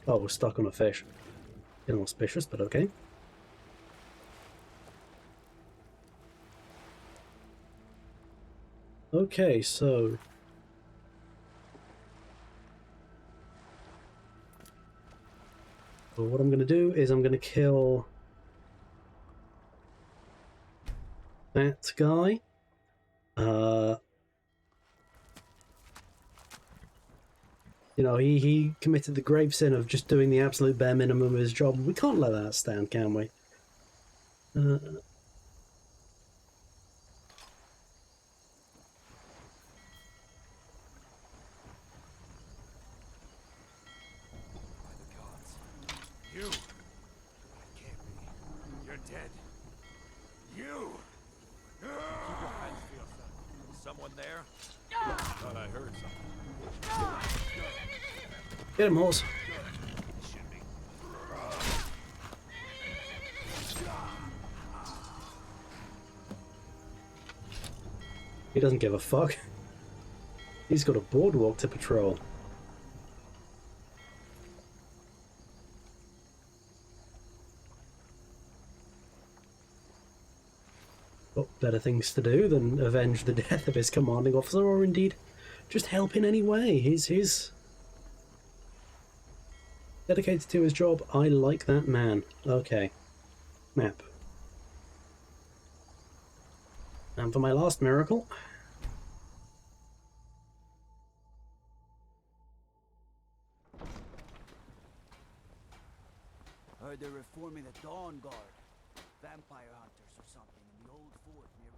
Oh, we're stuck on a fish. Inauspicious, but okay. Okay, so what I'm going to do is I'm going to kill that guy. You know, he committed the grave sin of just doing the absolute bare minimum of his job. We can't let that stand, can we? You! That can't be. You're dead. You! Keep your hands to yourself. Someone there? Thought I heard something. Get him, horse. He doesn't give a fuck. He's got a boardwalk to patrol. Got better things to do than avenge the death of his commanding officer, or indeed just help in any way. He's dedicated to his job. I like that man. Okay. Map. And for my last miracle. Heard they're reforming the Dawn Guard. Vampire hunters or something in the old fort near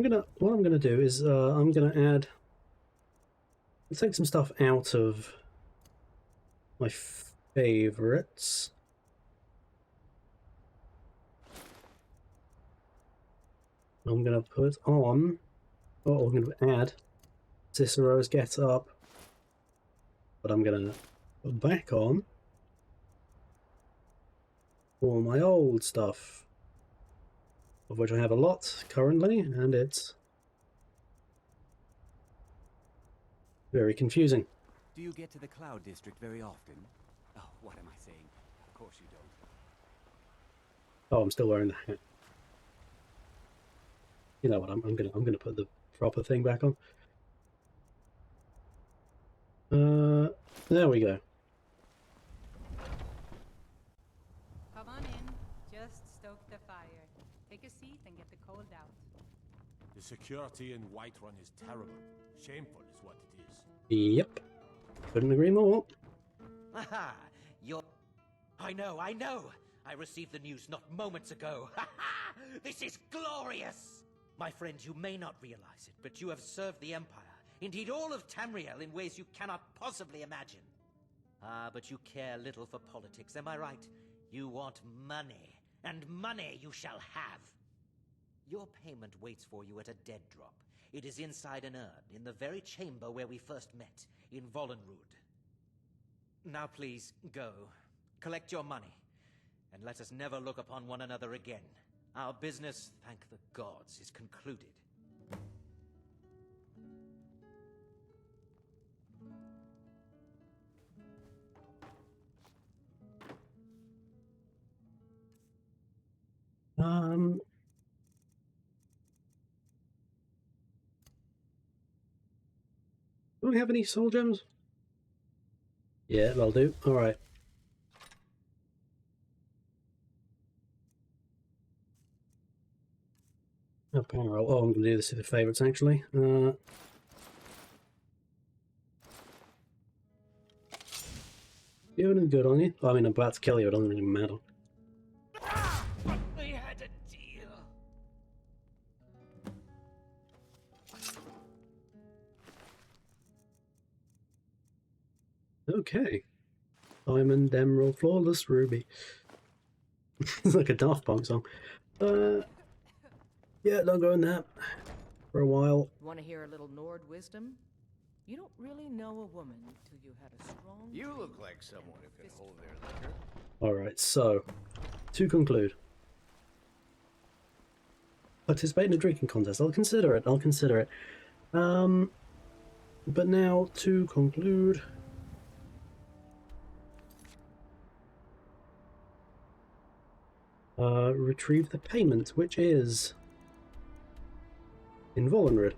Riften. What I'm gonna do is I'm gonna add. Let's take some stuff out of my favorites. I'm gonna put on, oh, I'm gonna add Cicero's Get Up, but I'm gonna put back on all my old stuff, of which I have a lot currently, and it's very confusing. Do you get to the Cloud District very often? Oh, what am I saying? Of course you don't. Oh, I'm still wearing the hat. You know what? I'm gonna put the proper thing back on. There we go. Come on in. Just stoke the fire. Take a seat and get the cold out. The security in Whiterun is terrible. Shameful is what it is. Yep. Couldn't agree more. Aha! You're... I know! I received the news not moments ago. Ha ha! This is glorious! My friend, you may not realize it, but you have served the Empire, indeed all of Tamriel, in ways you cannot possibly imagine. Ah, but you care little for politics, am I right? You want money, and money you shall have. Your payment waits for you at a dead drop. It is inside an urn, in the very chamber where we first met, in Vollenrud. Now please, go. Collect your money, and let us never look upon one another again. Our business, thank the gods, is concluded. Do we have any soul gems? Yeah, that'll do. Alright. Okay, oh, I'm gonna do this in the favourites actually. You have anything good on you? I mean, I'm about to kill you, it doesn't really matter. We had a deal. Okay. Diamond, Emerald, Flawless, Ruby. It's like a Daft Punk song. Yeah, don't go in that for a while. Want to hear a little Nord wisdom? You don't really know a woman till you had a strong... You look like someone who can hold their liquor. Alright, so, to conclude. Participate in a drinking contest. I'll consider it. But now, to conclude... retrieve the payment, which is... in Vollenrud.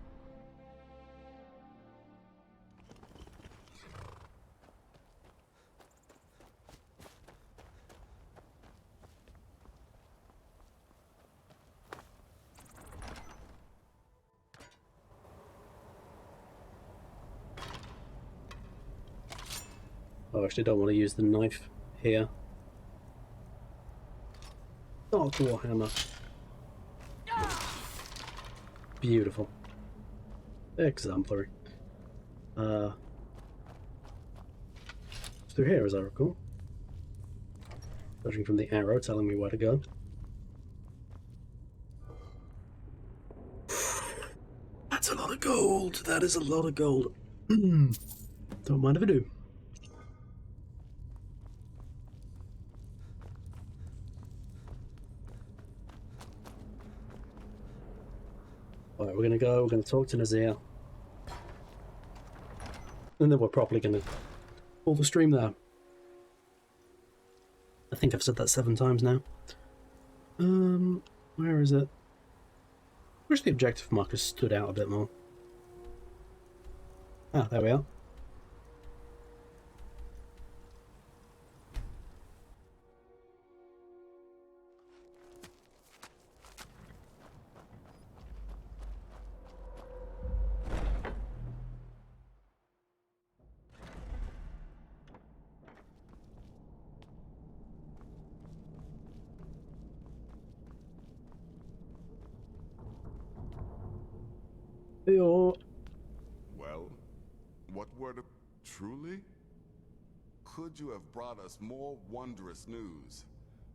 I actually don't want to use the knife here. Dark Warhammer. Beautiful. Exemplary. Through here, as I recall. Judging from the arrow telling me where to go. That's a lot of gold! That is a lot of gold. Don't mind if I do. Alright, we're gonna talk to Nazir. And then we're probably gonna pull the stream there. I think I've said that 7 times now. Where is it? Wish the objective marker stood out a bit more. Ah, there we are. Well, what were the... truly? Could you have brought us more wondrous news?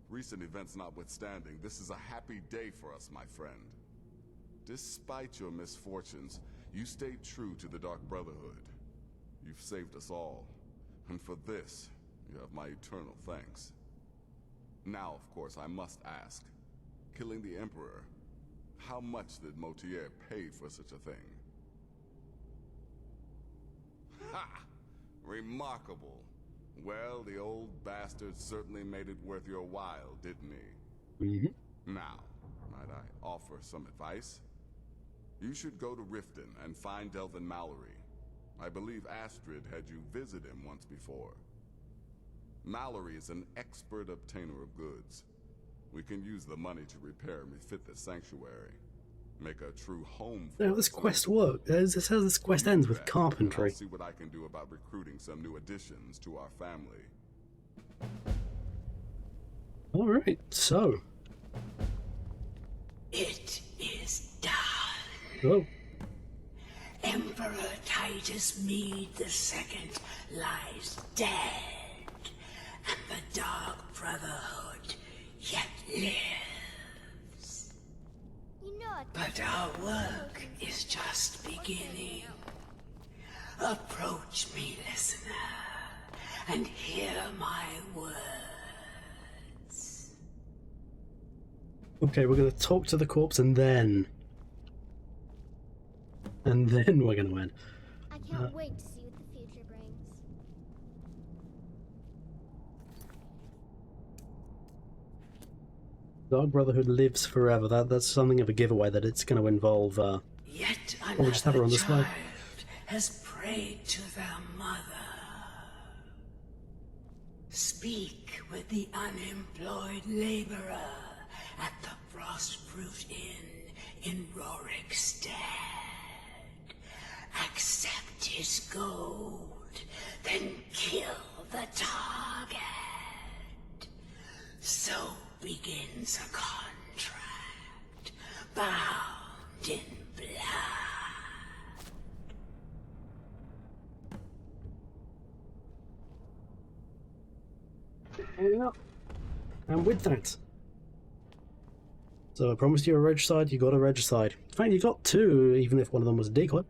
Recent events notwithstanding, this is a happy day for us, my friend. Despite your misfortunes, you stayed true to the Dark Brotherhood. You've saved us all, and for this, you have my eternal thanks. Now, of course, I must ask, killing the Emperor, how much did Motier pay for such a thing? Ha! Remarkable. Well, the old bastard certainly made it worth your while, didn't he? Mm-hmm. Now, might I offer some advice? You should go to Riften and find Delvin Mallory. I believe Astrid had you visit him once before. Mallory is an expert obtainer of goods. We can use the money to repair and refit the sanctuary. Make a true home for How this quest works? This is how this quest ends with carpentry. I'll see what I can do about recruiting some new additions to our family. Alright, so. It is done. Oh. Emperor Titus Mede II lies dead, and the Dark Brotherhood yet lives. You know it. But our work is just beginning. Approach me, listener, and hear my words. Okay, we're going to talk to the corpse and then we're going to end. I can't wait to see what the future brings. Dark Brotherhood lives forever. That's something of a giveaway that it's going to involve. Yet we'll just have her on another display. child has prayed to their mother. Speak with the unemployed laborer at the Frostbrute Inn in Rorikstead. Accept his gold, then kill the target. So begins a contract, bound in blood. Yeah. And with that, so I promised you a regicide, you got a regicide. In fact, you got two, even if one of them was a decoy.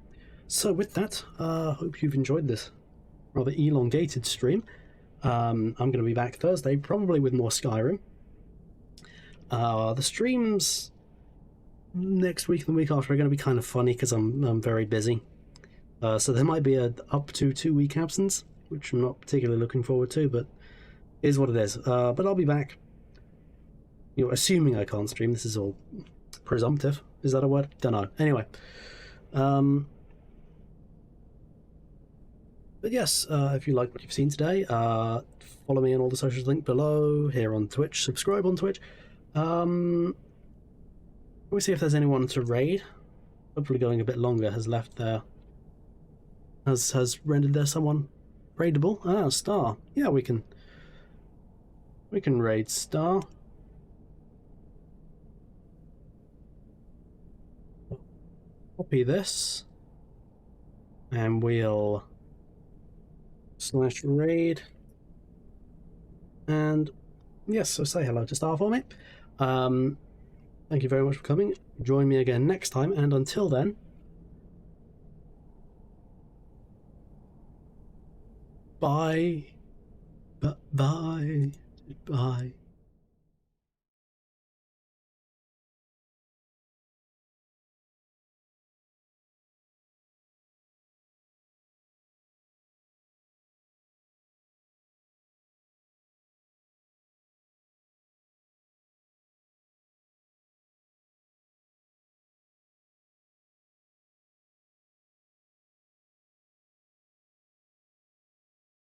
So with that, hope you've enjoyed this rather elongated stream. I'm going to be back Thursday, probably with more Skyrim. The streams next week and the week after are going to be kind of funny because I'm very busy. So there might be a up to 2-week absence, which I'm not particularly looking forward to, but it is what it is. But I'll be back. You know, assuming I can't stream. This is all presumptive. Is that a word? Don't know. Anyway. But yes, if you like what you've seen today, follow me on all the socials linked below, here on Twitch, subscribe on Twitch. Let me see if there's anyone to raid. Hopefully going a bit longer has left there. Has rendered there someone raidable? Ah, Star. Yeah, we can raid Star. Copy this. And we'll /raid, and yes, so say hello to Star for me. Thank you very much for coming. Join me again next time, and until then, bye. Bye.